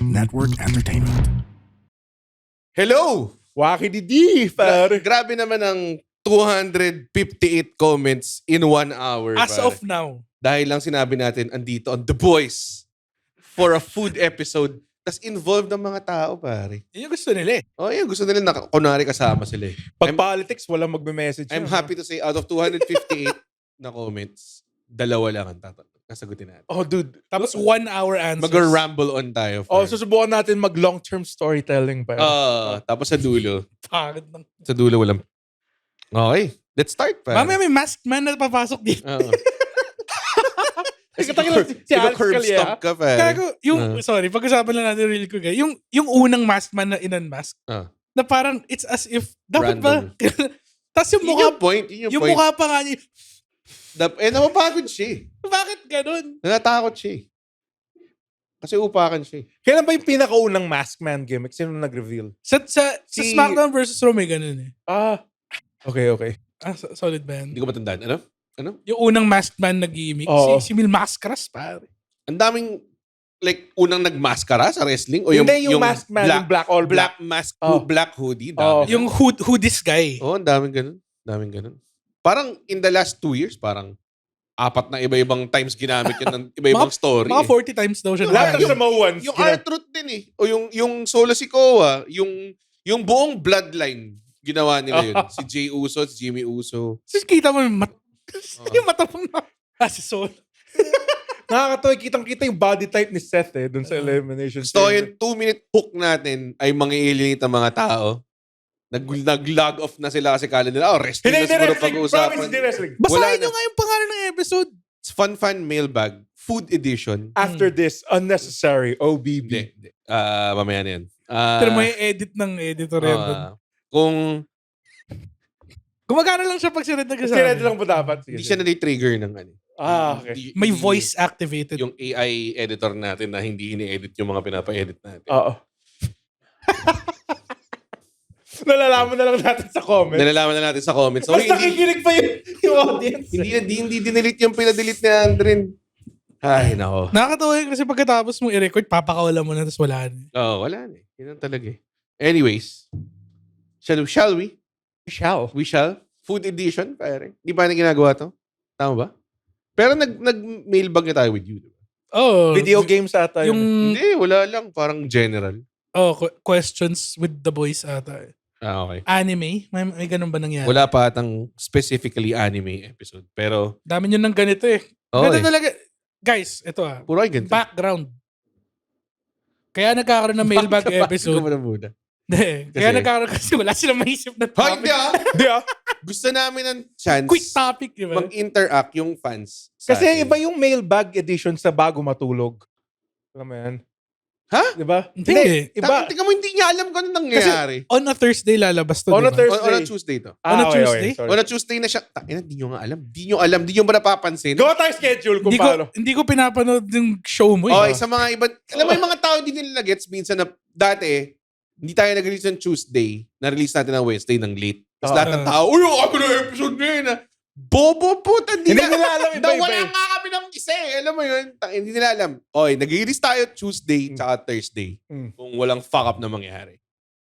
Network Entertainment. Hello! Wakididi, pare. Grabe naman ang 258 comments in 1 hour. As pare. of now. Dahil lang sinabi natin, andito on The Boys for a food episode. Tas involved ng mga tao, pare. Yun yung gusto nila eh. Oh, yun. Gusto nila na kunwari kasama sila eh. Pag politics, walang magme-message. I'm happy to say, out of 258 na comments, 2 lang ang kasagutin natin. Oh, dude. Tapos 1 hour answers. Mag-ramble on tayo. Oh, susubukan natin mag-long-term storytelling pa. Tapos sa dulo. Pangit ng... Sa dulo walang... Okay. Let's start, pare. Mamaya may masked man na papasok dito. Oo. Si Alex curb Calleja. stop ka, pare. Kago, sorry, pag-usapan lang natin real quick. Yung unang masked man na in-unmask, na parang it's as if, dapat Random. ba? Tapos yung Yun mukha, yung point. Yun yung yung point. mukha pa nga niya, Napapagod siya eh. bakit ganun? Natatakot siya eh. Kasi upakan siya eh. Kailan ba yung pinakaunang Masked Man gimmick? Sino nag-reveal? Sa Si- SmackDown versus Raw may ganun eh. Okay. Solid ba yan? Hindi ko matandaan. Ano? Yung unang masked man na gimmick, Oo. si Mil Mascaras, pare. Ang daming, like, unang nagmaskara sa wrestling? O Hindi, yung Masked Man, yung black, all black. mask, Oh. black hoodie. Oh. Dami. Yung who this guy. Ang daming ganun. Parang in the last 2 years, parang 4 na iba-ibang times ginamit yun ng iba-ibang story. Mga 40 times daw siya. Lahat ng na- Samoans. Yung R-Truth din eh. O yung Solo Sikoa, yung buong bloodline, ginawa nila yun. Si Jey Uso, si Jimmy Uso. Tapos kita mo yung yung mata pang si Sol. Nakakatawa, kitang-kita yung body type ni Seth eh, dun sa Elimination So, Chamber. yung 2-minute hook natin ay mangiilinit ang mga tao. Nag-log off na sila kasi kala nila, wrestling na siguro pag-uusapan. Hindi wrestling. Basahin Wala nyo na. nga yung pangalan ng episode. It's Fun Fan Mailbag, Food Edition. After this, unnecessary OBB. Hindi. Mamaya na yan. Pero may edit ng editor yan. Kung Gumagana lang siya pag sinad nagsasabi. Sinad lang po dapat. hindi siya na-trigger ng ano. Okay. May voice activated. Yung AI editor natin na hindi ini-edit yung mga pinapa-edit natin. Oo. Nalalaman na lang natin sa comment. Nalalaman na natin sa comments. So, Mas nakikinig pa yung audience. hindi dinelete yung pinadelete ni Andrin. Ay, nako. Nakakatawa yun kasi pagkatapos mong i-record, papakawala mo na tapos wala na. Wala na eh. Yun ang talaga eh. Anyways, shall we? We shall. Food edition, pare. Di ba na ginagawa to? Tama ba? Pero nag-mailbag na tayo with you. Diba? Oh, Video games ata yun. Yung Hindi, wala lang. Parang general. questions with the boys ata. Okay. Anime? May ganun ba nangyari? Wala pa atang specifically anime episode. Pero, Dami nyo ng ganito eh. Ganito talaga. Guys, ito puro ay ganito. background. Kaya nagkakaroon ng mailbag episode. Muna. Hindi. Kaya nagkakaroon kasi wala silang maisip na Hoy, topic. hindi ah. Gusto namin ng chance Quick topic, di ba? mag-interact yung fans. sa Kasi atin. iba yung mailbag edition sa bago matulog. Alam mo yan? Ha? Diba? Hindi. Iba. Tingnan mo, hindi niya alam kung ano nangyayari. On a Thursday lalabas to, On di a ba? Thursday. On a Tuesday to. On a Tuesday? sorry. On a Tuesday na siya. Hindi nyo nga alam. Di nyo ba napapansin? Gawa tayo schedule kung paano. Hindi ko pinapanood yung show mo. Okay, Eh. sa mga iba, alam mo yung mga tao hindi nila gets minsan na dati, hindi tayo nag-release ng Tuesday, na-release natin ng Wednesday ng late. Tapos lahat ng tao, uy, ako na episode ngayon na. Bobo puta, Hindi nila alam iba-iba Wala eh. nga kami ng isa eh. Alam mo yun? Hindi nila alam. Okay, nag-release tayo Tuesday tsaka Thursday. Kung walang fuck up na mangyari.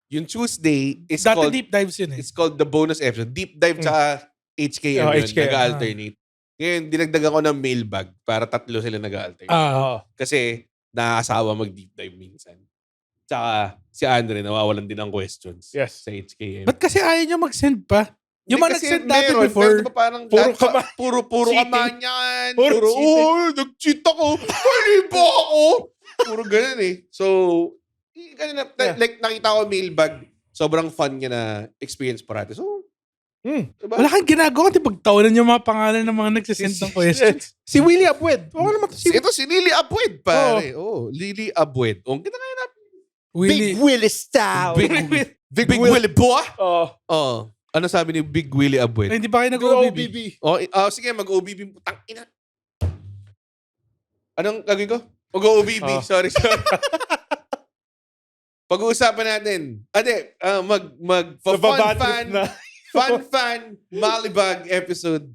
Yung Tuesday is Dati called, deep dives yun eh. it's called the bonus episode. Deep dive tsaka HKM yun. HKM. Nag-alternate. Ngayon, dinagdagan ko ng mailbag para 3 sila nag-alternate. Kasi nakakasawa mag-deep dive minsan. Tsaka si Andre nawawalan din ng questions Yes. sa HKM. Ba't kasi ayaw nyo mag-send pa? Yung mga Kasi nag-send dati meron, before. pero diba parang Puro puro Cheating. kamanyan. Puro Puro, cheating. nag-cheat ako. Mali ba ako? Puro ganun eh. So, ganun na, Yeah. like nakita ko mailbag, sobrang fun niya na experience parati. So, diba? Wala kang ginagawa. Di pagtawanan yung mga pangalan ng mga nagsisend ng questions. Si Willie Abwed. Baka naman to si Ito si Lily Abwed, pare. Lily Abwed. Kita kaya na. Willie. Willie style. Big Willie boy. Oh. Ano sabi ni Big Willie Abwed? Ay, hindi pa kayo nag-OBB. Sige, mag-OBB. Putang ina. Anong gagawin ko? Mag-OBB. Sorry. Pag-uusapan natin. Fun fan Malibag episode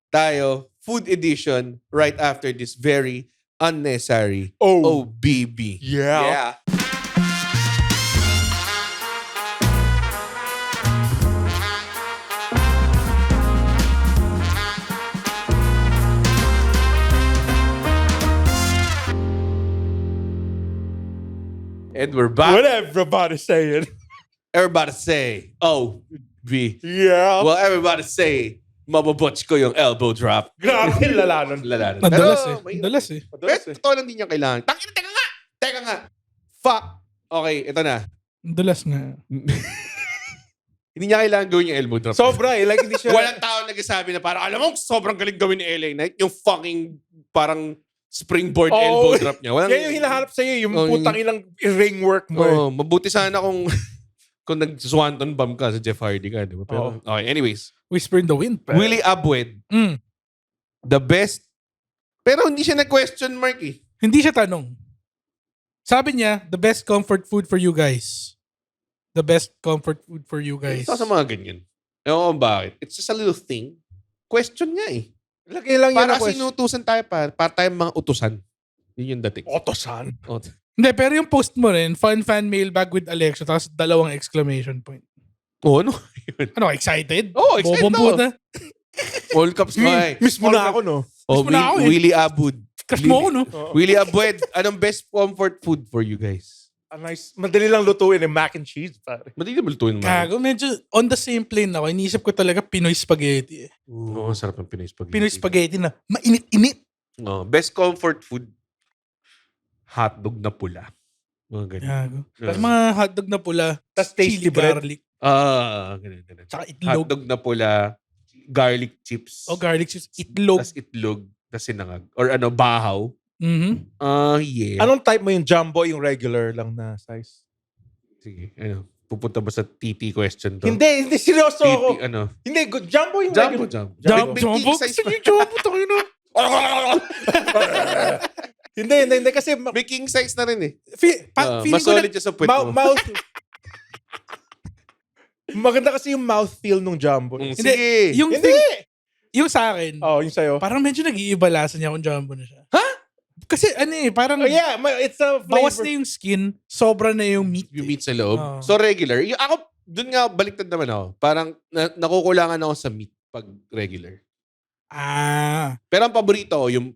tayo. Food edition right after this very unnecessary Oh. OBB. Yeah. And we're back. What everybody saying? Everybody say, oh, B. Yeah. Well, everybody say, mababotch ko yung elbow drop. Grabe, lala nun. Lala. Madalas eh. may- Madalas eh. Totoo lang din yung kailangan. Teka nga. Fuck. Okay, ito na. Madalas nga. Hindi niya kailangan gawin yung elbow drop. Sobra eh. Like, hindi siya... Walang tao nagsasabi na parang, alam mo, sobrang galing gawin ni LA Knight. Yung fucking parang springboard elbow drop niya. Walang, Yan yung hinahanap sa'yo, yung Oh, putang ilang ring work mo. Oh, mabuti sana kung kung nag-swanton bomb ka sa Jeff Hardy ka, di ba? Pero, okay, anyways. Whisper in the wind. Willie Abwed, the best. Pero hindi siya nag-question mark eh. Hindi siya tanong. Sabi niya, the best comfort food for you guys. The best comfort food for you guys. Ito sa mga ganyan. Ewan ko bakit. It's just a little thing. Question nga eh. Lagay lang yun Para na question. sinutusan tayo para tayo mga utusan. Yun yung dating. Otosan. Hindi, pero yung post mo rin, fun fan mailbag with Alexa, tapos 2 exclamation point. Oh, ano? Ano, excited? Oh, excited Bobong ako. puta. All caps ko eh. Miss mo na ako, no? Oh, Miss mo na ako eh. Willie Abwed. Crush mo ako, no? Willie Abwed, anong best comfort food for you guys? Nice. Madali lang lutuin eh. Mac and cheese, pare. Madali ba lutuin mo? Gago, medyo on the same plane ako. Iniisip ko talaga Pinoy spaghetti eh. Oo, sarap ng Pinoy spaghetti. Pinoy spaghetti na mainit-init. Oh, best comfort food, hotdog na pula. Mga ganyan. Gago. Yeah. Tapos mga hotdog na pula, Tas tasty chili bread. garlic, Ganun. tsaka itlog. Hotdog na pula, garlic chips. O garlic chips, itlog. Tas itlog, tas sinangag. Or bahaw. Mhm. Yeah. Anong type mo yung jumbo, yung regular lang na size? Sige, pupunta ba sa TT question to? Hindi seryoso TT, ako. Hindi, jumbo yung Jumbo. regular. Jumbo? Big size Gusto pa. niyo jumbo? Tayo na. Hindi, kasi May king size na rin eh. Feeling Mas ko na, solid siya sa puwet mo. mouth maganda kasi yung mouthfeel nung jumbo. Mm, Hindi, sige. yung Hindi! yung sa akin, Yung sa'yo. parang medyo nag-iiba lasa niya kung jumbo na siya. Ha? Kasi parang Yeah, it's a flavor. bawas na yung skin, sobra na yung meat. Yung meat sa loob. Oo. So regular. Ako, dun nga, baliktad naman ako. Parang nakukulangan ako sa meat pag regular. Pero ang paborito ko, yung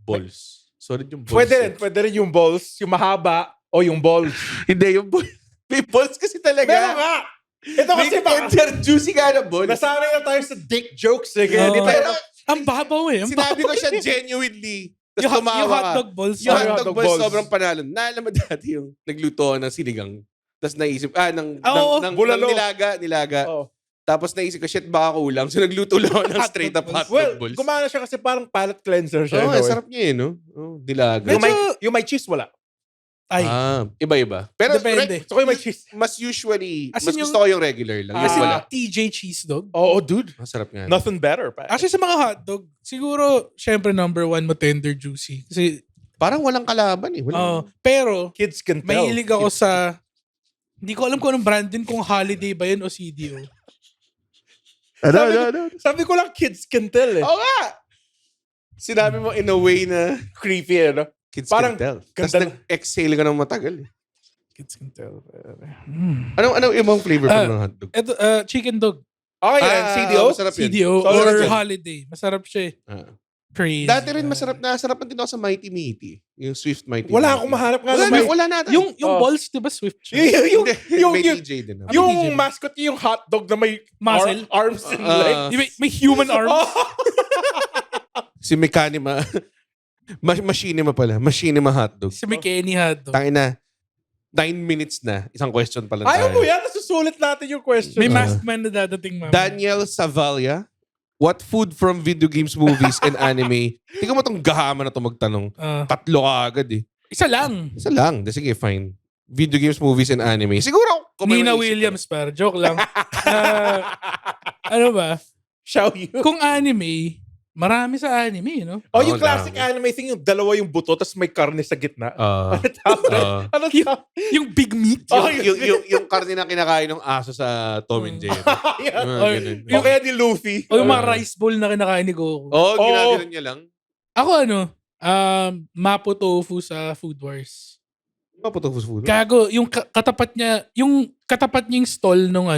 balls. Sorry, yung balls. Pwede rin yung balls, yung mahaba, o yung balls. Hindi, yung balls. May balls kasi talaga. Meron nga! Ito May kasi tender, juicy ka na balls. nasanay na tayo sa dick jokes eh. Kaya Oo. di tayo, Pero Ang babaw eh. Ang sinabi babaw. ko siya genuinely. Tapos Yung tumawa ka. hotdog balls. Yung Sorry, hotdog hotdog balls, balls. sobrang panalo. Naalam mo dati yung nagluto ako ng sinigang. Tapos naisip, Oo, ng bulalo. nilaga. oh. Tapos naisip ko, shit, baka kulang. So nagluto lang ako ng Hotdog straight up balls. hotdog Well, balls. gumana siya kasi parang palate cleanser siya. Oo, in a way. sarap niya no? Oh, nilaga. Yung may cheese, wala. Ay, Iba-iba. Pero depende. So, yung may cheese. mas usually, As mas in gusto ko yung regular lang. Yung Kasi wala. TJ cheese dog. Oo, dude. Masarap nga. Nothing better. Pa. Actually sa mga hotdog, siguro, syempre number 1 mo tender juicy. Kasi, Parang walang kalaban eh. pero, Kids can tell. mahilig ako sa, hindi ko alam kung anong brand din, kung Holiday ba yun o CDO. Sabi ko lang, kids can tell eh. Oo nga! Sinabi mo in a way na Creepy, ano? kids Parang can tell. Tapos ganda- nag-exhale ka ng matagal eh. Kids can tell. Anong ibang flavor pa ng hotdog? Ito, chicken dog. Okay, yan. CDO? Masarap yun. CDO So, or yun. Holiday. Masarap siya eh. Crazy. Dati rin nasarapan din ako sa Mighty Meaty. Yung Swift Mighty Wala Meaty. akong mahanap nga Wala, na may... wala natin. Yung Oh. balls, di ba Swift siya? yung, May yung, TJ din. ako. yung DJ. mascot yung hotdog na may Muscle? arms and Ah. legs. Di ba, may human arms. Oh. Si Mekanima. Machinima pala. Machinima hotdog. Si McKenny hotdog. Tangin na. 9 minutes na. Isang question pa lang Ayaw tayo. mo yan. Nasusulit natin yung question. May masked man na dadating mamaya. Daniel Savalia. What food from video games, movies, and anime? Tingnan mo tong gahama na to magtanong. Tatlo ka agad eh. Isa lang. Isa lang. Sige, fine. Video games, movies, and anime. Siguro, kung may Nina maisip Williams par. Joke lang. Ano ba? Show you. Kung anime, marami sa anime, no? Oh, yung Oo, classic dami. anime thing, yung dalawa yung buto, tapos may karne sa gitna. ka. Ano tawag? Yung big meat. Oh, yung karne na kinakain ng aso sa Tom and Jerry. Yan. Mga Or- ganun. O kaya ni Luffy. O yung mga rice bowl na kinakain ni Goku. Oo, ginaganon niya lang. Ako Mapo Tofu sa Food Wars. Maputong food. Gago, yung katapat niya yung stall nung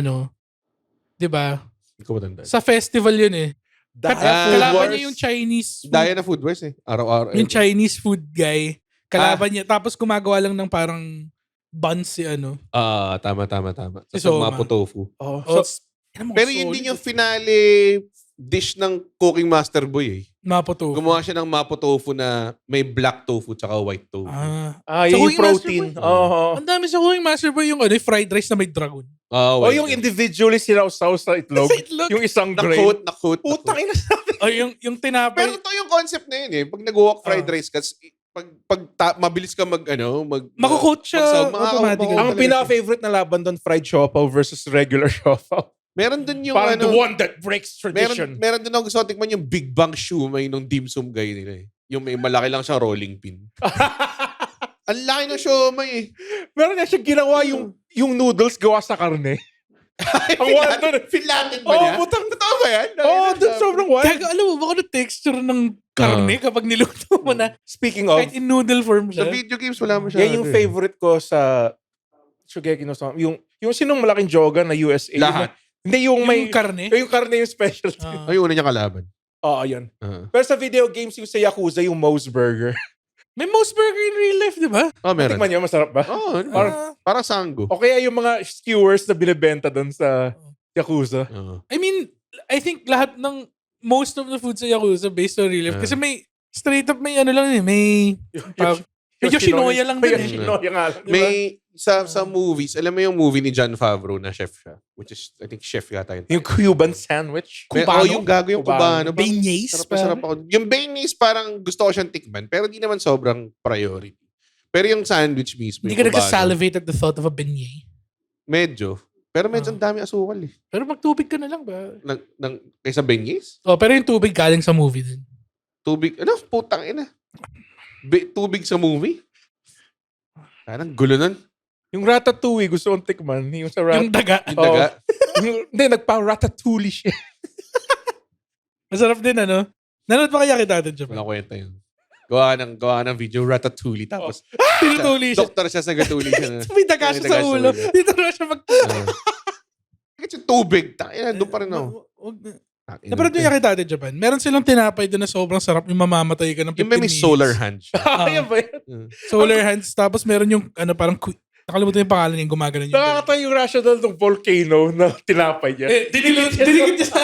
'di ba? Hindi ko matanda. Sa festival yun eh. Kalaban niya yung Wars. Chinese food, Daya na food wars eh. Araw-araw. yung Chinese food guy. Kalaban niya. Tapos gumagawa lang ng parang buns si ano. Tama. Si Sa Soma. mapo tofu. Oh, Oh, so, Pero yun din yung finale dish ng Cooking Master Boy eh. Mapo tofu. Gumawa siya ng mapo tofu na may black tofu tsaka white tofu. Sa yung Cooking protein. Master Oo. Ang dami sa Cooking Master Boy yung fried rice na may dragon. O yung individually sinawsaw sa itlog. Sa itlog. Yung isang grain. Na-coat. Putang ina. O yung tinapay. Pero ito yung concept na yun eh. Pag nag-walk fried rice ka, mabilis ka Makukot siya automatic. Ang pinaka-favorite na laban doon, fried siopaw versus regular siopaw. Meron dun yung Parang the one that breaks tradition. meron dun ako gusto ko tikman yung Big Bang Shumai nung dim sum guy nila eh. Yung may malaki lang siyang rolling pin. Ang laki ng shumai eh. Meron na siya ginawa yung noodles gawa sa karne. Ang wild doon. Finlatin ba niya? Putang. Totoo ba yan? Doon sobrang wild. Kaya alam mo, baka na texture ng karne kapag niluto mo na. Speaking of, Kahit in noodle form Sa siya. video games, wala mo siya. yan yung favorite ko sa Shogeki no Soma. Yung sinong malaking joga na USA. Lahat. Hindi yung may... Yung karne. Yung karne yung specialty. Ay, una niya kalaban. Oo, yun. Pero sa video games, yung sa Yakuza, yung Moe's Burger. May Moe's Burger in real life, di ba? Meron. Tikman niyo, masarap ba? Parang sanggo. O kaya yung mga skewers na binibenta doon sa Yakuza. I mean, I think lahat ng most of the food sa Yakuza based on real life. Kasi may straight up may ano lang eh. May Yoshinoya lang din eh. Yoshinoya nga lang. May sa movies, alam mo yung movie ni John Favreau na chef siya, which is I think chef yata yun. Yung Cuban sandwich. Yung gago yung Cubano. Beignets. Sarap ako. Yung beignets parang gusto ko siyang tikman, pero di naman sobrang priority. Pero yung sandwich mismo, Hindi yung ka nagsasalivate at the thought of a beignet. medyo. Pero medyo ang dami asukal eh. Pero magtubig ka na lang ba? Kaysa beignets? Pero yung tubig galing sa movie din. Tubig, putang ina. Tubig sa movie? Parang gulo nun. Yung ratatouille, gusto kong tikman. Yung sa Yung daga. Yung daga. Hindi, nagpa-ratatouille siya. Masarap din ano. Nanood pa kaya kita dun, Japan? Walang kwenta yun. Gawa ng video, ratatouille. Tapos, Tinutuli siya. doktor siya sa gatuli siya. May daga siya sa ulo. Dito na siya Bakit yung tubig? Doon pa rin ako. Napanood nyo Yakita din, Japan? Meron silang tinapay doon na sobrang sarap yung mamamatay ka ng 15 Yung may minutes. solar hand siya. Ayan ba yan? Solar hands. Tapos meron yung parang nakalimutan yung pangalan yung gumagano yung Nakakatawa yung rational ng volcano na tinapay niya. Dinikit niya sa...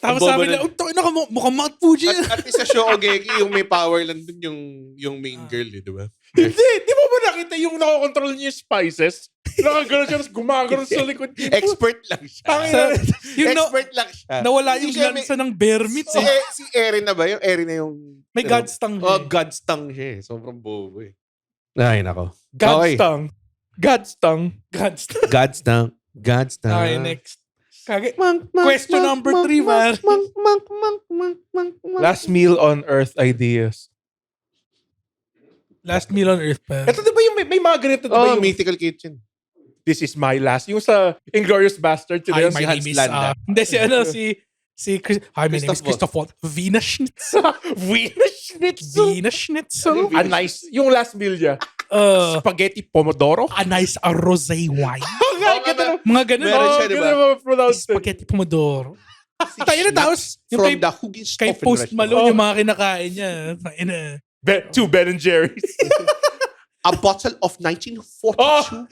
Tapos sabi niya, mukhang Mount Fuji. At isa Shogeki, yung may power lang dun yung main girl, di ba? Hindi, di mo ba nakita yung nakokontrol niya yung spices? Nakagano siya, gumagano sa likod niya. Expert lang siya. Expert lang siya. Nawala yung lansa ng bear meat. Si Erin na ba? Yung Erin na yung... May God's tongue. God's tongue siya eh. Sobrang bobo eh. Ay, nako. God's tongue. God's tongue. God's tongue. God's tongue. God's tongue. Okay, next. Question number 3, man. Last meal on earth ideas. Last meal on earth pa. Ito di ba yung may mga ganito? Diba yung Mythical Kitchen. This is my last. Yung sa Inglourious Bastard. Hi, Si my Hans name is... Landa. Hindi, Hi, my name is Christoph Wiener Schnitzel. Wiener Schnitzel. Wiener Schnitzel. A nice. Yung last meal niya. Spaghetti pomodoro. A nice rosé wine. Mga ganun. Meron siya, di ba? Spaghetti pomodoro. Tayo na tapos. From the Huggies Kay Post Malone yung mga kinakain niya. Two Ben and Jerry's. A bottle of 1942.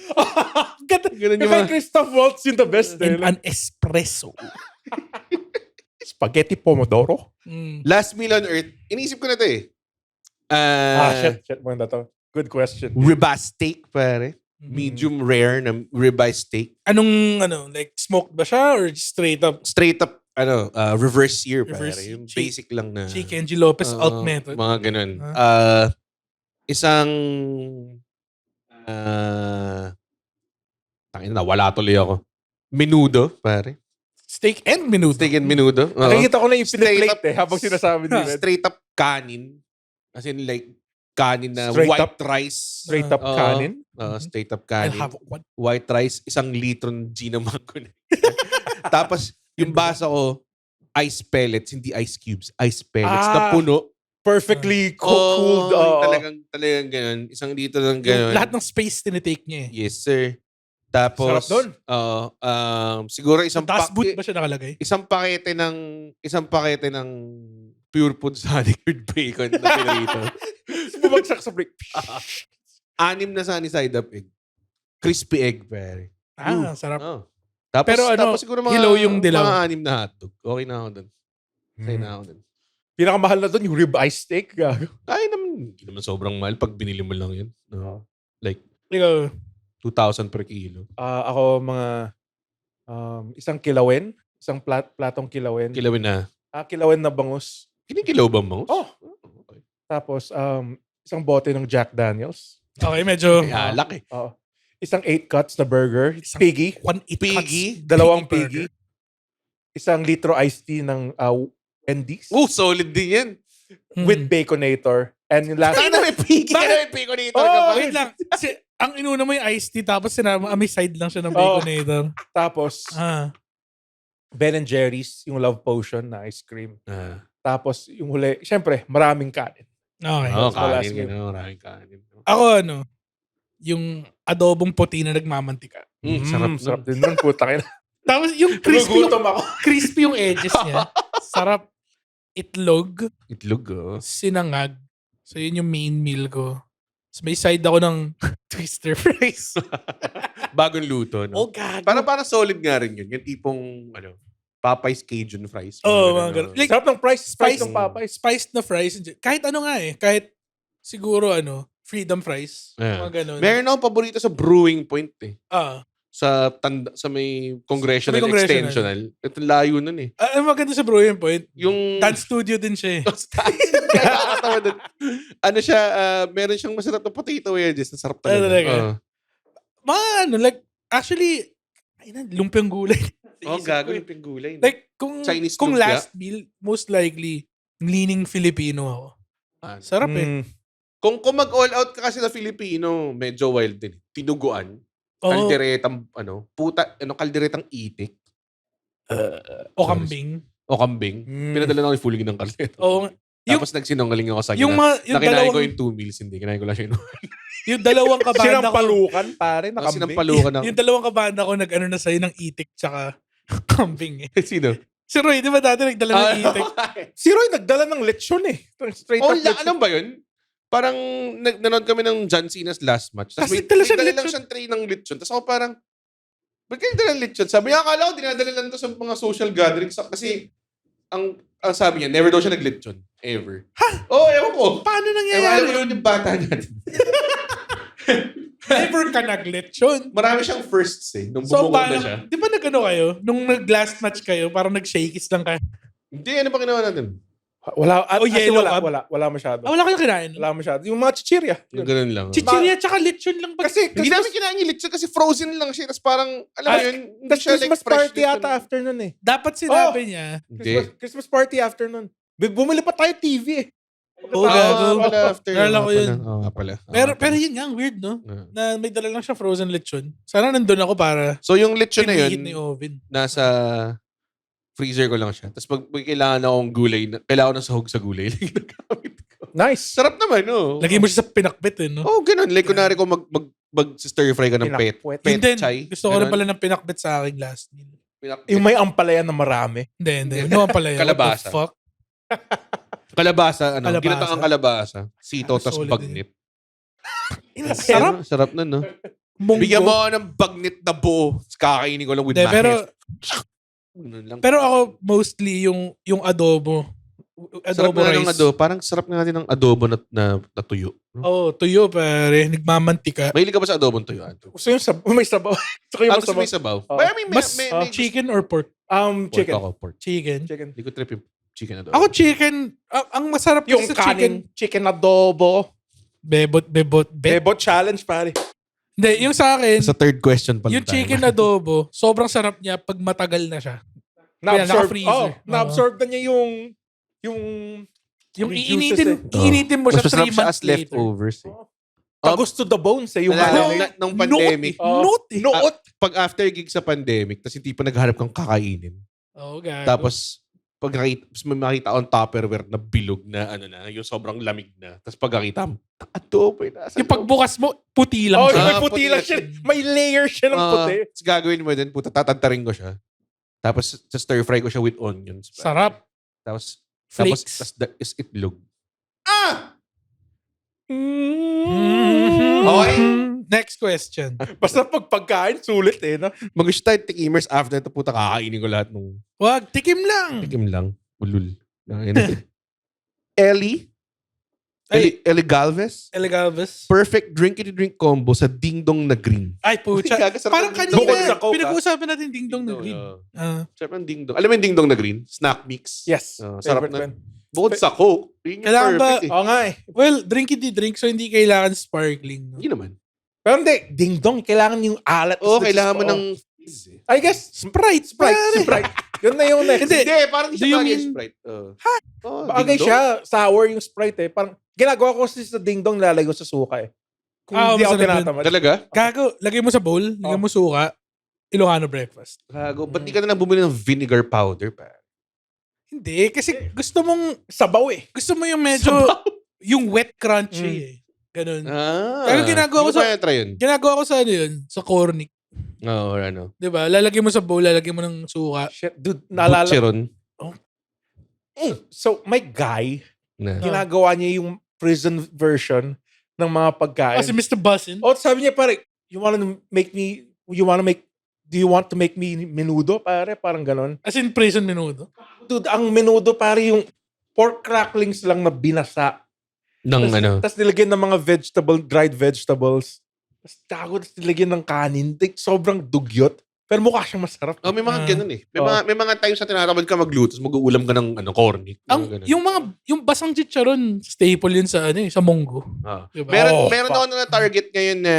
Ganun yung Christoph Waltz yung the best. And an espresso. Spaghetti pomodoro. Last meal on earth. Inisip ko na to eh. Shit. Maganda to. Good question. Ribeye steak, pare. Medium rare na ribeye steak. Anong, like smoked ba siya or straight up? Straight up, reverse sear, Reverse pare. Yung sear. basic lang na. Si Kenji Lopez alt method. Mga ganun. Isang wala tuloy ako. Menudo, pare. Steak and menudo. Steak and menudo. Nakikita ko na yung Straight piniplate habang sinasabi ni Red. Straight up kanin. As in like, kanin na Straight white up? rice. Straight up kanin. Straight up I'll kanin. have one. White rice, 1 litro ng Gina Mango na. Tapos, yung basa ko, ice pellets, hindi ice cubes. Ice pellets na puno. Perfectly cooled. Talagang ganun. 1 litro ng ganun. Lahat ng space tinitake niya eh. Yes, sir. Tapos, sarap doon. siguro isang Das boot ba siya nakalagay? isang pakete ng Pure Foods Honey with Bacon na pinarito. bumagsak sa plate. 6 na sunny side up egg. Crispy egg, pare. Sarap. Oh. Tapos, Pero ano, tapos siguro mga, hilaw yung dilaw. mga 6 na hotdog. Okay na ako dun. Okay na ako dun. Pinakamahal na doon yung ribeye steak. Gago. Ay naman, hindi naman sobrang mahal pag binili mo lang yun. No? Like, Ikaw, 2,000 per kilo. Ako mga isang kilawin. Isang platong kilawin. Kilawin na. Kilawin na bangus. Kinikilaw ba mo? Oh. Okay. Tapos, isang bote ng Jack Daniels. okay, medyo Ay, alak eh. Oo. Isang 8 cuts na burger. Isang- Piggy. 1-8 Piggy? cuts. Dalawang burger. piggy. Isang litro iced tea ng Wendy's. Solid din yan. With baconator. And yung last... Sana may piggy ka na, may piconator ka Oh, pa. Wait lang. Kasi, ang inuna mo yung iced tea tapos sinama, may side lang siya ng Oh. baconator. Tapos, Ben and Jerry's, yung love potion na ice cream. Tapos, yung huli, syempre, maraming kanin. Okay. Oo, Mas kanin. malas Maraming kanin. Ako yung adobong puti na nagmamantika. Sarap din nun, puta kayo. Tapos yung crispy Nagugutom ako. crispy yung edges niya. Sarap. Itlog, Itlog, oh. sinangag. So yun yung main meal ko. So may side ako ng twister fries. Bagong luto, no? gago. Parang solid nga rin yun. Yung tipong, Popeyes Cajun fries. Mga ganun. Like, Sarap ng price Spice- ng Popeyes. spiced na fries. Kahit ano nga kahit siguro freedom fries. Yeah. Mga ganun. Meron akong paborito sa Brewing Point eh. Sa may congressional, Sa may congressional. extensional. Ito layo nun eh. Ang maganda sa Brewing Point, Yung... dance studio din siya eh. Nakakatawa dun. Siya, meron siyang masarap na potato wedges. Nasarap talaga. Talaga? Oo. Actually, lumpiang gulay. Gago yung pinggulay. Like, kung Chinese kung lumpia? last meal, most likely, leaning Filipino ako. Sarap eh. Kung mag-all out ka kasi na Filipino, medyo wild din. Tinuguan. Kalderetang, kalderetang itik. O kambing. O kambing. Pinadala na ako yung full ng kaldereta. Oo. Tapos nagsinungaling ako sa Yung, gina. yung Nakinain ko dalawang, yung 2 meals. Hindi, kinain ko lang siya yung yung dalawang kabanda ko. Sinampalukan, pare, na kambing. sinampalukan ako. Yung dalawang kabanda ko nag-ano na sa'yo ng itik tsaka kambing eh. Sino? Si Roy, di ba dati nagdala ng itik? Si Roy nagdala ng lechon eh. Straight up lechon. Alam ba yun? Parang nanood kami ng John Cena's last match. Tapos Kasi may dala siyang dala lang lechon. siyang tray ng lechon. Tapos ako parang, ba't kayo dala ng lechon? Sabi niya, akala ko dinadala lang to sa mga social gatherings. Kasi, ang sabi niya, never daw siya nag-lechon. Ever. Ewan ko. Paano Ewan nangyayari ko yun? yung bata natin. Never ka nag-lechon. Marami siyang firsts eh. Nung So, bumukod na siya. di ba nag-ano kayo? Nung nag-last match kayo, parang nag-shakies lang kayo. Hindi, ano pa ginawa natin? Wala. yellow cup? Wala masyado. Wala kayong kinain? Wala masyado. Yung mga chichirya. Yung ganun lang. Chichirya tsaka lechon lang. Kasi Hindi namin kinain yung lechon kasi frozen lang siya. Tapos parang, alam mo yun, hindi siya like Christmas fresh party lechon. yata after nun eh. Dapat sinabi niya. Hindi. Christmas party after nun. Bumili pa tayo TV eh. Gago. Pala after. Naalala ko yun. Oo, pala. Pero yun nga, ang weird, no? Na may dala lang siya frozen lechon. Sana nandun ako para So yung lechon na pinihit yun, ni oven. nasa freezer ko lang siya. Tapos pag may kailangan akong gulay, kailangan ko ng sahog sa gulay. Ginagamit ko. Nice. Sarap naman, no? Lagay mo siya sa pinakbit, eh, no? Ganun. Like, kunwari ko mag-stir fry ka ng Pinakpuet. pet Yun din. chai. Gusto ko rin pala ng pinakbit sa aking last meal. Yung may ampalayan na marami. Hindi. Ano pala yun? Kalabasa. What the fuck? Kalabasa, Kalabasa. ginataang kalabasa. Sito, tas Solid bagnit. Sarap. Sarap nun, no? Munggo. Bigyan mo ako ng bagnit na buo. Tapos kakainin ko lang with Hindi, mayonnaise. Ganun lang. pero ako, mostly, yung adobo. Sarap Adobo nga ng rice. adobo. Parang sarap nga din ng adobo na tuyo. No? Tuyo, pare. Nagmamantika. Mahilig ka ba sa adobong tuyo, Anto? Gusto yung may sabaw. Gusto ko yung Gusto mo sabaw. yung sabaw? Oh. But I mean, Mas may chicken or pork? Chicken. Pork. Chicken. Chicken. Hindi ko trip yung chicken adobo. Ako chicken. Ang masarap Yung kasi sa chicken. chicken adobo. Bebot. Bebot challenge, pare. Hindi, yung sa akin, Sa third question pala yung chicken adobo, sobrang sarap niya pag matagal na siya. naka-freezer. Na-absorb na niya yung Yung juices iinitin mo siya Mas masarap 3 siya months as later. leftovers. Eh. Tagus to the bones eh. Yung Nalala nung pandemic. Note eh. Noot. Pag after gig sa pandemic, tapos hindi pa nagharap kang kakainin. Okay. Tapos, pag nakita, may makita akong Tupperware na bilog na yung sobrang lamig na. Tapos pag nakita mo, adobo yun. Yung pagbukas mo, puti lang Oh, siya. may puti lang siya. May layer siya ng puti. Tapos gagawin mo din, tatantarin ko siya. Tapos, stir fry ko siya with onions. Sarap. Tapos Flakes. is itlog. Okay. Next question. Basta pagkain, sulit eh. No? Mag-gusto tayo tikimers after ito, puta, kakainin ko lahat nung Wag, tikim lang. tikim lang. Ulul. Ellie Galvez. Ellie Galvez. Perfect drink-to-drink combo sa Ding Dong na green. Ay, pucha. Gagasarap Parang ng Ding Dong. Bukod kanina, sa Coke, pinag-uusapan natin Ding Dong na green. Sarap ng Ding Dong. Alam mo yung Ding Dong na green? Snack mix. Yes. Sarap Favorite na. brand. Bukod sa Coke, yun yung Kailangan ba- perfect eh. Oo nga eh. Well, drink, so hindi kailangan sparkling. No? Hindi naman. Pero hindi, ding dong, kailangan yung alat. Oo, kailangan mo ng fizz eh. I guess, Sprite. Yun na yung next. Hindi. Hindi, parang Do siya you bagay mean- Sprite. Oh, Bagay Ding Dong. siya, sour yung Sprite eh. Parang, ginagawa ko kasi sa ding dong, lalagay ko sa suka eh. Kung hindi ako masarap yun. tinatamad. Talaga? Gago, lagay mo sa bowl, lagay mo suka, Ilocano breakfast. Gago. Ba't di ka na lang bumili ng vinegar powder pa? Hindi, kasi gusto mong, Sabaw eh. gusto mo yung medyo, yung wet crunchy eh. Ganun. Pero ginagawa ko Hindi sa- pa try yun. Ginagawa ko sa ano yun, sa cornic. Oo, or ano. 'Di ba? Lalagay mo sa bowl, lalagay mo ng suka. Shit, dude, naalala. Butcheron. So, my guy, Na. ginagawa niya yung prison version ng mga pagkain. Kasi Mr. Bussin. O, sabi niya pare, do you want to make me menudo, pare? Parang ganon. As in prison menudo. Dude, ang menudo, pare, yung pork cracklings lang na binasa. Ng ano. Tapos nilagyan ng mga dried vegetables. Tapos nilagyan ng kanin. Sobrang dugyot. Pero mukha siyang masarap. Oh, may mga ganun eh. May Oh. mga times na tinatamad ka magluto, tapos mag-uulam ka ng cornic. Yung basang chicharon, staple yun sa ano eh, sa Monggo. Diba? Meron fuck. ako na target ngayon na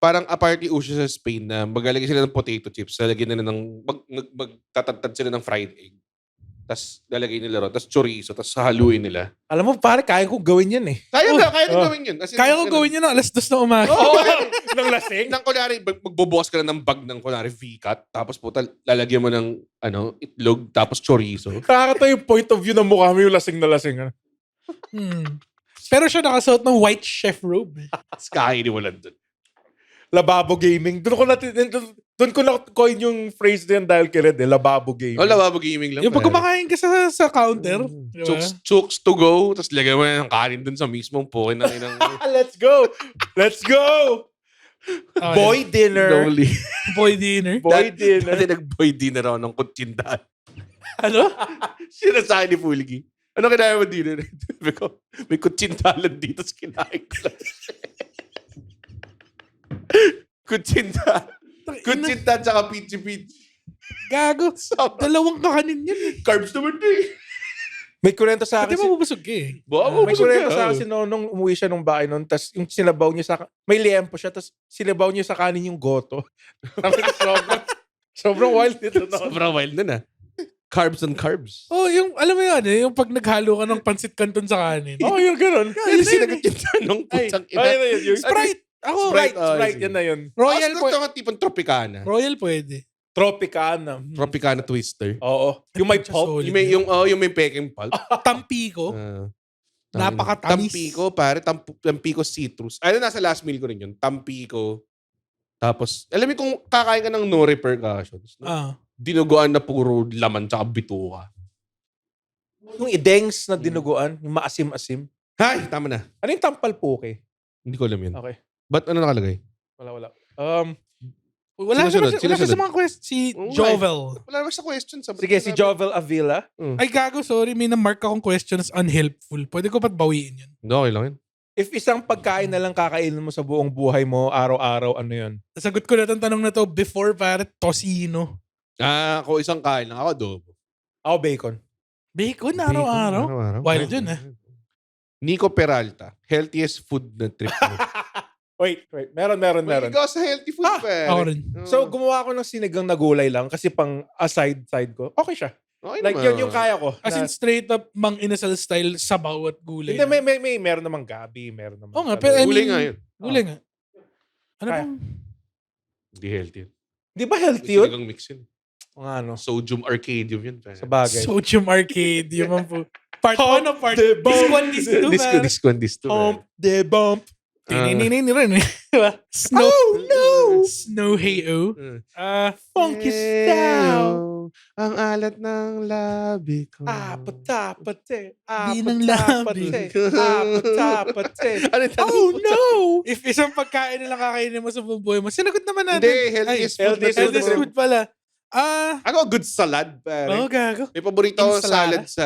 parang apparently uso sa Spain na maglalagay sila ng potato chips, lalagyan na ng magtatadtad sila ng fried egg. Tapos lalagay nila ron, tapos chorizo, tapos haluin nila. Alam mo, pare, kaya kong gawin yan eh. Kaya Oh. gawin yun. As in, Kaya ko gawin yun ng alas 2 na umaga. Oo, Nang lasing? nang kunwari, magbubukas ka na ng bag ng kunwari V-cut, tapos puta, lalagyan mo ng itlog, tapos chorizo. Nakakatawa yung point of view ng mukha mo yung lasing na lasing. Ha? Pero siya nakasuot ng white chef robe. Eh. Tapos kakainin mo lang dun. Lababo gaming. Doon ko na-coin yung phrase din dahil kay Red eh. Lababo gaming. O, lababo gaming lang. Yung pag kumakain ka sa counter, di ba? Chooks to go, tapos lagyan mo na ng kanin dun sa mismong pukin ng inang Let's go! Let's go! Okay. Boy dinner. Lonely. Boy dinner. Boy dinner. Dati nag-boy dinner ako ng kutsindahan. Ano? Sino sa akin ni Fulgi? Ano kinain mo dinner? Sabi ko, may kutsindahan dito sa kinain ko lang. Kutsindahan. Kutsindahan tsaka pichi-pichi. Gago. Sama. Dalawang kakanin yan eh. Carbs naman din. May kurento sa Pati akin. mabubusog ka eh. May kurento sa akin si Nonong umuwi siya nung bahay nun. Tapos yung sinabaw niya may liempo siya. Tapos sinabaw niya sa kanin yung goto. sobrang wild nito. Sobrang wild nun ah. Carbs on carbs. Oh, yung, alam mo yan eh, yung pag naghalo ka ng pansit canton sa kanin. Oh, yung ganun. Yung sinagot yung tanong putsang ina. Yung Sprite! Ako, Sprite, yan na yun. Royal Tapos ito nga tipong Tropicana. Royal pwede. Tropicana. Tropicana Twister. Oo. Yung may pulp. Solid. Yung may peking pulp. Tampico. Napakatamis. Tampico, pare. Tampico citrus. Ano, nasa last meal ko rin yun. Tampico. Tapos, alam mo kung kakain ka ng no repercussions. No? Dinuguan na puro laman tsaka bituka. Yung idengs na dinuguan, yung maasim-asim. Hay, tama na. Ano yung tampal puke? Hindi ko alam yun. Okay. Ba't ano nakalagay? Wala. Wala Sino naman sunod? sa mga quest. Si Oo, Jovel. Wala naman sa question. Sige, si Jovel Avila. Ay, gago, sorry. May na-mark akong question as unhelpful. Pwede ko ba't bawiin yun? Hindi, okay lang yun. If isang pagkain na lang kakainin mo sa buong buhay mo, araw-araw, ano yun? Sagot ko na itong tanong na to before, pare, tocino. Ako isang kain lang. Ako adobo. Ako bacon. Bacon, araw-araw. Wild yun, eh. Nico Peralta. Healthiest food na trip mo. Wait. Meron. Ikaw sa healthy food pa. Ako rin. So, gumawa ako ng sinigang na gulay lang kasi pang side ko. Okay siya. Okay Like, naman. yun yung kaya ko. As in, straight up, mang inasal style, sabaw at gulay. Hindi, meron namang gabi, meron namang... Oo nga, pero I Gulay mean, nga yun. Gulay nga. Ano Kaya. bang? Hindi healthy yun. Di ba healthy May yun? sinigang mix yun. O nga, no? Sodium arcadium yun. Sa bagay. Sodium Arcade. Yung po. Part Hump 1 o part the 2? bump. This one, this two, man. This one, this two. Hump the bump. Tininin rin eh. Diba? Snow. Oh, no! Snow Hey-O. Funky style. Ang alat ng labi ko. Apat eh. Di ng labi. Apat eh. Ano yung tanong Oh, mo? no! If isang pagkain na lang kakainin mo sa buong buhay mo, sinagot naman natin. Hindi, healthiest food. healthiest na Healthy siguro. food pala. Ano, good salad, pare. Gago. May paborito akong Ensalada? salad sa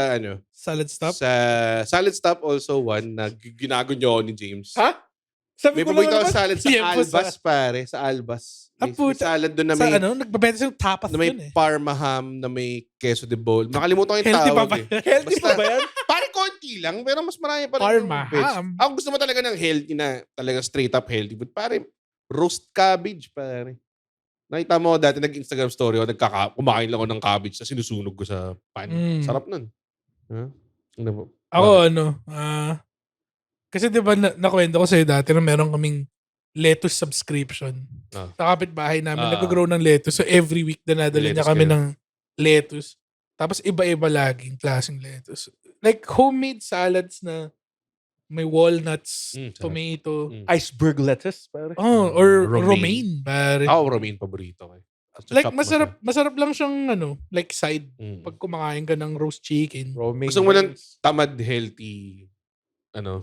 Salad stop? Sa Salad Stop also one na ginago ni James. Ha? Sabi May ko paborito lang akong naman. salad sa Yan po Albas, pare. Sa Albas. May puta. salad doon na Sa may, nagbabenta siyang tapas na may yun eh. parma ham, na may queso de bol. Nakalimutan ko yung Healthy pa tawag ba? eh. Healthy Basta- pa ba yan? Pare, konti lang. Pero mas marami pa rin Parma yung veg. ham. Ako gusto mo talaga ng healthy na, talaga straight up healthy food. Pare, roast cabbage, pare. Nakita mo dati nag-Instagram story ako, kumain lang ako ng cabbage na sinusunog ko sa pan. Sarap nun. Huh? Ano po? Ako kasi di ba nakwento ko sa'yo dati na meron kaming lettuce subscription. Ah. Sa kapitbahay namin, Ah. nag-grow ng lettuce. So every week na nadala niya Lettuce kami kayo. ng lettuce. Tapos iba-iba laging klaseng lettuce. Like homemade salads na may walnuts, Sarap. tomato. Iceberg lettuce, pare. Oh, or Romaine. romaine, pare. Ako, romaine paborito ko. Like masarap lang siyang like side Mm. pag kumakain ka ng roast chicken. Romaine. Gusto mo ng tamad healthy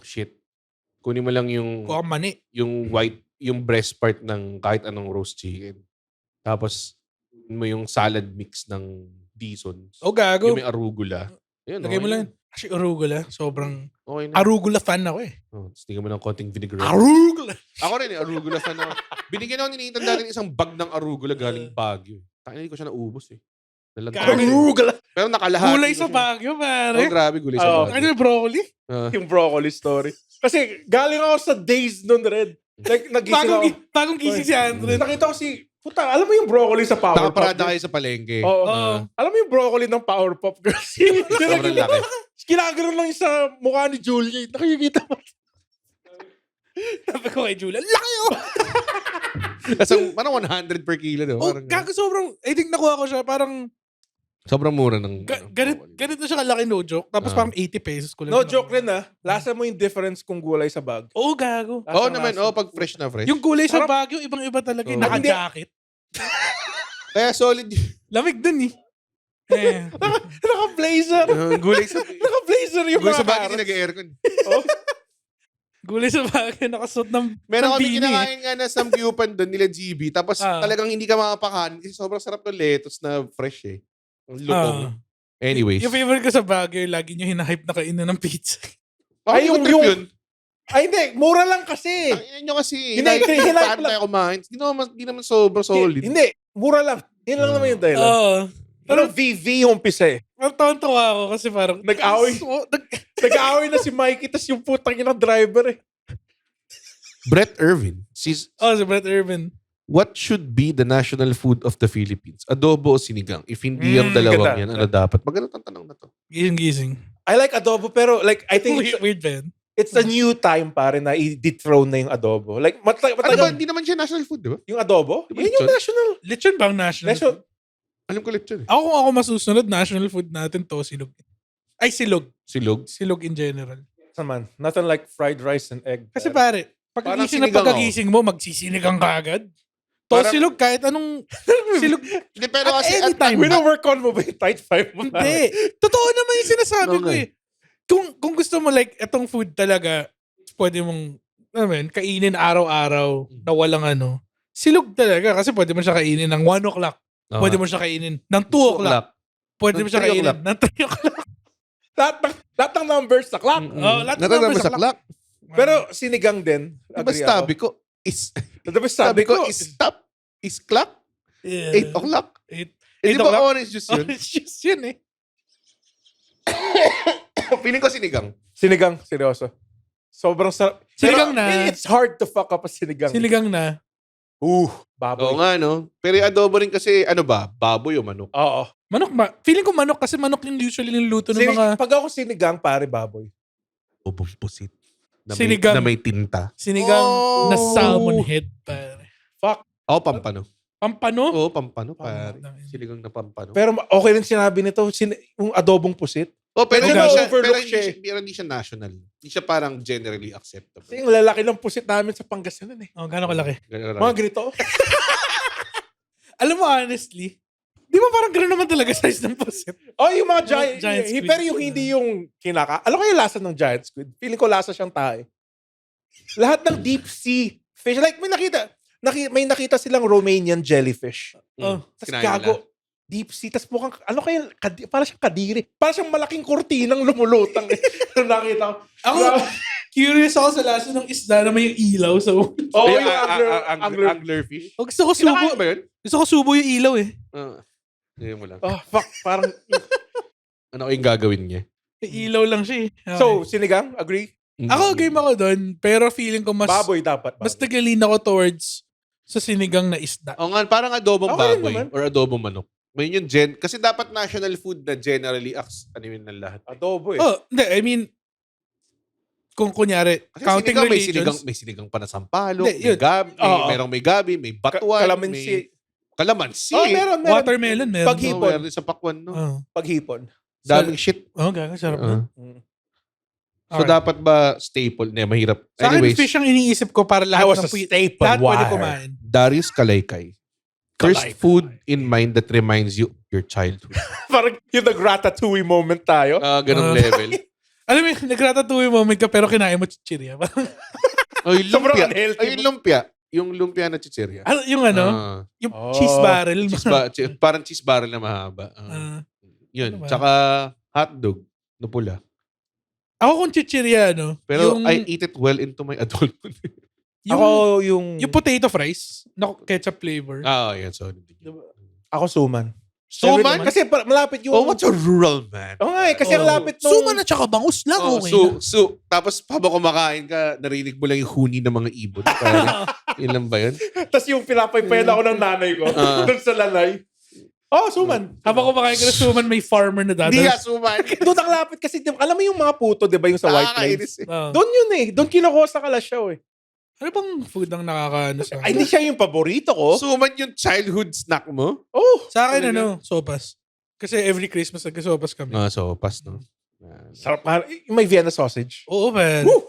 shit. Kunin mo lang Kuha mani. yung white, yung breast part ng kahit anong roast chicken. Tapos kunin mo yung salad mix ng Dizons. Oh, gago. Yung may arugula. Yun, Lagay mo okay lang. Actually, arugula. Sobrang Okay na. arugula fan ako eh. Tapos tingnan mo ng konting vinaigrette. Arugula! Ako rin arugula fan ako. Binigyan ako ni Nathan dati ng isang bag ng arugula galing Baguio. Hindi ko siya naubos eh. Gago. Arugula. Pero nakalahati. Gulay ko sa siya. Baguio, pare. Oh, grabe, gulay sa Oo. Baguio. Ano yung broccoli? Yung broccoli story. Kasi galing ako sa days nun, Red. Like, nagising ako. Bagong gising si Andre. Nakita ko puta, alam mo yung broccoli sa Power Pop? Nakaparada kayo sa palengke. Oo. Oo. Alam mo yung broccoli ng Power Pop girl? Sobrang laki. Kinaganon lang yung sa mukha ni Julia. Nakikita mo. Sabi ko kay Julia, laki oh! Kasi parang 100 per kilo. No? Oh, Parang, gago sobrang, I think nakuha ko siya, parang, sobrang mura ng... ganito siya kalaki, no joke. Tapos parang 80 pesos ko lang. No joke rin Lasa mo yung difference kung gulay sa bag. Oo, gago. Oo naman, pag fresh na fresh. Yung gulay sa Parang- Baguio, ibang-iba talaga. Oo. Naka-jacket. Kaya solid Lamig dun eh. Eh. Naka-blazer. gulay sa... Naka-blazer yung Gulay sa mga bagay carrots. nag-aircon. Oh. Gulay sa Baguio, nakasuot ng Meron ng kami beanie eh. kinakain nga na samgyupan doon nila GB. Tapos talagang hindi ka makapakain kasi sobrang sarap ng lettuce na fresh eh. Ang lutong. Anyways. Yung favorite ko sa Baguio, lagi nyo hinahype na kainan ng pizza. Ay, yung trip yun. Ay, hindi. Mura lang kasi. Ang ina nyo kasi. Hinay Paano lang. tayo kumain? Hindi naman sobrang solid. Hindi. Mura lang. Yun lang naman yung dahilan. Oo. Pero VV yung umpisa eh. Ang tawa ako kasi parang... Nag-away. Nag-away na si Mikey tas yung putang ina driver eh. Brett Irvin. Si Brett Irvin. What should be the national food of the Philippines? Adobo o sinigang? If hindi yung dalawang ganda. yan, ano dapat? Maganda ang tanong na to. Gising-gising. I like adobo pero like I think Weird Ben. it's a new time pare na i-dethrone na yung adobo. Like Ano ba? matagal Hindi naman siya national food, di ba? yung adobo? Diba Yun yung lechon? national. Lechon bang national Lechon. food? Alam ko lechon eh. Ako kung ako masusunod, national food natin to, silog. Ay, silog. Silog. Silog in general. Naman. Nothing like fried rice and egg. Kasi pare, Parang pagkagising na sinigang pagkagising mo, magsisinigang ka agad. To Parang- silog, kahit anong silog. Hindi, pero At kasi anytime. Wino-work on mo ba yung tight five mo? Hindi. Totoo naman yung sinasabi ko Okay. eh. Kung gusto mo like, etong food talaga, pwede mong, kainin araw-araw na walang silog talaga. Kasi pwede mo siya kainin ng 1 o'clock. Pwede mo siya kainin ng 2 o'clock. Pwede mo siya 3 kainin o'clock. ng 3 o'clock. lahat ng numbers sa clock. Oh, lahat ng Natanda numbers mo sa sa clock. Pero sinigang din. Diba Agree sabi ako. ko, is, Diba sabi ko, is stop, is clock, Yeah. 8 o'clock. 8 Eh, di ba o'clock? orange juice yun? Orange juice yun eh. Feeling ko sinigang. Sinigang, seryoso. Sobrang sarap. Sinigang Pero na. It's hard to fuck up a sinigang. Sinigang na. Baboy. Oo nga, no? Pero yung adobo rin kasi, baboy o manok? Oo. Manok feeling ko manok kasi manok yung usually niluto ng mga Pag ako sinigang, pare, baboy. Ubong pusit. Sinigang. Na may tinta. sinigang na Oh. salmon head, pare. Fuck. Oo, pampano. Pampano? Oo, pampano, pare. Pampano. Sinigang na pampano. Pero okay rin sinabi nito, yung adobong pusit. Oh, pero Medyo hindi siya, na-overlook siya eh. pero hindi siya national. Hindi siya parang generally acceptable. Kasi yung lalaki ng pusit namin sa Pangasinan eh. Oh, gano'ng kalaki? Mga ganito. Alam mo, honestly, di ba parang gano'n naman talaga size ng pusit? Oh, yung mga giant, Giant squid. pero yung hindi yung kinaka. Alam ko yung lasa ng giant squid. Feeling ko lasa siyang tae. Lahat ng deep sea fish. Like, may nakita silang Romanian jellyfish. Oh, Tapos Kinain gago. nila. Deep sea. Tapos mukhang, ano kaya, parang siyang kadiri. Parang siyang malaking kurtinang lumulutang. Nung nakita ko. Ako, curious ako sa lasa ng isda na may ilaw sa ulo. Oh, Ay, yung angler. anglerfish. Oh, gusto ko subo. Kinakain ba yun? Gusto ko subo yung ilaw eh. Hindi mo lang. Oh, fuck. Parang, Ano yung gagawin niya? May ilaw lang siya eh. Okay. so, sinigang? Agree? Ako game ako doon, pero feeling ko mas Baboy dapat. mas nagalin ako towards sa sinigang na isda. O nga, parang adobong Okay baboy naman. or adobong manok. May yung kasi dapat national food na generally ano yun ng lahat. Adobo eh. Oh, hindi, I mean, kung kunyari, Kasi counting sinigang, religions, may sinigang pa na sampalok, Hindi, may yun. gabi, Oo. may gabi, may batuan, Kalamansi. may kalamansi. Oh, meron. watermelon meron. Pag- Oh, meron sa pakwan, no? Oh, Paghipon. Daming shit. oh gaga, sarap Uh, na. So, Alright. dapat ba staple? Hindi, mahirap. Sa akin, Anyways, fish ang iniisip ko para I lahat was a ng staple. lahat pwede Why? kumain. Darius Kalaykay. First Kalaykay. food in mind that reminds you of your childhood. Parang yung nag-ratatouille moment tayo. Ganong level. Alam mo, nagratatouille moment ka pero kinain mo chichirya. Oh, yung Sobrang lumpia. unhealthy. Ay, yung lumpia. Yung lumpia na chichirya. Yung ano, yung cheese barrel. Parang cheese barrel na mahaba. Yun. ano ba? Tsaka hotdog na pula. Ako kung chichirya, ano, Pero yung, I eat it well into my adulthood. yung, Ako yung... yung potato fries na ketchup flavor. Yan. So, Ako suman. Suman? Kasi malapit yung... Oh, what's a rural man? Oo nga eh, kasi ang lapit nung... Suman at saka bangus lang, Oh, okay na. tapos habang kumakain ka, narinig mo lang yung huni ng mga ibon. Parang, yun lang ba yun? Tapos yung pinapaypayan ako ng nanay ko doon sa lalay. Oh, suman. Habang kumakain ka na suman, may farmer na Hindi dadal. nga suman. Doon ang lapit kasi, alam mo yung mga puto, di ba, yung sa White Nakakainis Plains? eh. Doon yun eh. Doon kinukuha sa Kalasyaw eh. Ano bang food ang nakakaano sa Ay, hindi siya yung paborito ko. Suman yung childhood snack mo? Oh, Sa akin, Talaga? sopas. Kasi every Christmas nagka-sopas kami. So, pas, no? sarap. May Vienna sausage. Oo, man. Woo!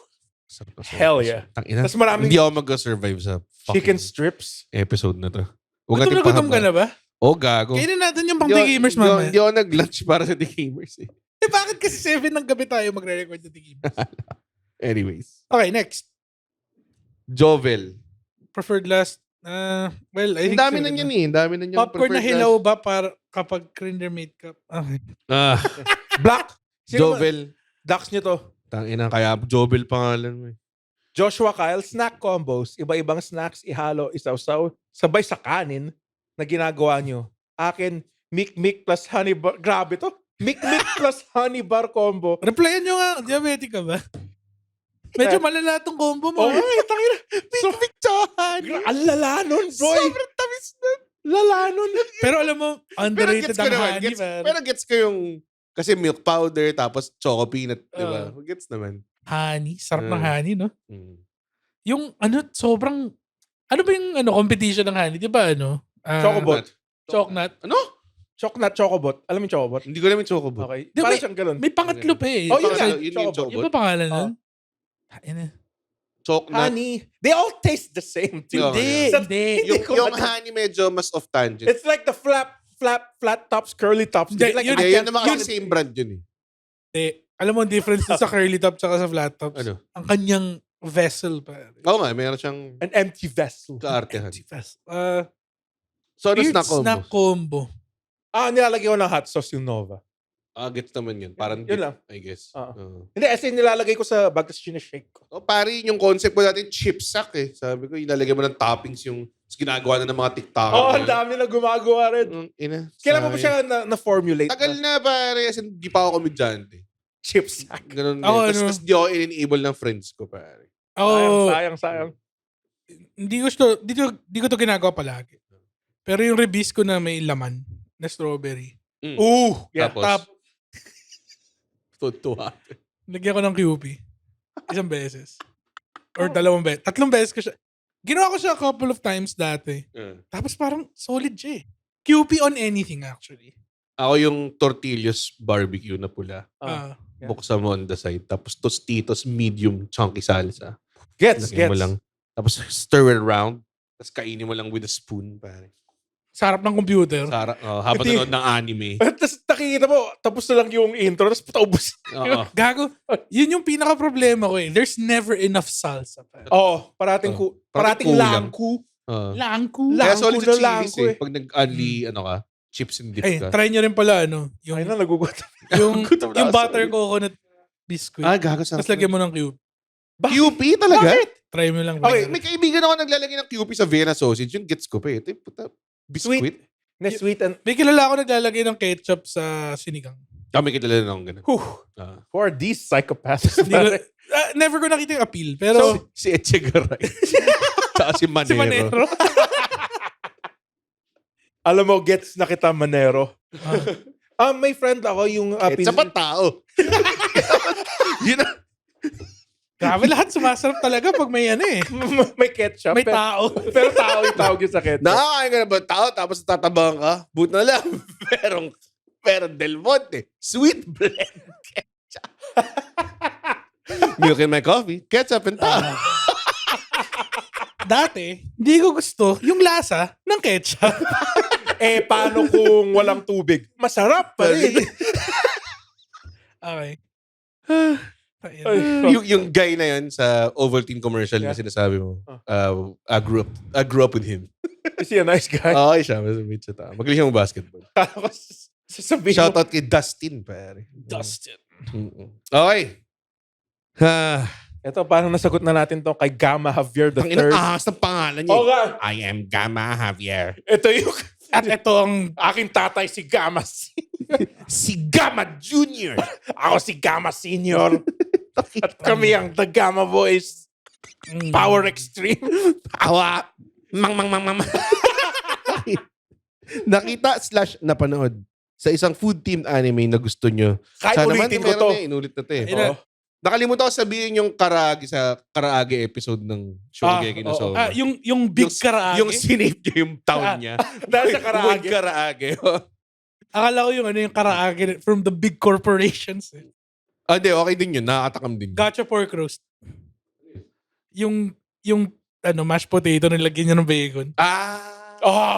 Sarap na Hell sopas. yeah. Tangina. Tapos maraming Hindi ako mag-survive sa chicken fucking strips. episode na to. Gutom na gutom ka na ba? Gago. Kainin natin yung pang Hindi The ako- Gamers, hindi ako- mamaya. Hindi ako nag-lunch para sa The Gamers eh. Bakit kasi 7 ng gabi tayo magre-record ng The Gamers? Anyways. Okay, next. Jovel. Preferred last. Well, I Ang think... dami na yan eh. Ang dami na yan. Popcorn na hilaw ba para kapag Kinder Mate Cup? Okay. Black. Jovel. Dax nyo to. Tangina, kaya Jovel pangalan mo eh. Joshua Kyle, snack combos. Iba-ibang snacks, ihalo, isaw-saw. Sabay sa kanin na ginagawa nyo. Akin, Mic plus honey bar. Grabe to. Mic plus honey bar combo. Replyan nyo nga, diabetic ka ba? Medyo malala tong combo mo. Oh, ay, tangina. Big chohan. Ang lala nun, boy. Sobrang tamis na. Lala nun. Pero alam mo, underrated ang honey, Gets, man. pero gets ko yung, kasi milk powder, tapos choco peanut, di ba? Gets naman. Honey, sarap ng honey, no? Mm. Yung sobrang, ano ba yung competition ng honey? Di ba Chocobot. Chocnut. Ano? Chocnut, chocobot. Alam mo yung chocobot? Hindi ko naman chocobot. Okay. Di ba, Parang siyang ganun. May pangatlo pa eh. Oh, yun Pangatlo, nga. yun yung Chocobot. chocobot. Yung ba pangalan nun? Chocnut. Honey. They all taste the same. Hindi. Hindi. Yung honey medyo mas off tangent. It's like the flat tops, curly tops. Hindi, Like, Hindi, yun naman yun- kasi same brand yun eh. Hindi. Alam mo ang difference dun sa curly top tsaka sa flat tops? Ano? Ang kanyang vessel pa. Oo nga, meron siyang an empty vessel. kaartehan. Vessel. So, ano Weird snack combo? snack combo. Nilalagay ko ng hot sauce yung Nova. Gets naman yun. Parang Yun lang. I guess. Hindi, as in nilalagay ko sa bag tapos sinashake ko. Pare, yung concept ko natin, chip sack eh. Sabi ko, ilalagay mo ng toppings yung ginagawa na ng mga TikToker. Ang dami na gumagawa rin. Kailan mo ba siya na-formulate? Tagal na pare. As in, di pa ako komedyante. Chip sack. Ganun. Ako, Tapos di ako in-enable ng friends ko pare. Sayang. Hindi ko to ginagawa palagi. Pero yung release ko na may laman na strawberry. Yeah. Tapos, tuwa. Lagyan ko ng QP. Isang beses. Or 2 beses. 3 beses ko siya. Ginawa ko siya a couple of times dati. Tapos parang solid siya eh. QP on anything actually. Ako yung tortillas barbecue na pula. Ah. Yeah. Buksan mo on the side. Tapos Tostitos medium chunky salsa. Gets. Lagyan mo lang. Tapos stir it around. Tapos kainin mo lang with a spoon, pare. Sarap ng computer. Habang Hindi. nanood ng anime. Tapos nakikita mo, tapos na lang yung intro, tapos pataubos. Oo. Gago. Yun yung pinaka-problema ko eh. There's never enough salsa. Parating Parating kulang. langku. Oo. Langku. Kaya Langku solid na sa chilis langku eh. eh. Pag nag-only, chips and dip Ay, ka. try nyo rin pala, yung, Ay na, nagugutom. yung Gutom na ako, butter sorry. coconut biscuit. Gago sa Tapos lagyan mo ng cube. QP talaga? Bakit? Try mo lang. Okay, may kaibigan ako naglalagay ng QP sa Vienna sausage. Yung gets ko pa eh. Ito yung puta, biscuit. Na sweet and... May kilala ako naglalagay ng ketchup sa sinigang. Kami kilala na akong ganun. Who are these psychopaths? Hindi ko, never ko nakita yung appeal. Pero Si Echegaray. Tsaka si Manero. si Manero. Alam mo, gets na kita, Manero. May friend ako yung... Sa tao. Yun na. Grabe lahat sumasarap talaga pag may eh. may ketchup. May tao. Pero tao yung tawag yun sa ketchup. Nakakain ka na ba tao tapos tatabang ka? Buti na lang. Pero Del Monte. Sweet blend. Ketchup. Milk in my coffee. Ketchup and tao. Dati, hindi ko gusto yung lasa ng ketchup. Paano kung walang tubig? Masarap pa rin. Okay. yung guy na yun sa Ovaltine commercial na sinasabi mo. I grew up with him. Is he a nice guy? Okay siya. Masabit siya tao. Magaling siya mo basketball. Sasabihin Shoutout kay Dustin, pare. Dustin. Okay. Ito, parang nasagot na natin to kay Gamma Javier the Ang inang Third. ahas ng pangalan niya. Okay. I am Gamma Javier. Ito yung... At ito ang Aking tatay si Gamma. Si Gamma Junior. Ako si Gamma Senior. At kami ang The Gamma Boys. Power Extreme. Awa. Mang. Nakita/napanood sa isang food team anime na gusto nyo. Kahit Sana ulitin man, ko to. Inulit na to eh. Ina- Nakalimutan ko sabihin yung karaage sa karaage episode ng Shokugeki no Soma. yung big karaage. Yung sinave niya yung town niya. Dahil sa Wood karaage. karaage. Akala ko yung yung karaage from the big corporations. Hindi, okay din yun. Nakakatakam din. Gotcha pork roast. Yung mashed potato na lagyan niya ng bacon.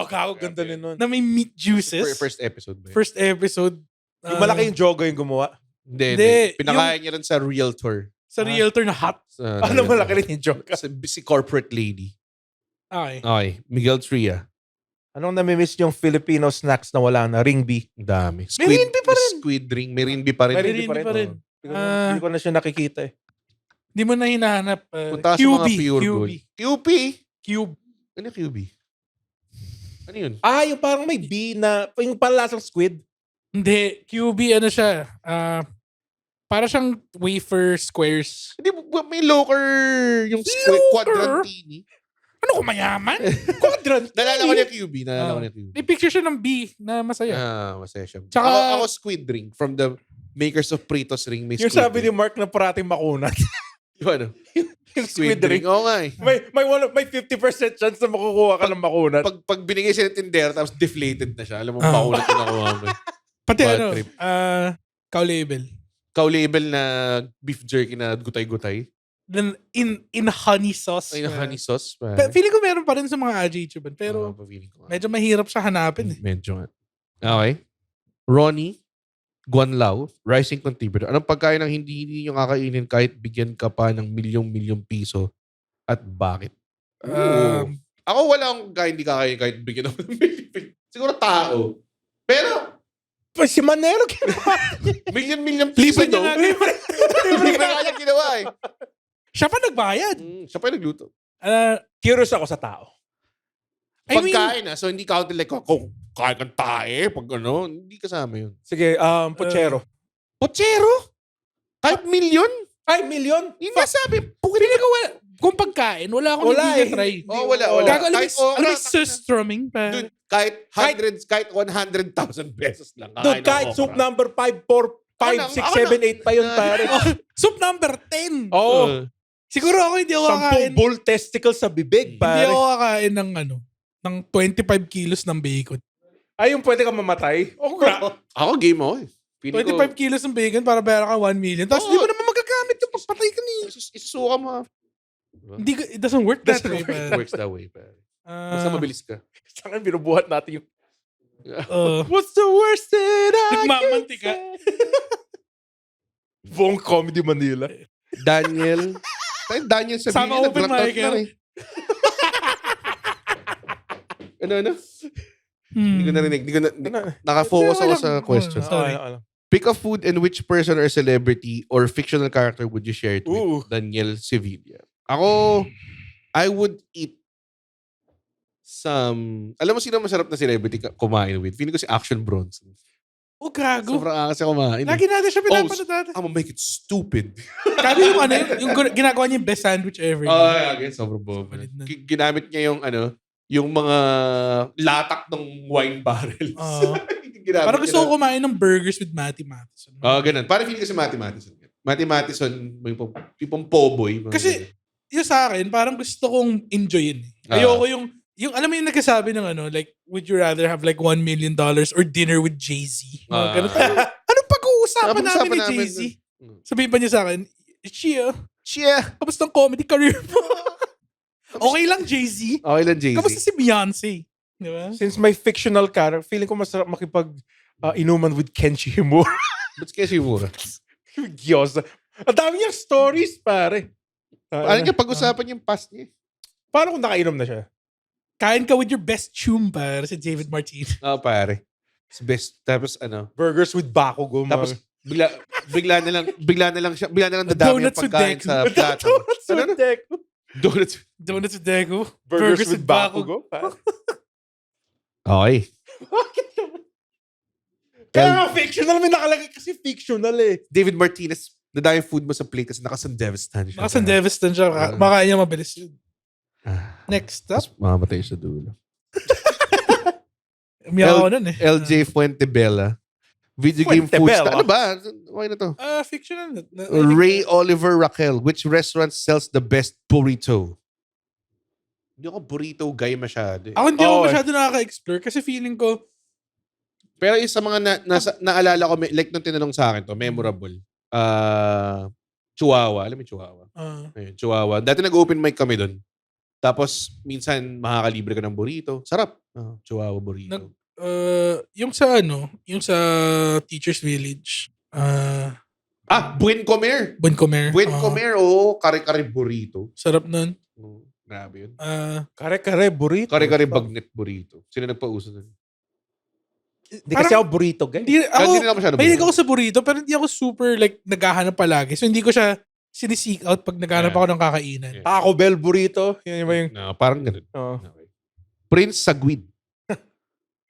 Gago, ganda rin nun. Na may meat juices. First episode ba yun? First episode. Yung malaki yung jogo yung gumawa. Hindi. Pinakain niya rin sa Realtor. Sa realtor na hot. Ano malaki rin yung jogo? Si corporate lady. Okay. Okay. Miguel Tria. Anong namimiss yung Filipino snacks na wala na? Ring B. Ang dami. May rinbi pa rin. Squid ring. May rinbi pa rin. May rinbi rin pa rin. Hindi ko na siya nakikita eh. Hindi mo na hinahanap. Punta sa mga pure gold. QP? Cube. Ano yung QB? Ano yun? Yung parang may B na, yung palasang squid. Hindi. QB ano siya. Para siyang wafer squares. Hindi, may locker yung squid, Locker? quadrantini. Ano kung mayaman? Quadrant. Nalala ko niya QB. Nalala ko niya QB. May picture siya ng B na masaya. Masaya siya. Tsaka- Ako squid ring. From the makers of Pritos ring. May Yung squid sabi ni ring. Mark na parating makunat. Yung ano? yung squid ring. Oo nga eh. May 50% chance na makukuha ka ng makunat. Pag binigay siya ng tindera tapos deflated na siya. Alam mo, paulat na nakuha mo. Pati Bad ano, trip. cow label. Cow label na beef jerky na gutay-gutay. Then in honey sauce. Ay, na honey sauce. Feeling ko meron pa rin sa mga YouTube. Pero medyo mahirap siya hanapin eh. Medyo nga. Okay. Ronnie Guanlao, rising contributor. Anong pagkain ang hindi nyo kakainin kahit bigyan ka pa ng milyong piso at bakit? Ako wala akong hindi kakainin kahit bigyan ako ng milyong piso. Siguro tao. Pero Si Manero milyon piso Libre niya no? nga. Libre nga niya ginawa eh. Siya pa nagbayad. Siya pa yung nagluto. Curious ako sa tao. I mean, Pagkain so hindi counted like kung kain kang tae, pag ano, hindi kasama yun. Sige, Pochero. Pochero? Kahit milyon? Ay, milyon? Yun nga sabi. Feeling ko wala. Kung pagkain, wala akong Wala hindi eh. try. Wala. Gago, alam Kahit- mo, ano, strumming pa. Dude, kahit hundreds, kahit 100,000 pesos lang. Dude, kahit soup number 5, 4, 5, 6, 7, 8 pa yun, pare. Soup number 10. Oo. Siguro ako hindi ako 10 kakain. bull testicle sa bibig, Hindi pare. ako kakain ng ng 25 kilos ng bacon. Ay, yung pwede ka mamatay? Oh, Ako game ako eh. Feeling 25 kilos ng bacon para bayaran ka 1 million. Tapos Oo. di mo naman magagamit yung pagpatay ka ni. Isusuka mo. Hindi, it doesn't work that Doesn't way. work. It pare. works that way. Pare. Basta mabilis ka. Saan binubuhat natin yung Uh, what's the worst that I can Nagmamantika. say? Buong Comedy Manila. Daniel. Daniel sabihin Sama niya, open nag-drop out mic, lang eh. Ano? Hindi ko narinig. Naka-focus ako sa questions. Sorry. Pick a food and which person or celebrity or fictional character would you share it with? Ooh. Daniel Sevilla. Ako, I would eat alam mo sino masarap na celebrity kumain with? Feeling ko si Action Bronson. Oh, gago. Sobrang angas siya kumain. Lagi natin siya pinapanood natin. I'm gonna make it stupid. Gago yung ano, yung ginagawa niya yung best sandwich ever. Yeah, sobrang bobo. Solid na. Ginamit niya yung mga latak ng wine barrels. Ginamit Parang gusto niya ko kumain ng burgers with Matty Matheson. ganun. Parang feeling ko si Matty Matheson. Matty Matheson, yung pong po-boy. Kasi, yung sa akin, parang gusto kong enjoyin. Ayoko yung alam mo yung nagkasabi ng like, would you rather have like $1 million or dinner with Jay-Z? Ganun. Anong pag-uusapan namin ni Jay-Z? Sabihin pa niya sa akin, Chia, kamusta ang comedy career mo? Okay lang, Jay-Z. Okay lang, Jay-Z. Kamusta si Beyonce? Di ba? Since may fictional character, feeling ko masarap inuman with Kenshi Himura. Ba't kaya si Mura? Diyos. Ang dami niyang stories, pare. Paano niya pag-usapan yung past niya? Paano kung nakainom na siya? Kain ka with your best tune para si David Martinez. Pare. It's best. Tapos Burgers with Bakugo. Tapos bigla na lang dadami yung Donuts with pagkain Deku. sa plato. Ano? Donuts. Donuts with Deku. Burgers with Bakugo. Okay. Kaya nga fictional, may nakalagay kasi fictional eh. David Martinez, nadami yung food mo sa plate kasi naka-Sandevistan siya. Naka-Sandevistan siya. Makain niya mabilis yun. Next up. Tapos mamamatay sa dulo. Umiyak ako nun eh. LJ Fuentebella. Video game food. Fuentebella? Ano ba? Okay na to. Fictional. Ray Oliver Raquel. Which restaurant sells the best burrito? Hindi ako burrito guy masyado eh. Ako hindi ako masyado nakaka-explore kasi feeling ko, Pero isa mga naalala ko, like nung tinanong sa akin to, memorable. Chihuahua. Alam mo yung Chihuahua? Ayun, Chihuahua. Dati nag-open mic kami doon. Tapos, minsan, makakalibre ka ng burrito. Sarap. Chihuahua burrito. yung sa Teacher's Village, Buen Comer. Buen Comer. Buen Comer, kare-kare burrito. Sarap nun. Grabe yun. Kare-kare burrito. Kare-kare bagnet burrito. Sino nagpauso nun? Hindi kasi ako burrito, guys. Hindi Hindi na ako masyado mahilig ako sa burrito, pero hindi ako super naghahanap palagi. So hindi ko siya sinisik out pag naghahanap ako ng kakainan. Yeah. Taco Bell burrito. Yun ba yung... No, parang ganun. Oh. Okay. Prince Sagwid.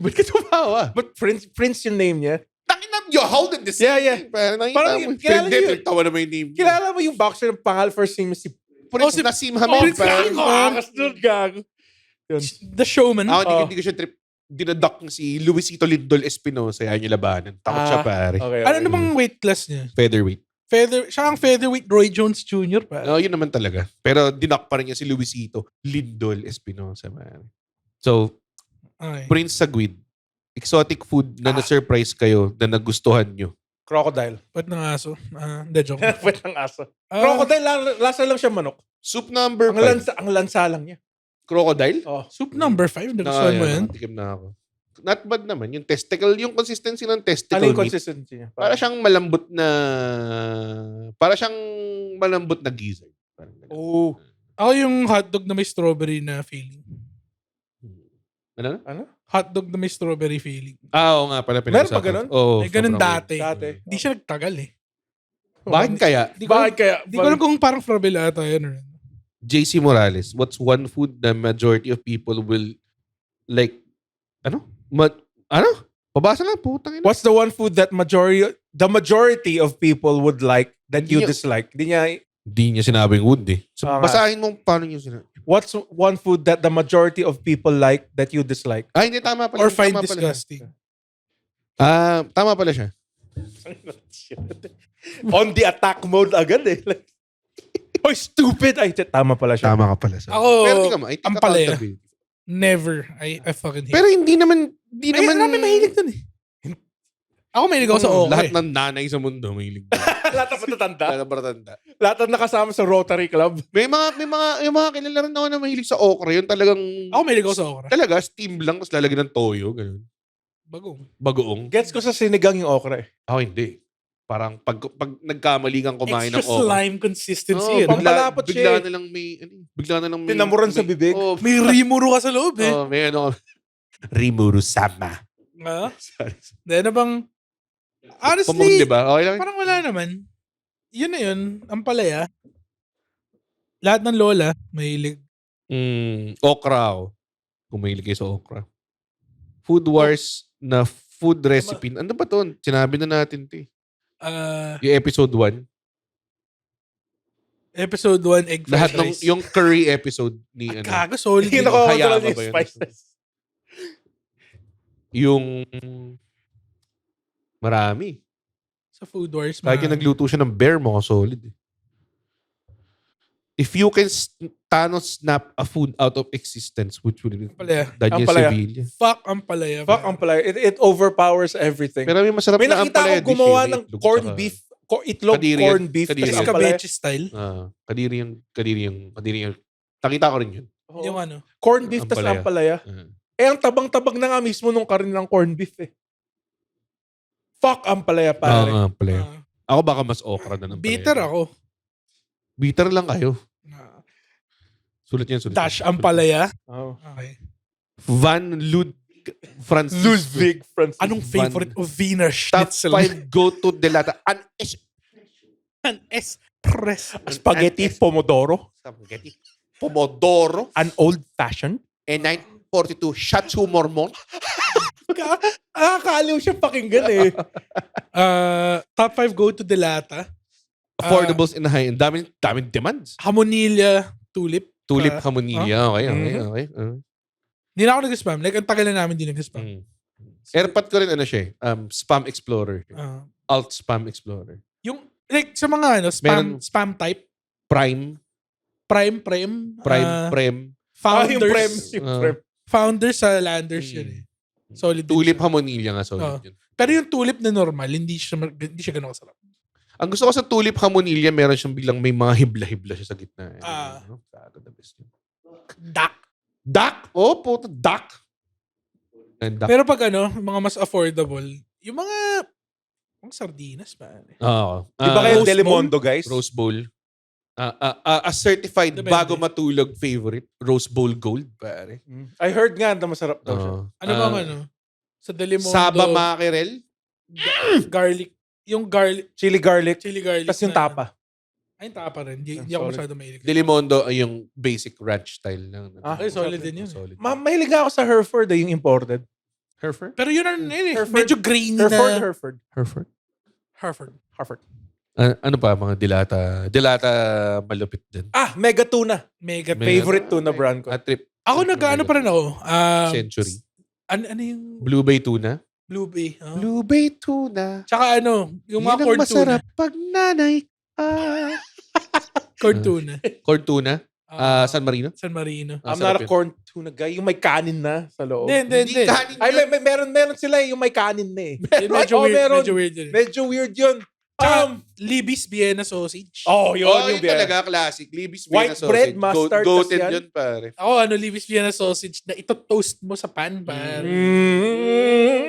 Ba't ka tumawa? But Prince yung name niya. Takinap nyo, how did this? Yeah. Parang Parang kilala niyo- tawa na may name. Kilala mo yung boxer ng pangal first name si... Prince Nasim Hamid. Prince Nasim Hamid. Angas doon, gago. Yun. The Showman. Ako, hindi ko siya trip. Dinadak si Luisito Lindol Espinosa. Yan yung labanan. Takot siya, pare. Okay. Ano namang weight class niya? Featherweight. Siya ang featherweight Roy Jones Jr. pa. No, yun naman talaga. Pero dinak pa rin niya si Luisito Lindol Espinosa, man. So, Okay. Prince Sagwid. Exotic food na na-surprise kayo na nagustuhan nyo. Crocodile. Ba't ng aso? Hindi, joke. Pwede ng aso. Crocodile, lasa lang siya manok. Soup number Ang 5. lansa lang niya. Crocodile? Oh. Soup number 5. Nagustuhan mo yan? Tikim na ako. Not bad naman. Yung testicle, yung consistency ng testicle Ano yung meat. consistency niya? Para siyang malambot na gizzard. Parang ganun. Oh. Ako yung hotdog na may strawberry na feeling. Ano? Hotdog na may strawberry feeling. Oo nga pala. Meron pa ganun? Oo. May ganun sobrang dati. Dati. Hindi siya nagtagal eh. Bakit kaya? Bakit kaya? Hindi ko alam kung parang Frabel ata yan or ano. JC Morales, what's one food the majority of people will like? Ano? Pabasa nga, putang ina. What's the one food that the majority of people would like that you Hindi- dislike? Di niya, Hindi niya sinabing wood eh. So, Oo nga. basahin mo paano niya sinabi. what's one food that the majority of people like that you dislike? Ay, hindi, tama pala. Or find Tama pala siya. disgusting. Tama pala siya. On the attack mode agad eh. Like, oh, stupid! Ay, tama pala siya. Tama ka pala siya. Ako, Pero tingnan mo, I take ang palaya. accountability. Never. I fucking hate. Pero hindi naman Marami mahilig dun eh. Ako mahilig ako sa okra. Lahat ng nanay sa mundo mahilig. Lahat ng matatanda. Lahat ng matatanda. Lahat ng nakasama sa Rotary Club. May mga kilala rin ako na mahilig sa okra. Yun talagang Ako mahilig ako sa okra. talaga steam lang tapos lalagyan ng toyo, ganun. Bagoong. Gets ko sa sinigang yung okra eh. Ako hindi. Parang pag nagkamali kang kumain Extra ng okra. slime consistency. Oh, no? Pampalapot siya bigla na lang may Tinamuran sa bibig. Oh, May rimuro ka sa loob eh. may ano. Rimuru sama. Ah? Sorry. Then bang, honestly, Pamong, diba? Okay lang. parang wala naman. Yun na yun. Ang palaya. Lahat ng lola, mahilig. Okra ako. Kung mahilig kayo sa okra. Food Wars na food recipe. Ano ba to? Sinabi na natin ito eh. Yung episode 1. Episode 1, egg fried Lahat ng, rice. yung curry episode ni ano. Kago, solid. Hindi yun. ko Hayama yung ba yun? spices. Yung marami. Sa Food Wars. Kaya nagluto siya ng bear mo, solid eh. If you can Thanos snap a food out of existence, which would be Palaya. Daniel Ampalaya. Sevilla. Fuck ang palaya. Fuck ang palaya. It overpowers everything. Pero may masarap May na nakita ampalaya ako gumawa dish eh, ng may itlog corn tsaka- beef. Itlog Kadiri corn yan. beef. Kadiri tas yan. ampalaya. Escabeche style. Kadiri yung. Nakita ko rin yun. Oo. Yung ano. Corn beef tas Ampalaya. ampalaya. Ang tabang-tabang na nga mismo nung karin ng corn beef eh. Fuck ang palaya pare. Ampalaya. Ah, Ako baka mas okra na ng bitter palaya. ako. Bitter lang kayo. Sulit yan. Dash ang palaya. Oh. Okay. Van Francisco. Ludwig Francis. Anong favorite of Wiener Top Schnitzel? 5 go-to delata. An espresso. Spaghetti pomodoro. Spaghetti. Pomodoro. An old-fashioned. And 942 Shatsu Mormon. Nakakaliw siya pakinggan eh. Top 5 go to delata. Affordables in the high end. Daming demands. Hamonilla tulip. Tulip Ah, Hamonilla. Okay. Hindi na ako nag-spam. Like, ang tagal na namin di nag-spam. Airpot ko rin ano siya Spam Explorer. Ah, Alt Spam Explorer. yung, like, sa mga ano, spam type. Prime. Prime. Prem. Founders. Yung prem. Founders sa Landers yun eh. Solid din Tulip siya. Hamonilla nga solid yun. Pero yung tulip na normal, hindi siya ganun kasarap. Ang gusto ko sa Tulip Hamonilla, meron siyang bilang may mga hibla-hibla siya sa gitna. The best yun. Duck? Oh, puto, duck. And duck. Pero pag ano, mga mas affordable, yung mga sardinas pa. Oo. Di ba kayo Rose Delimondo guys? Rose Bowl. A certified Depende. bago matulog favorite. Rose Bowl Gold, pare. I heard nga na masarap daw siya. Ano bang ano? Sa Delimondo. Saba mackerel. Garlic. Yung garlic. Chili garlic. Tapos Tapos yung tapa. Ay, yung tapa rin. Hindi Ah, ako solid. masyado mahilig. Delimondo ay yung basic ranch style lang. Ah, Ay, solid din yun. Solid. Mahilig nga ako sa Hereford yung imported. Hereford? Pero yun ano yun eh. Hereford. Medyo grainy na. Hereford. Hereford. Ano pa mga dilata? Dilata malupit din. Mega tuna. Mega. Favorite tuna brand ko. Trip. Ako nag-ano pa rin ako. Century. Ano yung Blue Bay tuna. Blue Bay? Oh. Blue Bay tuna. Tsaka ano, yung mga Yan ang corn tuna. masarap pag nanay. Corn tuna. Corn tuna. San Marino. San Marino. I'm sarap not a yun. corn tuna guy. Yung may kanin na sa loob. Hindi. kanin Ay, yun. meron sila yung may kanin na eh. Medyo Oh, weird. meron. Medyo weird yun. Medyo weird yun. Tsaka, Libby's Vienna sausage. Yun Yun yung beer. talaga, classic. Libby's White Vienna bread, sausage. mustard, Goated tas yan. yun, pare. Ako, Libby's Vienna sausage na ito-toast mo sa pan, pare.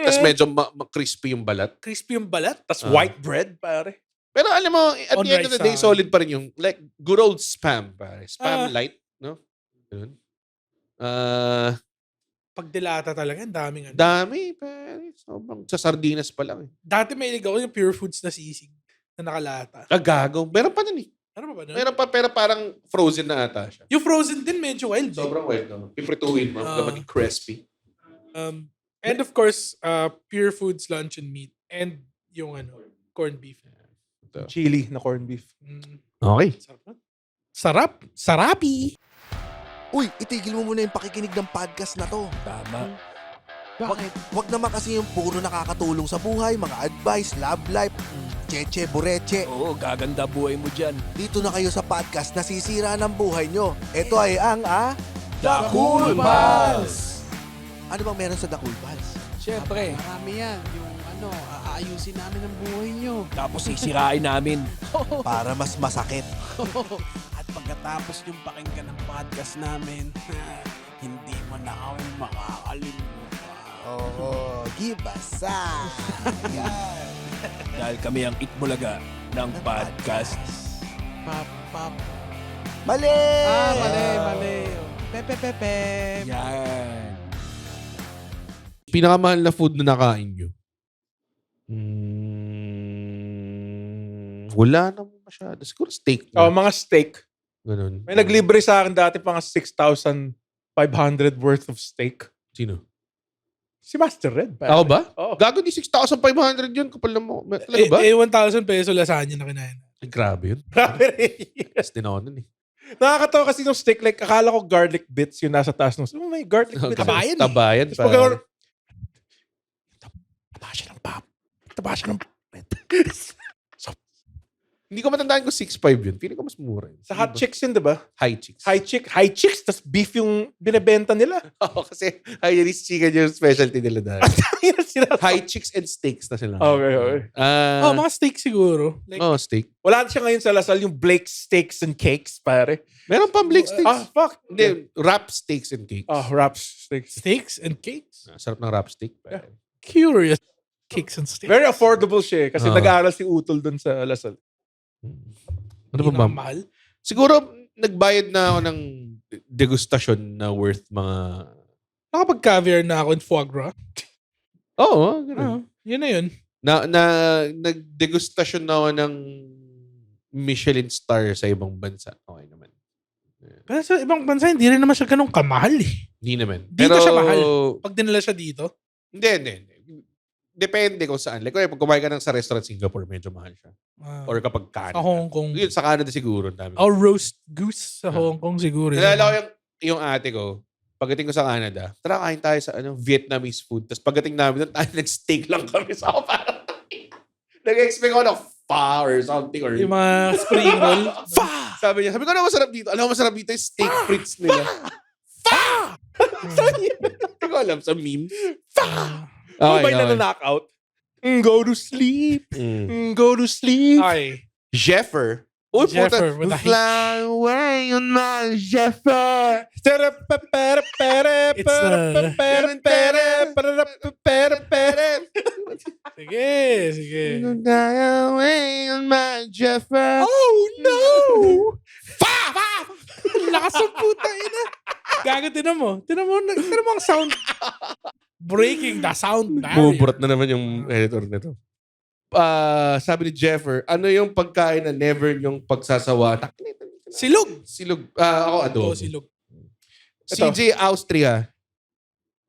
Tapos medyo crispy yung balat. Crispy yung balat. Tas white bread, pare. Pero alam mo, at On the end of rice the day, sa- solid pa rin yung like good old spam, pare. Spam light, no? Yun. Pag dilata talaga, ang daming ano. Dami, pare. Sobrang sa sardinas pa lang. Dati may ako yung Pure Foods na sisig na nakalata. Kagago. Meron pa nun eh. Ano ba ba nun? Meron pa, pero parang frozen na ata siya. Yung frozen din medyo wild. Sobrang wild naman. Piprituin mo, maging crispy. And of course, Pure Foods luncheon meat and yung corned beef. Chili na corned beef. Okay. Sarap na. Sarap. Sarapi. Uy, itigil mo muna yung pakikinig ng podcast na to. Tama. Wag naman kasi yung puro nakakatulong sa buhay, mga advice, love life, cheche, bureche. Oo, gaganda buhay mo dyan. Dito na kayo sa podcast na sisira ng buhay nyo. Ito ay ang The Cool Pals! Ano bang meron sa The Cool Pals? Siyempre, marami yan. Yung aayusin namin ang buhay nyo. Tapos sisirain namin. Para mas masakit. At pagkatapos yung pakinggan ng podcast namin, hindi mo na kami makakalimutan. Oo, give us a Dahil kami ang Itbulaga ng podcast. Mali! Mali. Pepe. Yan. Pinakamahal na food na nakain nyo? Wala naman masyado. Siguro steak Oh, na. mga steak. Ganun. May naglibre sa akin dati pang 6,500 worth of steak. Sino? Si Master Red. Ako ba? Oo. Gago, di 6,500 yun. Kapal na mo. Talaga ba? 1,000 peso lasagna na kinain. Ay, grabe yun. Grabe rin. Tapos din ako nun eh. Nakakatawa kasi yung steak, like, akala ko garlic bits yung nasa taas ng... Oh, may garlic bits. Kabayan eh. Tabayan. Tapos pag... Taba siya ng pap. Taba siya ng Hindi ko matandaan kung 6'5 yun. Feeling ko mas mura yun. Sa hot chicks yun, diba? High chicks. High chicks, tas beef yung binibenta nila. Oo, kasi Hainanese chicken yung specialty nila dahil. High chicks and steaks na sila. Okay. Mga steak siguro. Like, Steak. Wala siya ngayon sa Lasal, yung Blake Steaks and Cakes, pare. Meron pang Blake steaks. Fuck. Hindi, wrap steaks and cakes. Wraps steaks. steaks and cakes? Sarap ng wrap steak. pare. Curious. Cakes and steaks. Very affordable siya eh, kasi Ah. nag-aaral si Utol dun sa Lasal. Ano Hindi ba, na ma'am? mahal. Siguro, nagbayad na ako ng degustasyon na worth mga... Nakapag-caviar na ako in foie gras. Oo, ganun. Yun na yun. Nagdegustasyon na ako ng Michelin star sa ibang bansa. Okay naman. Pero sa ibang bansa, hindi rin naman siya ganun kamahal eh. Hindi naman. Dito siya mahal. Pag dinala siya dito. Hindi. Depende kung saan. Like, pag kumain ka ng sa restaurant Singapore, medyo mahal siya. Or kapag Canada. Sa Hong Kong. Yun, sa Canada siguro. ang Dami. Roast goose sa Hong Kong siguro. Nalala ko yung ate ko, pagdating ko sa Canada, tara kain tayo sa Vietnamese food. Tapos pagdating namin doon, tayo nag-steak lang kami sa parang nag-expect ko ng pho or something. Or Yung mga spring roll. Sabi niya, sabi ko, ano masarap dito? Alam mo, masarap dito yung steak frites nila. Hindi ko alam, sa memes. Kung ba'y na-knockout? Go to sleep. Go to sleep. Ay. Jeffer. Uy, Jeffer puta. with a H. Fly away on my Jeffer. Sige. Fly away on my Jeffer. Oh no! Lakas ang puta ina. Gago, tinan mo ang sound. Breaking the sound barrier. Bumuburat na naman yung editor nito. Sabi ni Jeffer, ano yung pagkain na never yung pagsasawa? Silog. Ako adobo. Oo, silog. CJ Austria.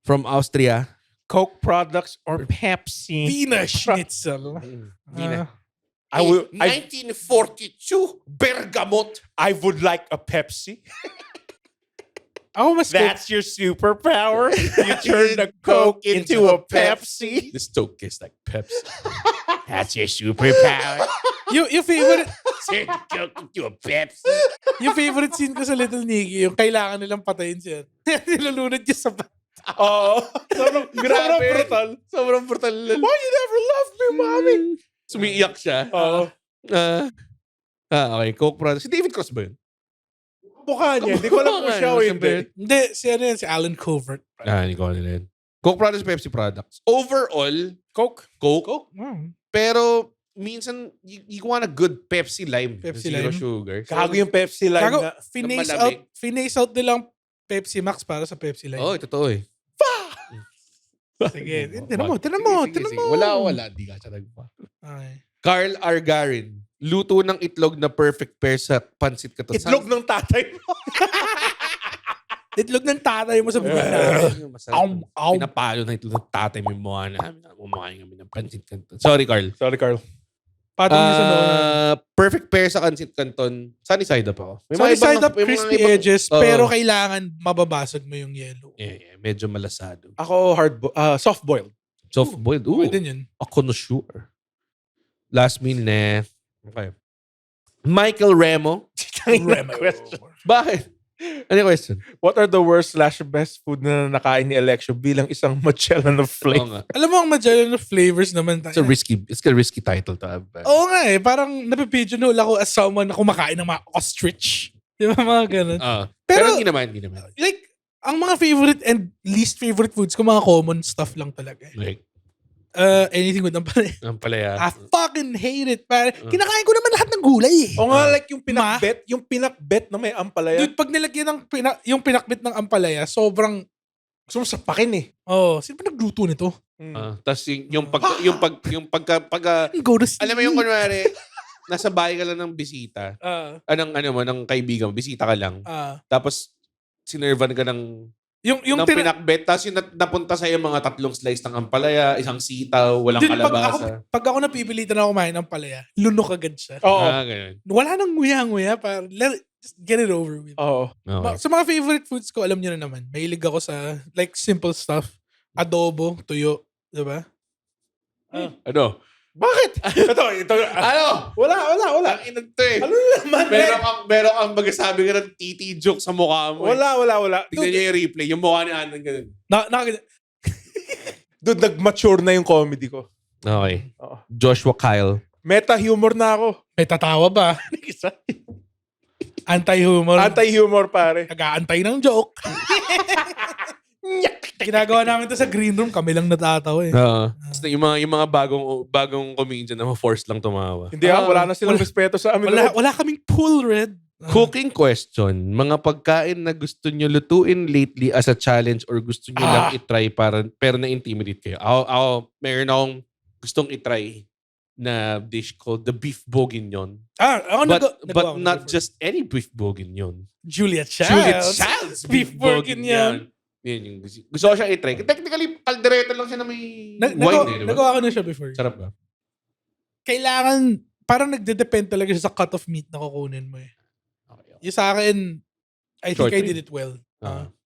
From Austria. Coke products or Pepsi? Wiener Schnitzel. Wiener. I will. 1942, Bergamot. I would like a Pepsi. Ako mas That's your superpower. You turn the Coke into a Pepsi. This Coke tastes like Pepsi. That's your superpower. yung favorite Turn the Coke into a Pepsi. yung favorite scene ko sa Little Nicky, yung kailangan nilang patayin siya. Nilulunod niya sa Oo. Sobrang brutal. Sobrang brutal. Why you never loved me, mommy? Sumiiyak siya. Oo. Okay. Coke products. Si David Cross ba yun? Mukha niya. Hindi ko alam kung siya o hindi. Hindi, si Alan Covert. Hindi ko alam yun. Coke products, Pepsi products. Overall, Coke. Coke. Hmm. Pero, minsan, you want a good Pepsi Lime. Pepsi Zero Lime. sugar. So, Kago yung Pepsi Lime Gago, na. finase out nilang Pepsi Max para sa Pepsi Lime. totoo eh. Sige, tinan mo. Wala. Di ka siya nagpa. Okay. Carl Argarin. Luto ng itlog na perfect pair sa pansit katusan. Itlog ng tatay mo. Itlog ng tatay mo sa bubig namin. Masarap. Aum. Pinapalo na itlog ng tatay mo yung mukha namin. Kumakain kami ng pansit kanton. Sorry, Carl. Sorry, Carl. Patong niya sa noon. Perfect pair sa pansit kanton. Sunny side up ako. May mga Sunny side ibang- up, may mga crispy ibang- edges, Oo. pero kailangan mababasag mo yung yellow. Yeah, medyo malasado. Ako soft boiled. Soft boiled. Ooh. Okay din yun. Ako no sure. Last meal na. Okay. Michael Remo. Remo. Question. Bakit? Ano yung question? What are the worst/best food na nakain ni Alexio bilang isang Magellan of Oo flavor? nga. Alam mo, ang Magellan of flavors naman. It's a risky title to have. Oo nga eh. Parang napipigeonhole ako as someone na kumakain ng mga ostrich. Di ba mga ganun? Pero Pero- hindi naman. Like, ang mga favorite and least favorite foods ko, mga common stuff lang talaga. Like, Anything with ampalaya. ang palaya. I fucking hate it. Kinakain ko naman lahat ng gulay eh. O nga, like yung pinakbet na may ampalaya. Dude, pag nilagyan ng yung pinakbit ng ampalaya, sobrang, Gusto mo sapakin eh. sino ba nagluto nito? Tapos yung pagka Go to sleep. alam mo yung kunwari, nasa bahay ka lang ng bisita. Ng kaibigan mo, bisita ka lang. Tapos, sinervan ka ng yung pinakbet. Tapos yung napunta sa'yo mga 3 slice ng ampalaya, isang sitaw, walang Dude, kalabasa. pag ako napipilitan ako kumain ng palaya, lunok agad siya. Oo. Ganyan. Wala nang nguya-nguya. Just get it over with. Oo. Okay. Sa mga favorite foods ko, alam nyo na naman. Mahilig ako sa like simple stuff. Adobo, tuyo. Diba? Ano? Bakit? ito. Ano? Wala. Ang inag to eh. Ano naman? Meron kang magasabi ka ng titi joke sa mukha mo. Wala. Tignan niyo yung replay. Yung mukha ni Anan ganun. Dude, nag-mature na yung comedy ko. Okay. Oo. Joshua Kyle. Meta-humor na ako. May tatawa ba? Anti-humor. Anti-humor, pare. Nag-aantay ng joke. Ginagawa namin to sa green room. Kami lang natatawa eh. Basta yung mga bagong comedian na force lang tumawa. Hindi wala na silang respeto sa amin. Wala kaming pool red. Cooking question. Mga pagkain na gusto nyo lutuin lately as a challenge or gusto nyo lang itry pero na-intimidate kayo. Ako, meron akong gustong itry na dish called the beef bourguignon. But not just any beef bourguignon. Julia Childs. Beef bourguignon. Yan yung gusto ko siya itry. Technically, kaldereta lang siya na may wine eh. Diba? Nagawa ko na siya before. Sarap ba? Kailangan, parang nagde-depend talaga siya sa cut of meat na kukunin mo eh. Okay. Yung sa akin, I think Short I rib. did it well.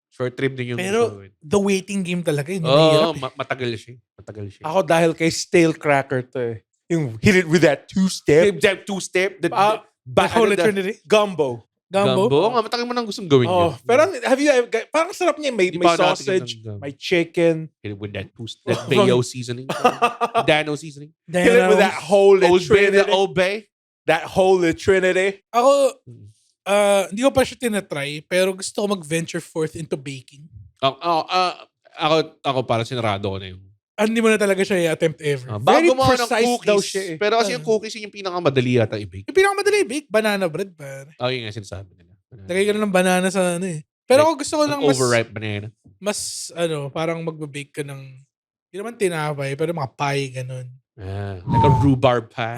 Short trip din yung Pero, the waiting game talaga yun. Oo, Mahirap eh. matagal siya. Ako dahil kay stale cracker to eh. Yung hit it with that two-step. Two-step. The Holy Trinity. Gumbo. Gumbo. Oo nga, matagal mo nang gustong gawin Oh, yun. pero have you parang sarap niya. May Di pa ako sausage, natikim ng gumbo. may chicken. Hit it with that Bayo seasoning. Dano seasoning. Hit it with that Holy Old Bay, the Trinity. Old Bay. That Holy Trinity. Ako, hindi ko pa siya tinatry, pero gusto ko mag-venture forth into baking. Ako para sinarado ko na yung Hindi mo na talaga siya i-attempt ever. Very bago mo ng precise cookies. daw siya eh. Pero kasi yung cookies yung pinakamadali yata i-bake. Yung pinakamadali bake, banana bread. Pare. Yun nga sinasabi nila. Lagay ka na ng banana sa ano eh. Pero ako gusto ko lang mas, Overripe banana. parang magbe-bake ka ng, hindi naman tinapay, pero mga pie, ganun. Like a rhubarb pie.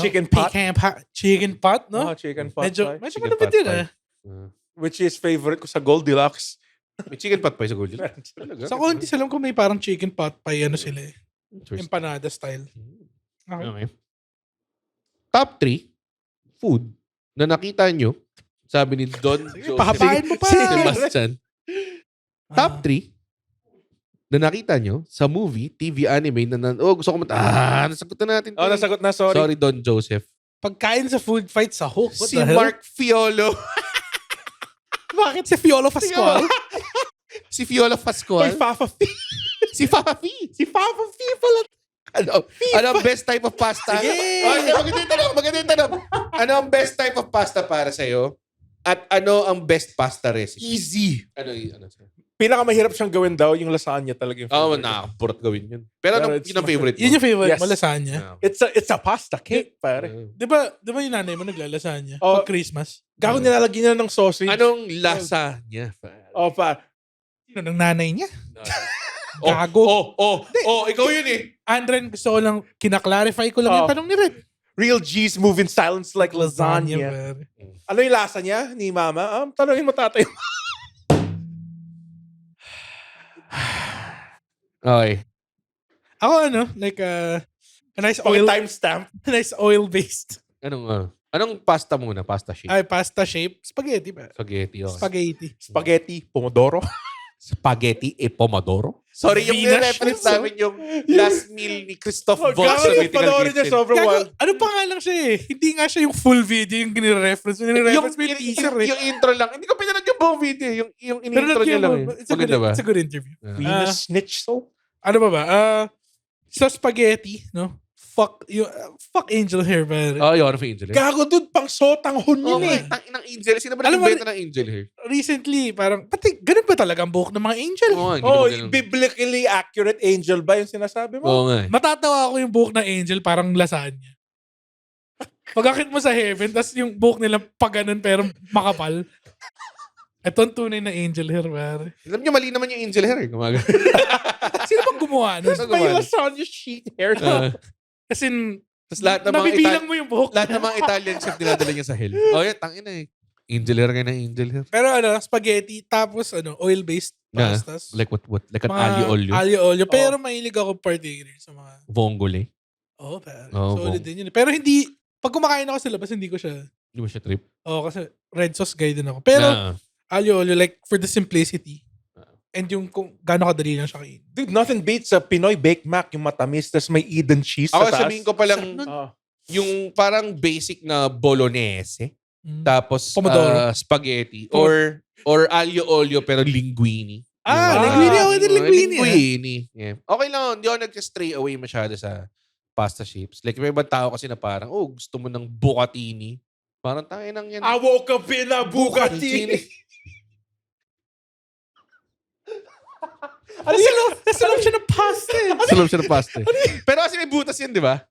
Chicken pot. Chicken pot, no? Chicken pot Medyo pie. Chicken malapit pot yun pie. Which is favorite ko sa Goldilocks. May chicken pot pie sa Gold. Sa ko, hindi alam ko may parang chicken pot pie, sila eh. Interesting. Empanada style. Okay. Okay. Top 3 food na nakita nyo, sabi ni Don Joseph pahabain mo pa. Sebastian. Top 3 na nakita nyo sa movie, TV, anime na gusto ko nasagot na natin. Oh, nasagot na, sorry. Sorry, Don Joseph. Pagkain sa food fight sa Hook. What Si the hell? Mark Fiolo. Bakit si Fiolo Pascual? Si Fiolo Pascual. Fafa Fi. Si Fafa Fi. Si Fafa Fi pala. Ano ang best type of pasta? Sige. Maganda yung tanong. Ano ang best type of pasta para sa'yo? At ano ang best pasta recipe? Easy. Ano? Pinakamahirap siyang gawin daw, yung lasagna talaga yung Oo, favorite. nakakapurot gawin yun. Pero Pero ano, it's yun ang favorite mo? Yun yung favorite Yes. mo, lasagna. It's a pasta cake, pare. Di ba yung nanay mo naglalasagna? Oh. Pag Christmas? Gago nilalagyan niya ng sausage. Anong lasa niya? Oh, pa. Sino ng nanay niya? Oh, Gago. ikaw yun eh. Andren, gusto ko lang, kinaklarify ko lang yung tanong ni Red. Real G's move in silence like lasagna. pare. Ano yung lasa niya ni Mama? Tanungin mo tatay. Okay. Ako like a nice Oil oil, timestamp. nice oil-based. Anong pasta muna? Pasta shape? Ay, pasta shape. Spaghetti ba? Spaghetti. Okay. Spaghetti. Spaghetti, pomodoro. Spaghetti e pomodoro? Sorry, yung Venus reference Schnitzel? namin yung last meal ni Christoph Oh, Waltz sa gago, Mythical panoorin niya Kitchen. sobrang Gago, wild. ano pa nga lang siya eh. Hindi nga siya yung full video yung gini-reference. Nire-reference mo yung teaser eh. Yung intro lang. Hindi ko pinanood yung buong video. Yung Pero in-intro niya lang. it's a good, Maganda ba? it's a good interview. Venus Schnitzel? Ano ba? Sa spaghetti, no? Fuck angel hair, pare. Oh, yung Angel Hair. Gago dun, pang sotang hun Oh, yun eh. tangin ng Angel. Sino ba Alam mo, nag-inventa ng Angel Hair? Recently, parang, pati, ganun ba talaga ang buhok ng mga angel? Oo, hindi Oh, naman ganun. biblically accurate angel ba yung sinasabi mo? Oo nga eh. Matatawa ako yung buhok ng angel, parang lasagna. Pagkakit mo sa heaven, tas yung buhok nila paganon pero makapal. Ito ang tunay na angel hair, pare. Alam niyo, mali naman yung Angel Hair eh. Gumaga. Sino bang gumawa nun? Sino May gumawa? lasagna sheet hair Ah, na. Kasi Tapos lahat ng mga nabibilang mo yung buhok. lahat ng mga Italian chef dinadala niya sa hell. Oh, yeah, tangin na eh. Angel Hair ngayon ng Angel Hair. Pero spaghetti, tapos oil-based Na, pastas. Like what? Like an Mga aglio olio. Aglio-olio. Pero mahilig ako particular sa mga... Vongole. Oo, pare. Oo, Solid bong. din yun. Pero hindi... Pag kumakain ako sa labas, hindi ko siya... Hindi mo siya trip. kasi red sauce guy din ako. Pero Na, aglio-olio, like for the simplicity. And yung kung gaano kadali lang siya kain. Dude, nothing beats sa Pinoy Baked Mac, yung matamis, tas may Eden cheese ako sa taas. sabihin ko palang Ah. yung parang basic na bolognese. Mm. Tapos Pomodoro. spaghetti. Or aglio olio pero linguine. Linguine. Okay din linguine. Linguine. Yeah. Okay lang. Hindi ako nag-stray away masyado sa pasta chips. Like may ibang tao kasi na parang, gusto mo ng bucatini. Parang tangin nang yan. I woke up in a Bugatti. Nasalap siya ng pasta eh. Salap siya ng pasta. Pero kasi may butas yan, di ba?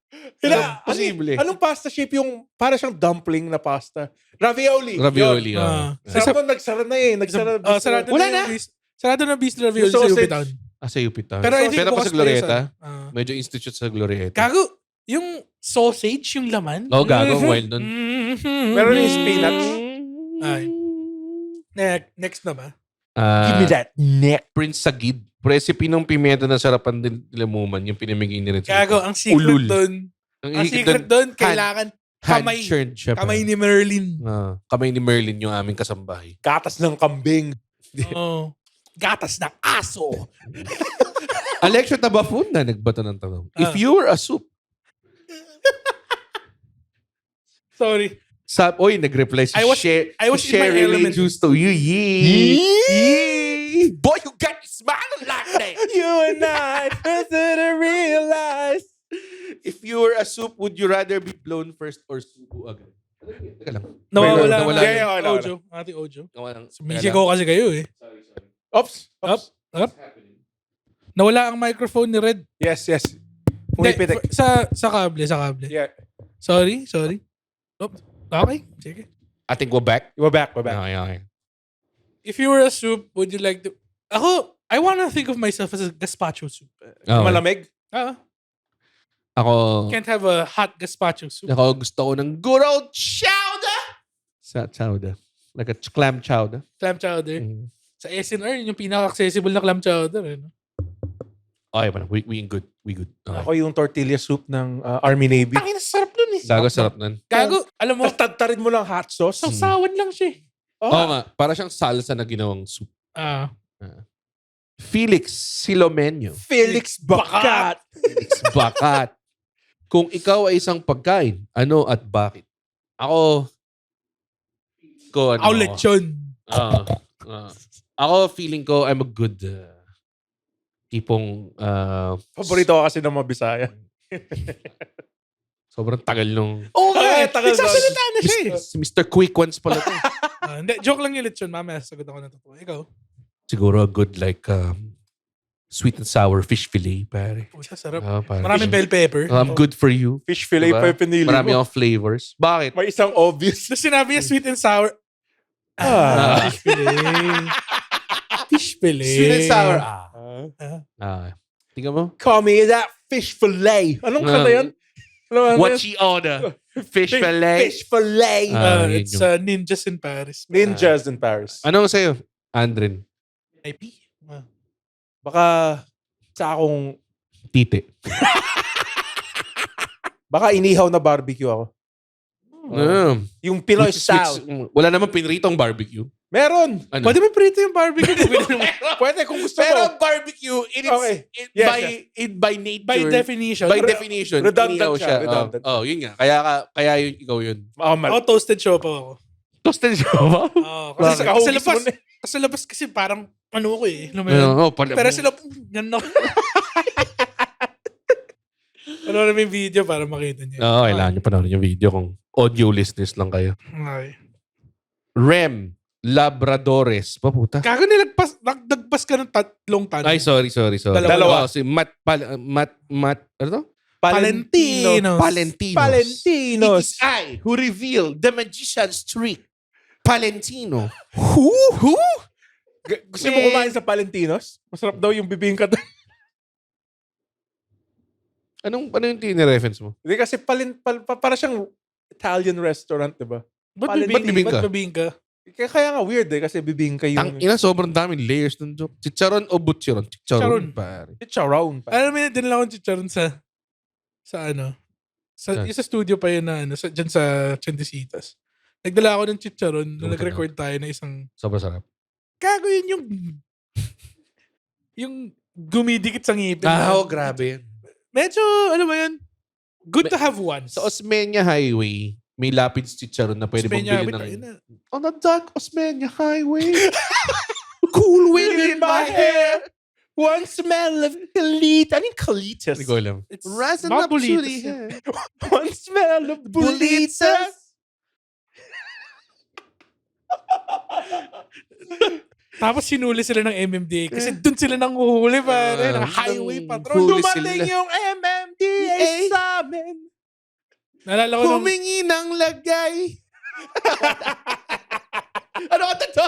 Posible. Anong pasta shape yung para siyang dumpling na pasta? Ravioli. Ravioli. Yun. ah. Sarap nun, nagsara na eh. Nagsara na. Sarado Wala na. na. Sarado na bistro ravioli Yung sa sausage. Upitown. Sa Yupitan. Pero I think Pero pa bukas sa Glorieta. pa yun, Medyo institute sa Glorieta. Gago, yung sausage, yung laman. Oo, gago. Wild nun. Meron yung spinach. Ay. Next na ba? Give me that neck. Prince Sagid. Recipe ng pimenta na sarapan din lamuman. Yung pinamigay ni Red. Gago, ang secret Ulul. doon. Ang secret doon, kailangan kamay. Hand-churned siya. Kamay ni Merlin. Kamay ni Merlin yung aming kasambahay. Gatas ng kambing. Oh. Gatas ng aso. Alexio Tabafun na nagbato ng tanong. If Ah. you were a soup, Sorry. nag-reply si I was in my element. Juice to you. Yee. Boy, you got me smiling like that. You and I didn't realize. If you were a soup, would you rather be blown first or subo agad? Teka lang. Nawawala. Nawala yung- yung wala. Ojo. Ate Ojo. Teka Sumisigaw kasi kayo eh. Sorry. Oops. Nawala ang microphone ni Red. Yes. Hindi, Umipitik. sa kable. Yeah. Sorry. Oops. Okay. Sige. I think we're back. We're back. Okay. If you were a soup, would you like to... I wanna think of myself as a gazpacho soup. Malamig. Ako, Can't have a hot gazpacho soup. gusto ko ng good old chowder. Chowder. Like a clam chowder. Clam chowder. Mm. Sa SNR, yun yung pinaka-accessible na clam chowder. Eh, no? Okay, parang we good. We good. Okay. Ako yung tortilla soup ng Army Navy. Tangina, sarap nun eh. Gago, sarap nun. Gago, alam mo, Tapos tadtarin mo lang hot sauce. sausawan lang siya eh. Oo nga, para siyang salsa na ginawang soup. Ah. Felix Silomenyo. Felix Bacat. Felix Bacat. Kung ikaw ay isang pagkain, ano at bakit? Ako, Ako lechon. ako feeling ko I'm a good tipong Paborito ko kasi ng mga Bisaya. sobrang tagal nung Oo nga, tagal nagsasalita na siya eh. si Mr. Quick Ones pala to. Hindi, joke lang yung lechon. Mamaya sagot ako na totoo. Ikaw? Siguro a good like sweet and sour fish fillet, pare. Puta, sarap. Pare. Maraming bell pepper. Good for you. Fish fillet Diba? pa yung pinili Marami mo. akong flavors. Bakit? May isang obvious. Tapos sinabi niya sweet and sour. Ah. Fish fillet. Fish fillet. Sweet and sour. Tingnan mo. Call me that fish fillet. Anong kanta yan? What she order? Fish fillet. Fish fillet. Yun It's yung- Ninjas in Paris. Ninjas in Paris. Anong sa'yo, Andren? IP. Baka sa akong... Tite. Baka inihaw na barbecue ako. Yung Pinoy style. Wala namang pinritong barbecue. Meron. Ano? Pwede mo prito yung barbecue. Pwede kung gusto Pero mo. barbecue, Okay. by nature, By definition. by definition, redundant inihaw siya, siya. redundant. Yun nga. Kaya yun, ikaw yun. Ako toasted siopaw ako. Toasted siya ba? Kasi Bakit? sa labas, sa labas kasi parang ano ko eh. Alam mo yun? Pero sila, yan na. Ano na yung video para makita niyo. Kailangan nyo panoorin yung video kung audio listeners lang kayo. Okay. Rem Labradores. Paputa. Kago nagpas ka ng 3 tanong. Ay, sorry. Dalawa. Si Matt, ano to? Palentinos. Palentinos. It is I who reveal the magician's trick. Palentino. Who? Gusto mo kumain sa Palentinos? Masarap daw yung bibingka doon. Ano yung tinireference mo? Hindi kasi para siyang Italian restaurant, diba? Ba't bibingka? bibingka? Kaya nga weird kasi bibingka yung... Ang ina, sobrang daming layers ng joke. Chicharon o butcheron? Chicharon. Pare. Chicharon pa. Alam mo yun, din lang akong chicharon sa ano. Saan? Sa studio pa yun na ano, dyan sa Chendesitas. Nagdala ako ng chicharon nung Okay. nag-record tayo na isang... Sobrang sarap. Kago yun yung... yung gumidikit sa ngipin. Grabe. Medyo, ano ba yun? Good to have once. Sa Osmeña Highway, may Lapids Chicharon na pwede Osmeña, mong wait, bilhin ayun na. On the dark Osmeña Highway. Cool wind in my hair. One smell of Calita. Ano yung Calitas? Hindi ko alam. It's Rising not up to Bulitas the yun. hair. One smell of Bulitas. Tapos sinuli sila ng MMDA kasi dun sila nang uhuli pare. Ng highway patrol. huli Dumating sila. yung MMDA sa amin. Nalala ko nung... Humingi ng lagay. Ano kanta to?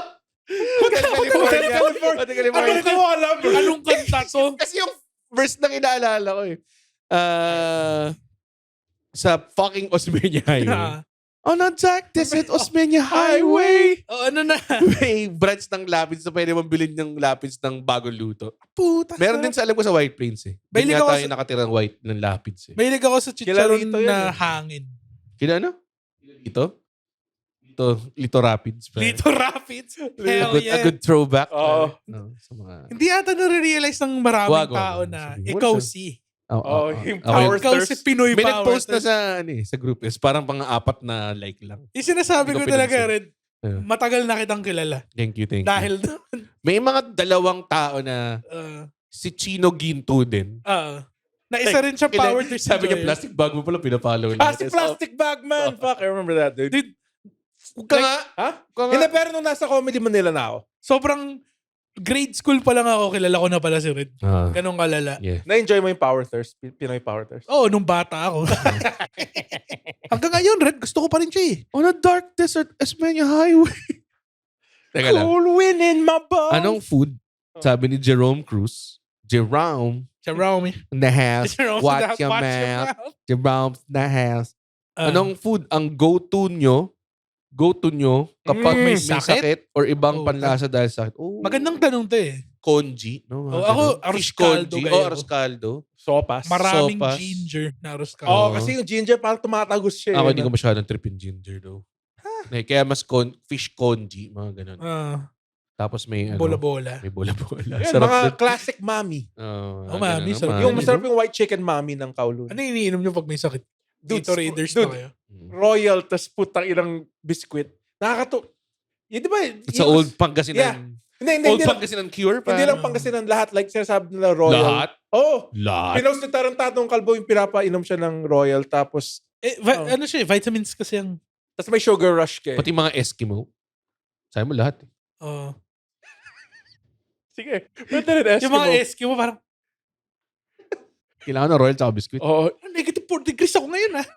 Hotel California. Hotel California. Ano ko alam? Anong kanta to? Kasi yung verse na kinaalala ko eh. Sa fucking Osmeña Highway. On a dark desert Osmeña Highway. O ano na? May branch ng Lapids na pwede mong bilhin ng Lapids ng bagong luto. Puta. Meron din sa alam ko sa White Plains eh. Doon Mahilig nga ako tayo nakatirang white ng Lapids eh. Mahilig ako sa chicharon Rito yun na eh. hangin. Kila ano? Lito Rapids. pare. Lito Rapids. Hell A yeah. good throwback. Oo. No, sa mga... Hindi ata nare-realize ng maraming Wag. tao na Sabi mo, ikaw sir. si. Oh, yung Okay. power Ikaw thirst. si Pinoy May Power. nag-post na sa group is parang pang-apat na like lang. Yung sinasabi Hindi ko ko talaga, pinansin. Red, Yeah. matagal na kitang kilala. Thank you. Dahil doon. May mga 2 tao na si Chino Ginto din. Na isa rin siya power to Sabi niya, plastic bag mo pala, pinapollow lang. Si Plastic Bag Man. Fuck, I remember that, dude. Dude, Huwag ka nga. Ha? Huwag ka nga. Hindi, pero nung nasa Comedy Manila na ako, sobrang grade school pa lang ako, kilala ko na pala si Red. Ganong kalala. Yeah. na-enjoy mo yung power thirst, Pinoy power thirst. Oo, nung bata ako. Hanggang ngayon, Red, gusto ko pa rin siya eh. On a dark desert Osmeña Highway. Teka lang. Cool wind in my bones. Anong food? Sabi ni Jerome Cruz. Jerome Jerome. in the house. Jerome, Watch your watch mouth. mouth. Jerome in the house. Ah. Anong food ang go-to nyo kapag may sakit or ibang Oh, panlasa dahil sa sakit? Oh, Magandang tanong to eh. Congee. No? Oh, ako, Fish arroz caldo congee. kayo. Oh, arroz caldo. Sopas. Maraming Sopas. ginger na arroz Oo, caldo. kasi yung ginger parang tumatagos siya. Ako eh, hindi no? ko masyadong trip yung ginger though. Kaya mas fish congee, mga ganun. Tapos may Bola-bola. May bola-bola. Yan, Sarap mga din. classic mami. Oh, mami, ganun, sarap. mami, Yung masarap no? yung white chicken mami ng Kowloon. Ano yung iniinom nyo pag may sakit? Dude, Dito Raiders dude. na kayo. Royal, tas putang ilang biskwit. Yun, di ba? It's a old Pangasinan. Yeah. Hindi Old lang, Pangasinan cure pa. hindi lang Pangasinan lahat. Like sinasabi nila Royal. Lahat? Oo. Lahat. Pinost ni Tarantadong Kalbo yung pinapainom siya ng Royal. Tapos Ano siya eh, vitamins kasi yung... may sugar rush ka eh. Pati mga Eskimo. Sabi mo lahat. Sige. Pwede rin Eskimo. Yung mga Eskimo parang, Kailangan na Royal tsaka biscuit. Oo. negative 4 degrees ako ngayon ah.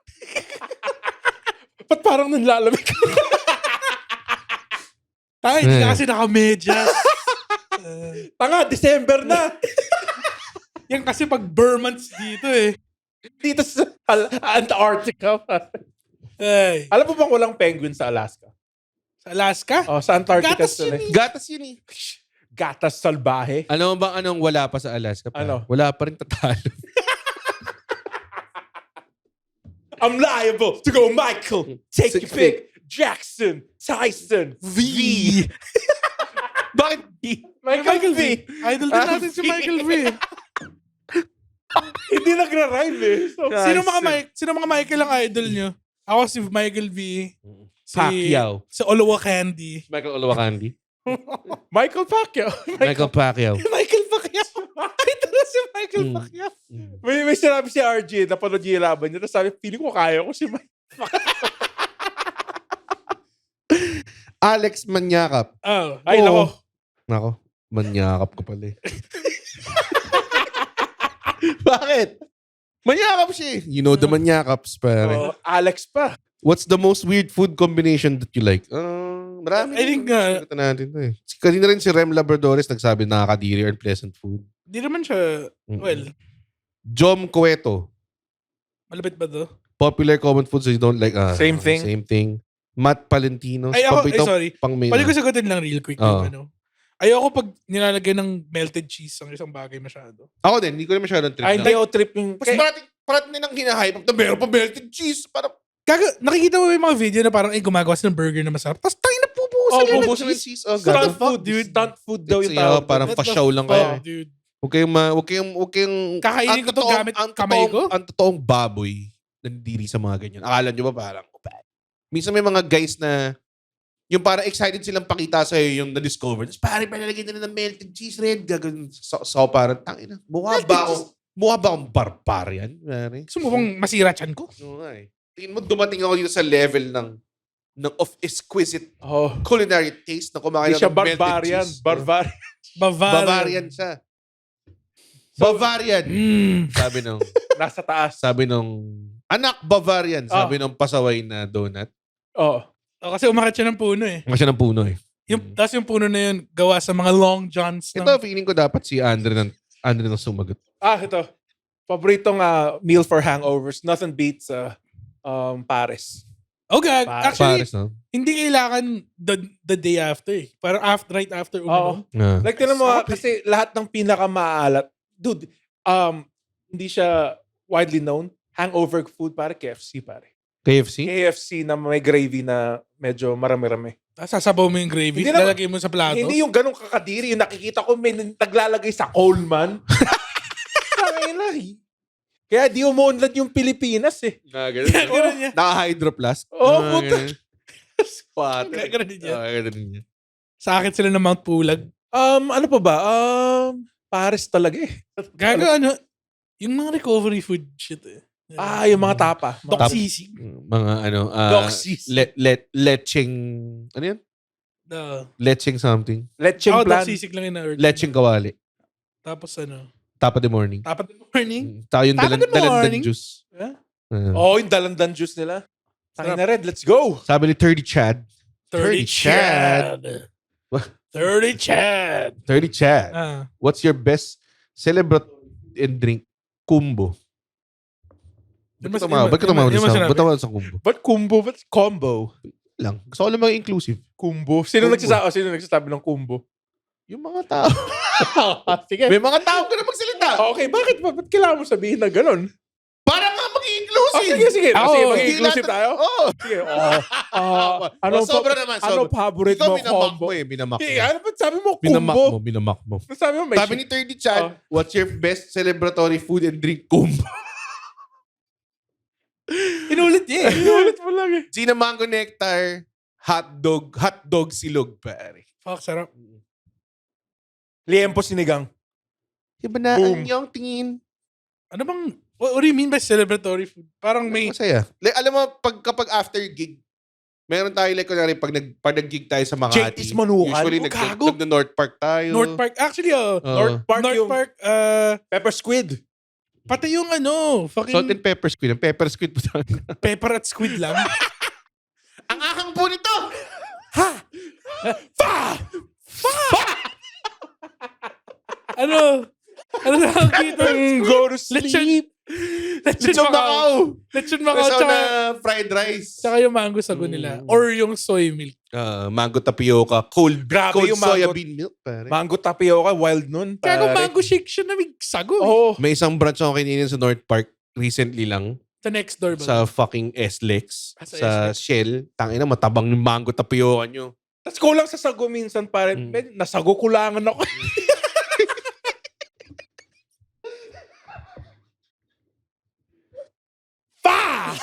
Ba't parang nanlalamig ka? Tayo, hindi na kasi naka-medyas. Tanga, December na. Yan kasi pag Burmans dito eh. Dito sa Antarctica. Ay. Alam mo bang walang penguin sa Alaska? Sa Alaska? Oh, sa Antarctica Gatas sila. yun Gatas yun eh. Gatas salbahe. Ano ba anong wala pa sa Alaska? Pa? Ano? Wala pa rin tatalo. I'm liable to go Michael. Take your pick. Jackson Tyson V. Bakit? Michael V. Idol din natin si Michael V. Hindi nagra-rhyme eh. So, Sino mga Michael ang idol nyo? Ako si Michael V. Pacquiao. Si Olowa Candy. Michael Olowokandi. Michael Pacquiao. Michael Pacquiao. Michael Pacquiao. Idol na si Michael Mm. Pacquiao. May sinabi si RJ, napanood niya yung laban niya. Tapos sabi, feeling ko kaya ko si Mike. Alex Manyakap. Oh. Ay, nako. Nako, manyakap ko pala eh. Bakit? Manyakap siya eh. You know the manyakaps, pare. Oh, Alex pa. What's the most weird food combination that you like? Marami. I think, Sagutan natin to eh. Kanina rin si Rem Labradores nagsabi nakakadiri or pleasant food. Di naman siya, well, Jom Cueto. malapit ba to? Popular common foods that you don't like. Same thing. Same thing. Matt Palentino. Ay, ako, sorry. Pang main. Pwede ko sagutin lang real quick Oo. yung ano. Ayoko pag nilalagay ng melted cheese ang isang bagay masyado. Ako din, hindi ko na masyadong trip. Ay, hindi ako trip yung... Mas parating nilang hinahype up na meron pa melted cheese. Parang, Nakikita mo ba yung mga video na parang gumagawa sila ng burger na masarap? Tapos tayo na pupusan Oh, nila ng bubusan ng cheese. cheese. Oh, Stunt gago. food, dude. Stunt food daw yung It's, tawag. parang What the pasyaw lang fuck, kayo. dude. Huwag kayong... Kakainin ko to gamit kamay ko? Ang totoong baboy, nandiri sa mga ganyan. Akala nyo ba parang, minsan may mga guys na, yung parang excited silang pakita sa'yo yung na-discover. Tapos parang panalagay nila ng melted cheese red. Gagawin. So parang, tangina. Mukha ba akong barbarian? Pare? Gusto mo bang masira chan ko? Oo nga eh. Tingin mo, dumating ako dito sa level ng of exquisite Oh. culinary taste na kumakain Hindi siya ng melted barbarian. cheese. Barbarian. Bavarian siya. Bavarian. Sabi nung, Nasa taas. sabi nung, anak Bavarian. Sabi nung pasaway na donut. Oh. Oh, kasi umakit siya ng puno eh. Mga siya ng puno eh. Tapos yung puno na yun, gawa sa mga long johns. Ito, feeling ko dapat si Andre nang sumagot. Ito. Paboritong meal for hangovers. Nothing beats Paris. Okay, Pares. actually, Pares, no? hindi kailangan the day after eh. Parang right after Oo. Yeah. Like, tinan mo, Sarap eh. kasi lahat ng pinakamaalat, dude, hindi siya widely known. Hangover food, pare, KFC, pare. KFC? KFC na may gravy na medyo marami-rami. Sasabaw mo yung gravy, Hindi naman- lalagay mo sa plato. Hindi yung ganong kakadiri. Yung nakikita ko, may naglalagay sa Coleman. Tangina. Kaya di umunlad yung Pilipinas eh. Ganun niya. Naka-hydroplast. Oo, puta. Pater. Ganun din yan. Ganun niya. Sa akin sila ng Mount Pulag. Ano pa ba? Paris talaga eh. Gago ano, yung mga recovery food shit eh. Yung mga tapa. Doc Tap- sisig. Mga Doxis. lecheng, ano yan? Lecheng something. Lecheng Ako plan. Doc sisig lang yung na-order. Lecheng kawali. Tapos ano, Top of the morning. tapat in the morning. Saka yung Top of the dalandan morning. juice. Yeah. Uh, Oh, yung dalandan juice nila. Tangin na red, let's go! Sabi ni 30 Chad. 30 Chad. 30 Chad. 30 Chad. What's your best celebratory and drink combo? Ba't ka tumawa sa combo? But combo? But combo? Lang. Gusto ko lang mga inclusive. Combo? Sino nagsasabi ng combo? Yung mga tao. Sige. May mga tao ka na magsalita. Okay, bakit ba? Ba't kailangan mo sabihin na ganun? Para nga maging inclusive. Sige. Ako, Sige, Hindi mag-inclusive lahat- tayo? Oo. Sige. Sobra naman. Ano favorite mo Binamak combo? mo eh. Binamak mo. Ano ba sabi mo? Binamak Combo? mo. Binamak mo. Sabi mo, may Sabi ni 30 Chad, what's your best celebratory food and drink combo? Inulit niya eh. Inulit mo lang eh. Gina Mango Nectar, hotdog silog, pare. Fuck, sarap. Liempo sinigang. Iba na Boom. ang iyong tingin. Ano bang, what do you mean by celebratory food? Parang may, Masaya. Like, alam mo, kapag after gig, meron tayo like, kunwari, pag nag-gig tayo sa Makati, JT's Manukan. usually Gago. nag-North Park tayo. North Park. Actually, North Park North yung Park, pepper squid. pati yung ano, fucking Salt and pepper squid. Ang pepper squid po tayo. pepper at squid lang. Ang akang po nito! ano tawag dito? Go to sleep. Lechon Macau. Lechon Macau, Kasaw tsaka, na fried rice. tsaka yung mango sago nila. Or yung soy milk. Mango tapioca. Cold Grabe yung soya mango. bean milk, pare. Mango tapioca, wild nun. Kaya kung pare. mango shake siya na may sago. Oh. May isang branch ako kininin sa North Park recently lang. Sa next door ba? sa fucking SLEX, Sa sa Shell. Tangina, matabang yung mango tapioca nyo. Tapos kulang sa sago minsan, pare. Nasago kulangan ako. Pa!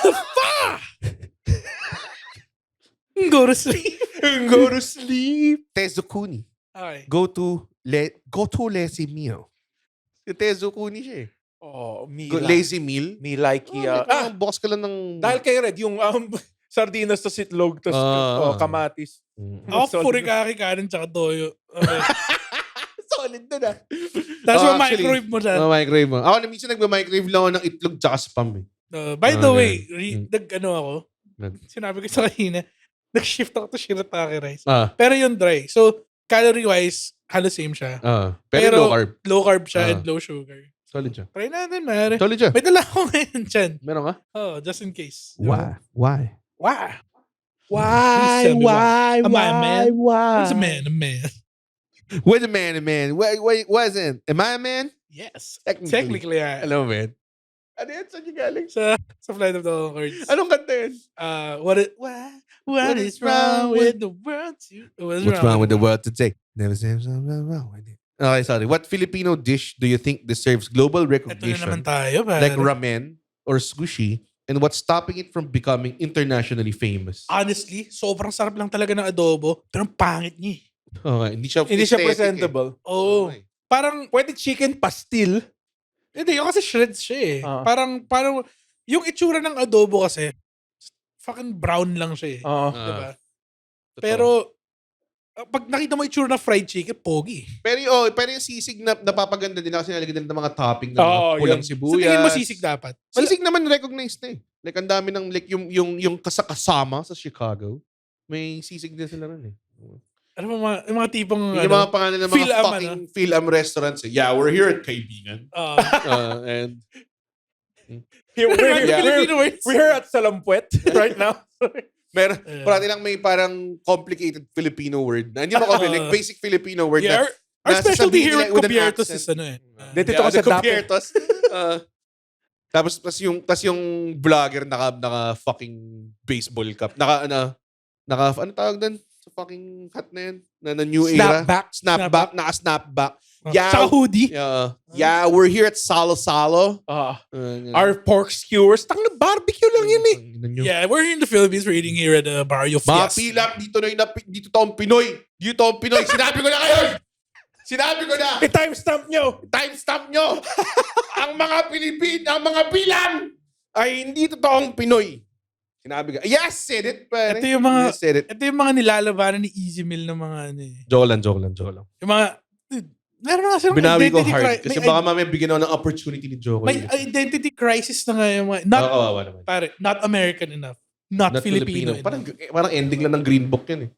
Go to sleep. Go to sleep. Tezukuni. Okay. Go to Lazy Meal. Si Tezukuni siya eh. Oh, Lazy Meal. Me like Bukas ka lang ng... dahil kay Red, yung sardinas sa sitlog, tapos kamatis. Ako, furikake kanin tsaka toyo. Okay. Solid na na. Tapos Oh, microwave mo siya. Microwave mo. Ako na minsan nagma-microwave lang ako ng itlog tsaka spam eh. By the Okay. way, nag-ano ako, Nag- sinabi ko sa kanina, nag-shift ako to shirataki rice. Pero, Pero yung dry. So, calorie-wise, halos same siya. pero low carb. Low carb siya and low sugar. Solid siya. Try natin, mare. Solid siya. May dala ako ngayon dyan. Meron ka? Oh, just in case. Why? Why? Why? Please tell me why? Am I a man? Why? What's a man? A man. What's a man? A man? Wait, wasn't? Am I a man? Yes. Technically. Technically, yeah. Hello, man. Ano yan? Saan yung galing? Sa Flight of the Conchords. Anong kanta yun? What is wrong with the world? What's wrong with the world today? Never say something wrong with it. Okay, sorry. What Filipino dish do you think deserves global Ito na naman recognition, tayo, pare. like ramen or sushi, and what's stopping it from becoming internationally famous? Honestly, sobrang sarap lang talaga ng adobo, pero ang pangit niya. Okay, hindi siya Hindi siya aesthetic presentable. Oo. Okay. Parang, Pwede chicken pastil. hindi, yung kasi shreds siya eh. Ah. Parang, yung itsura ng adobo kasi, fucking brown lang siya eh. Oo. Diba? Totoo. Pero, pag nakita mo itsura ng fried chicken, pogi. Pero yung sisig na napapaganda din kasi nalagyan nila ng mga topping ng mga Oo, pulang yun. sibuyas. Sa tingin mo sisig dapat? Sisig naman recognized na eh. Like ang dami ng like yung kasama sa Chicago. May sisig din sila ron eh. Ano ba yung mga tipong, Yung mga pangalan ng mga Phil-Am, fucking Phil-Am restaurants eh. Yeah, we're here at Kaibigan. And We're here at Salampuet right now. meron, Yeah. parati lang may parang complicated Filipino word. Na, hindi mo like basic Filipino word yeah, na our specialty nasasabihin here nila at with an Cubiertos accent. is ano eh. Dito ko sa the Dapper. Cubiertos. Tapos yung vlogger naka fucking baseball cap. Ano tawag doon? Sa fucking hat na yun? Na new era. Snapback. Naka-snapback. Yeah. Tsaka hoodie. Yeah, we're here at Salo Salo. Our pork skewers. Tang na barbecue lang yun eh. Yeah, we're here in the Philippines. We're eating here at Barrio Mga Fias. pilap, dito taong Pinoy. Dito taong Pinoy. Sinabi ko na kayo! Sinabi ko na! I-timestamp nyo. Timestamp nyo! Ang mga mga bilang ay hindi totoong Pinoy. Sinabi ko. Yes, said it, pare. Ito yung mga, Yes, said it. ito yung mga nilalabanan ni Easy Meal ng mga ano eh. Joke lang. Yung mga, dude, meron na kasi Binawi ko identity hard. crisis. Kasi baka mamaya bigyan ako ng opportunity ni Joko. May identity crisis na nga yung mga, Kawawa naman. pare, not American enough. Not Filipino enough. Parang ending lang ng Green Book yan eh.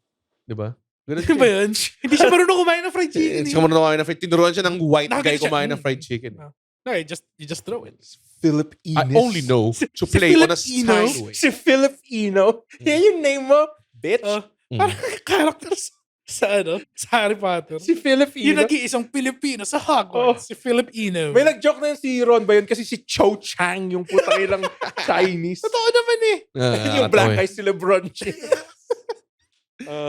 Di ba? Ganun Di ba yun? Hindi siya marunong kumain ng fried chicken. Hindi ka marunong kumain ng fried. Tinuruan siya ng white Nakagalit guy siya. kumain ng fried chicken. No, you just throw it. Philip I only know to play on a Steinway. Si Philip Eno. Yan yung name mo. Bitch. Parang character sa Harry Potter. Si Philip Yung Eno. nag-iisang Pilipino sa Hogwarts. Si Philip Eno. May nag-joke na yun si Ron ba yun? Kasi si Cho Chang yung putang ilang Chinese. Totoo naman eh. Yung black eyes si Lebron James.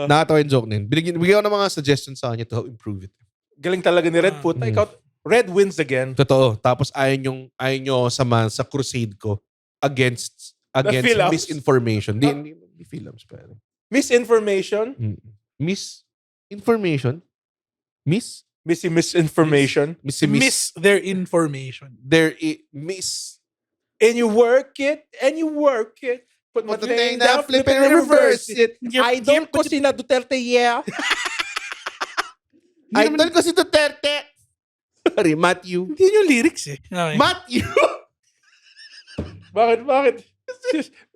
Nakatawa yung joke na yun. Bigyan ko ng mga suggestions sa kanya to help improve it. Galing talaga ni Red. Puta, ikaw, Red wins again. Totoo. Tapos ayaw nyo samahan sa crusade ko against Phil-Ams? misinformation. Hindi Phil-Ams, pare. Misinformation. Misinformation? Misinformation. Miss their information. And you work it. Put my thing down, flip it, and reverse it. Idol ko si na Duterte, yeah. Idol ko si Duterte. Sorry, Matthew. Hindi yun yung lyrics eh. Okay. Matthew! Bakit?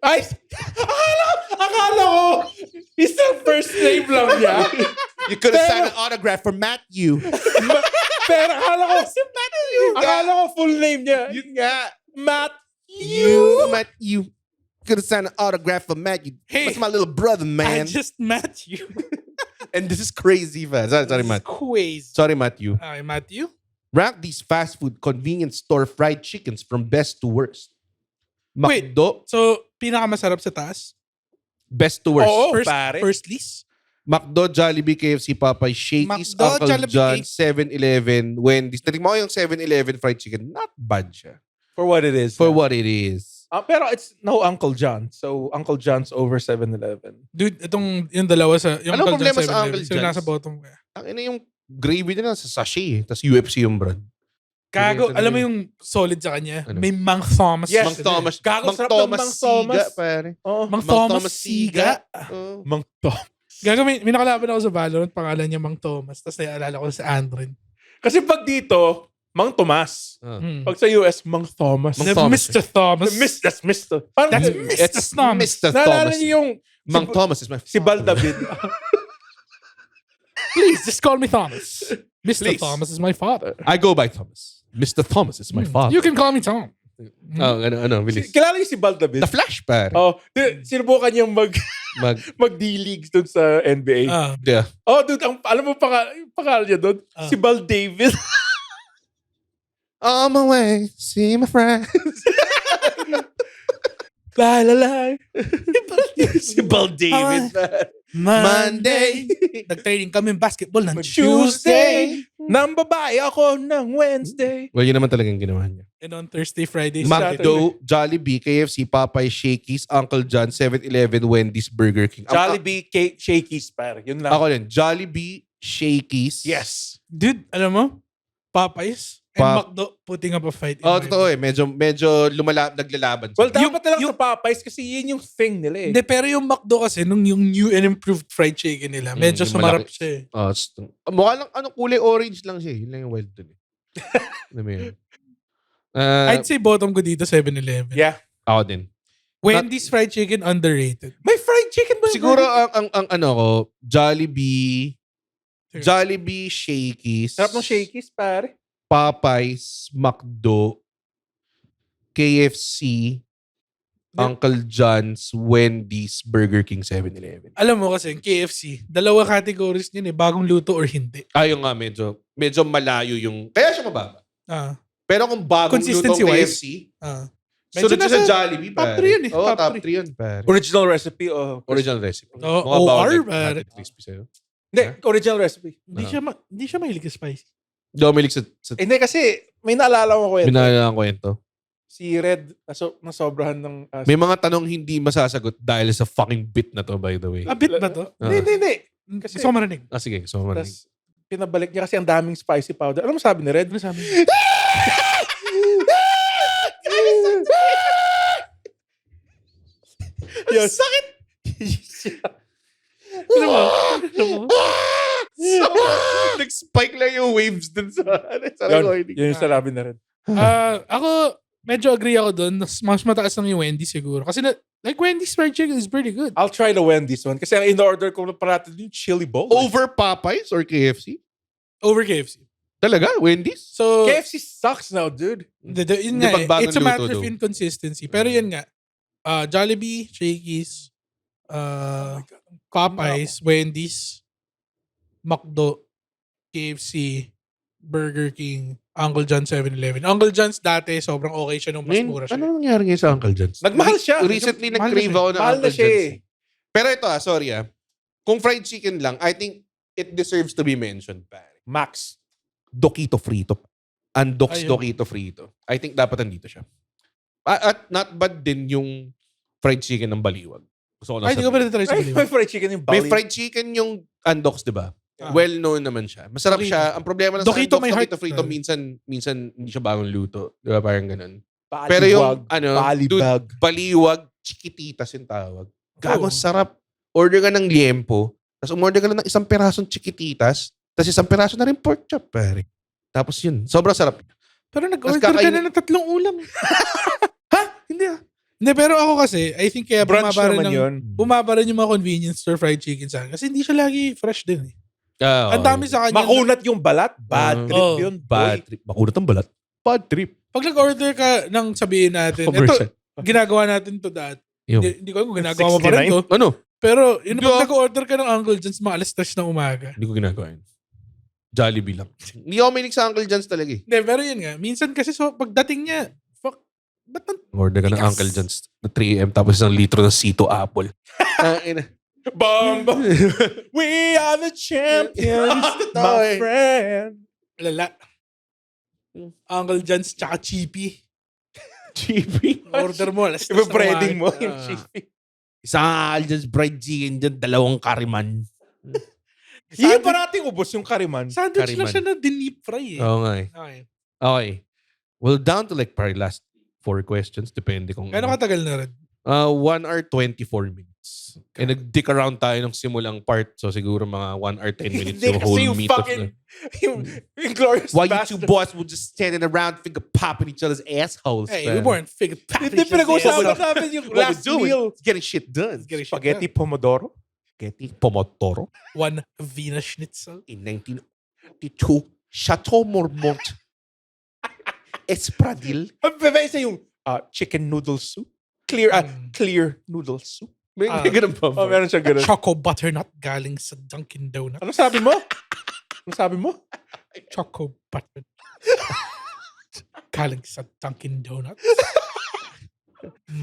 Ay, akala ko, isang first name lang niya. You could have signed an autograph for Matthew. Pero akala ko full name niya. Yun nga. Matthew. You could have signed an autograph for Matthew. Hey, That's my little brother, I man. just met you. And this is crazy, fast. Sorry, Matt. Quiz. Sorry, Matthew. Okay, Matthew? Rank these fast food convenience store fried chickens from best to worst. Wait. McDo, So, pinakamasarap sa taas? best to worst. Oo, First, pare. first list? McDo, Jollibee, KFC, Popeye, Shakey's, McDo, Uncle Jollibee, John, 7-Eleven, Wendy's. Natikman ko yung 7-Eleven fried chicken. Not bad siya. For what it is. For what it is. Pero it's no Uncle John. So, Uncle John's over 7-Eleven. Dude, yung dalawa sa... Yung Anong Uncle problema John's sa 7-Eleven. Uncle So, John's? nasa bottom ka. Ang ina yung gravy nila sa sachet. Tapos UFC yung brand. Gago, Ganyan alam mo talaga. yung solid sa kanya? Ano? May Mang Thomas. Yes. Mang Thomas. Gago, Mang sarap ng Thomas Mang Thomas. Siga, pare. Oo. Mang Thomas Siga. Oh. Mang Tom. Gago, may nakalaban ako sa Valorant, pangalan niya Mang Thomas. Tapos naalala ko sa Andrin. Kasi pag dito, Mang Tomas. Pag sa US, Mang Thomas. Mang Thomas. Mr. Thomas. That's Mr. Parang That's yun. Mr. Thomas. Mr. Naalala Thomas. niyo yung Mang Thomas is my si Bal David. Please, just call me Thomas. Mr. Please. Thomas is my father. I go by Thomas. Mr. Thomas is my father. You can call me Tom. Oh, ano, bilis. Kilala niyo si Bal David? The Flash, pare. Oh, sinubukan niyang Mag, mag-D-Leagues dun sa NBA. yeah. Oh, dude, alam mo pangalan niya doon? Ah. Si Bal David. On my way, see my friends. La la la. Si Bal David. Monday. Nag-training kami basketball ng Tuesday. Nang babae ako ng Wednesday. Well, yun naman talagang ginawa niya. And on Thursday, Friday, McDo, Jollibee, KFC, Popeye, Shakey's, Uncle John, 7-Eleven, Wendy's, Burger King. Jollibee, Shakey's, pare. Yun lang. Ako din. Jollibee, Shakey's. Yes. Dude, alam mo? Popeyes and McDo putting up a fight. in Oh, my totoo book. Medyo naglalaban. Well, sila. dapat na lang sa Popeyes kasi yun yung thing nila eh. Hindi, pero yung McDo kasi, nung yung new and improved fried chicken nila, medyo yung sumarap malaki. siya eh. Mukha lang, kulay orange lang siya. Yun lang yung wild dun eh. Alam mo yun? I'd say bottom ko dito, 7-Eleven. Yeah. Ako din. Wendy's fried chicken, underrated. May fried chicken ba? Siguro ang ano ko, Jollibee, Shakey's, Sarap ng Shakey's, pare. Popeyes, McDo, KFC, Uncle John's, Wendy's, Burger King, 7-Eleven. Alam mo kasi, yung KFC, dalawa categories yun eh, bagong luto or hindi. Ayun nga, medyo malayo yung, kaya siya mababa. Ah, Pero kung bagong luto Consistency-wise, KFC, ah. sunod Medyo siya sa nasa Jollibee, top pare. 3 yun eh, Oo, top top three. 3 yun, pare. Original recipe o... Original recipe. Oh, Mukha ba ako OR, nag- pare. crispy sa'yo? Hindi, original recipe. Hindi siya mahilig sa spicy. Hindi ako mahilig sa Hindi kasi, may naalala ko kwento. binala ng kwento. Si Red, nasobrahan ng... May mga tanong hindi masasagot dahil sa fucking bit na to, by the way. A bit ba to? Hindi. Kasi gusto ko marinig. Sige. So, marinig. Tapos, pinabalik niya kasi ang daming spicy powder. Ano mo sabi ni Red? Ano sabi? Yes. Sakit! Ano mo? Nag-spike lang yung waves dun sa recording. Yun yung sinabi ni Red. Ako, medyo agree ako dun. Mas mataas lang yung Wendy's siguro. Kasi like Wendy's fried chicken is pretty good. I'll try the Wendy's one. Kasi ang in-order ko parati yung chili bowl. Over Popeyes or KFC? Over KFC. Talaga? Wendy's? So, KFC sucks now, dude. yun Hindi nga pag bagong it's a matter luto of daw. inconsistency. Pero yun nga, Jollibee, Shakey's, Popeyes, Wendy's, McDo, KFC, Burger King, Uncle John 7-Eleven. Uncle John's dati, sobrang okay siya nung mas mura siya. Ano nangyari ngayon sa Uncle John's? Nagmahal siya. Recently, Mahal na nag-crave siya. ako ng Mahal na Uncle siya John's. eh. Pero ito sorry Kung fried chicken lang, I think it deserves to be mentioned, pare. Max. Dokito Frito. Andox Ayun. Dokito Frito. I think dapat nandito siya. At not bad din yung fried chicken ng Baliwag. Gusto ko lang Ay, hindi ko pa sabihin. rin try sa Ay, Baliwag. may fried chicken yung May Bali. fried chicken yung Andox, di ba? Ah. Well-known naman siya. Masarap Dokito. siya. Ang problema lang sa Dokito Andox, may heart. Dokito Frito, minsan hindi siya bagong luto. Di ba? Parang ganun. Baliwag. Pero yung, dude, Balibag. Baliwag, chiquititas yung tawag. Gago, Oo. sarap. Order ka ng liempo, tapos umorder ka lang ng isang pirasong chiquititas, tapos isang piraso na rin pork chop, pare. Tapos yun, sobrang sarap. Pero nag-order Tapos ka na ng 3 ulam. Hindi Hindi, pero ako kasi, I think kaya Brunch naman yun. bumaba rin yung mga convenience store fried chicken sa akin. Kasi hindi siya lagi fresh din eh. Ang dami sa kanya. Makunat yung balat. Bad trip Oh. yun. Bad trip. Makunat ang balat. Bad trip. Pag nag-order ka ng sabihin natin, Commercial. ito, ginagawa natin to dati. Yung, Hindi ko alam kung ginagawa mo pa rin to. ano? Pero yun, Hindi pag ah. nag-order ka ng Uncle John's mga alas 3 ng umaga. Hindi ko ginagawa yun. Jollibee lang. Hindi ako mahilig sa Uncle John's talaga eh. Hindi, pero yun nga. Minsan kasi pagdating niya, fuck, Ba't nang Order ka ng Tigas. Uncle John's na 3M tapos isang litro ng Cito Apple. Bam, bam. We are the champions, Totoo my eh. friend. lala? Uncle John's tsaka Chippy. Cheapy. Order mo. Alas Iba tres na breading mo umaga. yung chippy. Isang Uncle John's fried chicken dyan, dalawang kariman. Yung parating ubos yung kariman. Sandwich Kariman. lang siya na deep fry eh. Oo nga eh. Okay. Okay. Well, down to like probably last 4 questions. Depende kung Gano'ng katagal na rin? 1 hour 24 minutes. And nag-dick around tayo ng simulang part. So siguro mga 1 hour 10 minutes Hindi yung kasi whole yung meat of fucking, the... yung Glorious Why you Bastard. two boys were just standing around finger popping each other's assholes. Hey, man. we weren't figure Hindi pinag-uusapan namin yung What last we're doing meal. is getting shit done. Spaghetti Pomodoro. Spaghetti Pomodoro One Wiener Schnitzel. in 1982. Chateau Marmont. Espradil. Isa yung chicken noodle soup. Clear noodle soup. May Ah. ganun pa ba? Oh, meron siya ganun. Choco butternut galing sa Dunkin' Donuts. Ano sabi mo? Ano sabi mo? Choco butternut. galing sa Dunkin' Donuts.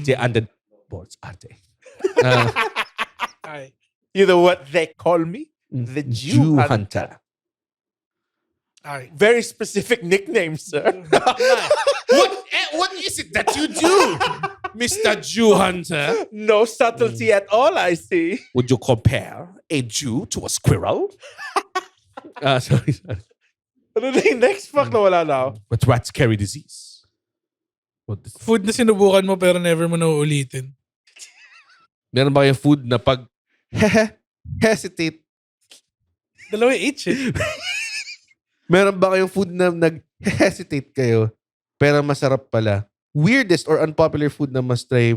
The under boards ate. Ay. You know what they call me? The Jew Hunter. Ay. Very specific nickname, sir. What is it that you do, Mr. Jew Hunter? No subtlety at all, I see. Would you compare a Jew to a squirrel? Sorry. Ano na yung next fuck na wala na ako? But rats carry disease. What is... Food na sinubukan mo pero never mo na uulitin. Meron ba kayong food na pag hesitate? Dalawa yung H eh. Meron ba kayong food na nag-hesitate kayo pero masarap pala? Weirdest or unpopular food na must try?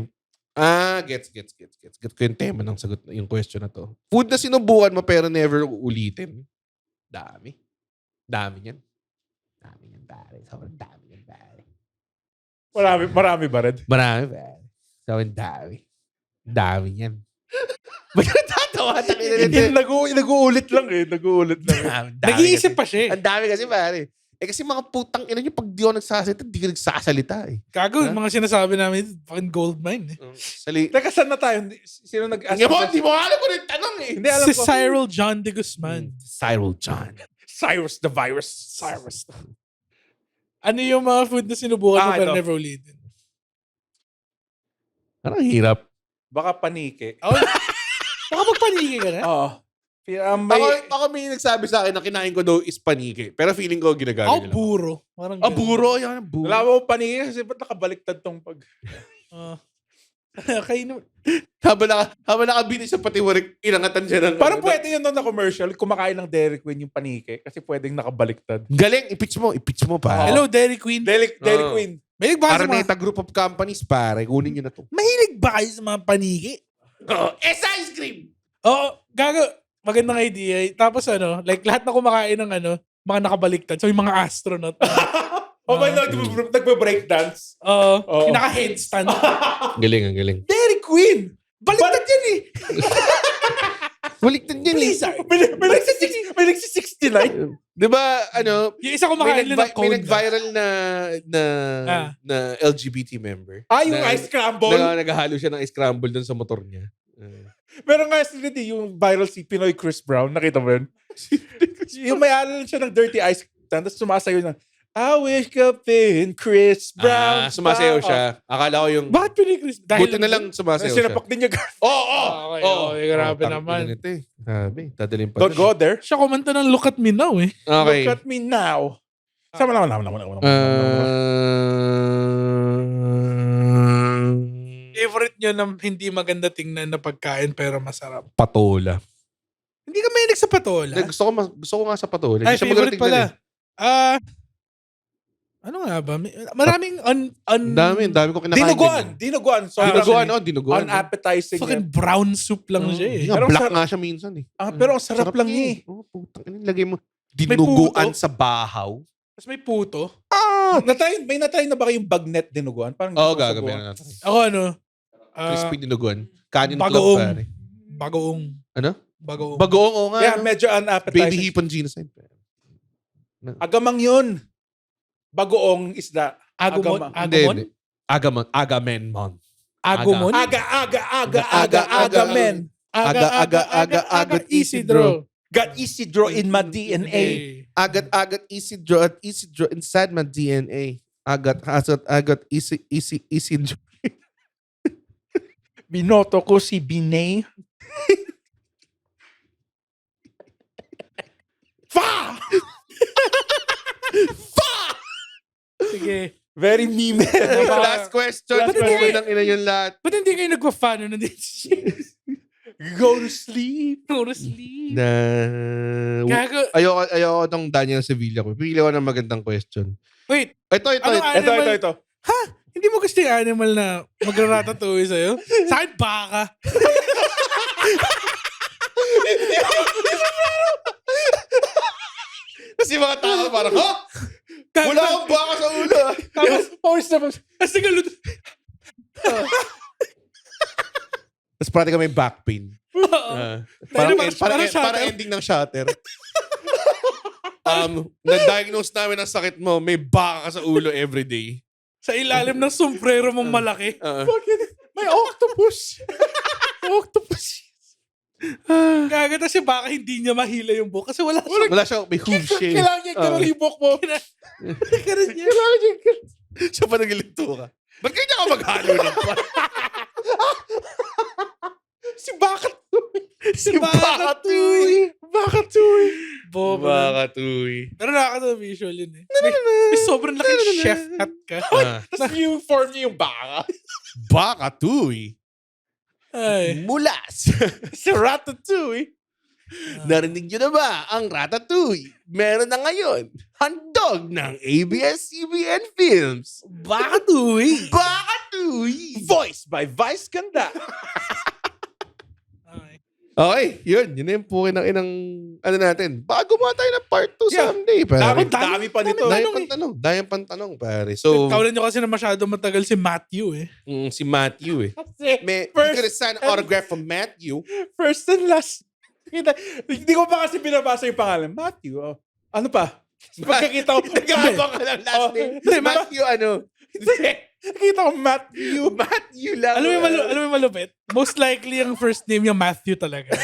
Gets. Get ko yung tema ng sagot, yung question na to. Food na sinubukan mo pero never uulitin. Dami yan. Dami yan, pare. Sobrang dami yan, pare. Marami ba, Red? Marami, pare. Sobrang dami. Dami yan. Ba't ka natatawa? Hindi, nag-uulit lang eh. Nag-uulit lang. Nag-iisip pa siya eh. Ang dami kasi, pare. Kasi mga putang ina nyo, pag di ako nagsasalita, di ka nagsasalita eh. Gago, Ha? mga sinasabi namin, fucking gold mine eh. Teka, saan na tayo? Sino nag-ask? Di mo alam ko na yung tanong eh. Hindi, alam Si ko. Cyril John de Guzman. Cyril John. Cyrus the virus. Cyrus. Ano yung mga food na sinubukan mo pero ito. never ulitin? Parang hirap. Baka panike. Oh, baka magpaniki ka na? Oo. May... Ako may nagsabi sa akin na kinain ko daw is panike. Pero feeling ko ginagamit nila. Buro. Parang Buro. Yan, buro. Wala mo panike kasi ba't nakabaliktad tong pag... Kayo Habang nakabini sa patiwarik, inangatan siya ng... Parang pwede yun na commercial, kumakain ng Dairy Queen yung panike kasi pwedeng nakabaliktad. Galing, i-pitch mo pa. Hello, Dairy Queen. Dairy Oo. Queen. Mahilig ba kayo sa mga... Araneta Group of Companies, pare. Kunin nyo na to. Mahilig ba kayo sa mga paniki? Ice cream! Oo, gago. Magandang idea. Tapos like lahat na kumakain ng mga nakabaliktad. So yung mga astronaut. Oh my God, nagbe-breakdance. Oo. Oo. Naka-headstand. Galing, ang galing. Dairy Queen! Baliktad yan eh. Baliktad yan eh. May nagsi-69. Di ba, Yung isa kumakain lang ng may cone. nag-viral na LGBT member. Yung Na- ice scramble. Naghahalo siya ng ice scramble dun sa motor niya. Meron nga si yung viral si Pinoy Chris Brown. Nakita mo yun? Yung may alala siya ng dirty ice cream. Tapos sumasayo na, I wish up in Chris Brown. Sumasayaw siya. Akala ko yung... Bakit pinikris? Buti na lang sumasayaw siya. Sinapak din niya. Okay, grabe naman. Sabi, dadalhin pa. Don't go there. Siya kumanta ng Look at Me Now eh. Okay. Look at me now. Sama naman. Favorite nyo na hindi maganda tingnan na pagkain pero masarap. Patola. Hindi ka mahilig sa patola? Gusto ko nga sa patola. Ay, Hindi siya favorite maganda tignan pala. Ano nga ba? Maraming Dami ko kinakain. Dinuguan. Dinuguan. Unappetizing. fucking brown soup lang siya eh. Nga, Pero black sarap- nga siya minsan eh. Pero ang sarap lang niya eh. Oh, putang ina, lagay mo. Dinuguan puto. sa bahaw. Tapos may puto. May natry na ba kayong bagnet dinuguan? Parang Oo, hindi ko gagawin nasubukan. na natin. Ako Crispy dinuguan. Kanin club, bagoong. pare. Bagoong. Ano? Bagoong. Bagoong, oo nga. Yeah, medyo Baby unappetizing. hipon genocide. Agamang yun. Bagoong isda. Agumon. Agama. Hindi, Agumon? hindi. Agamemnon. Agumon? Aga, men. Agat Isidro. Got Isidro in my DNA. Agat Isidro at Isidro inside my DNA. Agat Isidro. Binoto ko si Binay. Sige. Very meme. Last question. Last question. Ng ina yun lahat. Ba't hindi kayo nagpa-fan nun? Go to sleep. Go to sleep. Na... Gago. Ayoko tong Daniel Sevilla ko. Pili ko ng magandang question. Wait, Ito. Ano animal? Ito. Hindi mo gusto yung animal na magra-ratatouille sa'yo? Sa akin, baka. Kasi mga tao parang, ha? Wala akong baka sa ulo. Tapos, pawis na pawis. Tapos nagalud. Tapos parang ka may back pain. Parang ending ng Shatter. Na-diagnose namin ang sakit mo, may baka ka sa ulo everyday. Sa ilalim ng sombrero mong malaki. Bakit? May octopus. Octopus. Gaga, kasi baka hindi niya mahila yung buhok. Kasi wala Wala siya, may hoof shape. Kailangan niya ganun yung buhok mo. Kailangan niya. Siya pa naglito ka. Ba't kanya ka maghalo ng pa? Si Bakat. Si Bakatoy. Bakatoy. Bobo. Bakatoy. Pero nakakatawa visual yun eh. May sobrang laki chef hat ka. Tapos yung form niya yung baka. Bakatoy. Ay. Mulas. Si Ratatouille. Narinig nyo na ba ang Ratatouille? Meron na ngayon. Handog ng ABS-CBN Films. Bakatoy. Bakatoy. Voiced by Vice Ganda. Okay, yun. Yun na yung pukin ng inang ano natin. Baka gumawa tayo ng part 2 someday. Dami pa nito. Dami pang tanong, pare. So, Kawalan nyo kasi na masyado matagal si Matthew eh. si Matthew eh. First May, you could have signed an autograph from Matthew. First and last. Hindi ko pa kasi binabasa yung pangalan. Matthew. Oh. Ano pa? Pagkakita ko. Nagkakabang ka ng last name. Matthew ano? Nakita ko Matthew. Matthew lang. Alam mo yung malupit? Most likely ang first name niya Matthew talaga.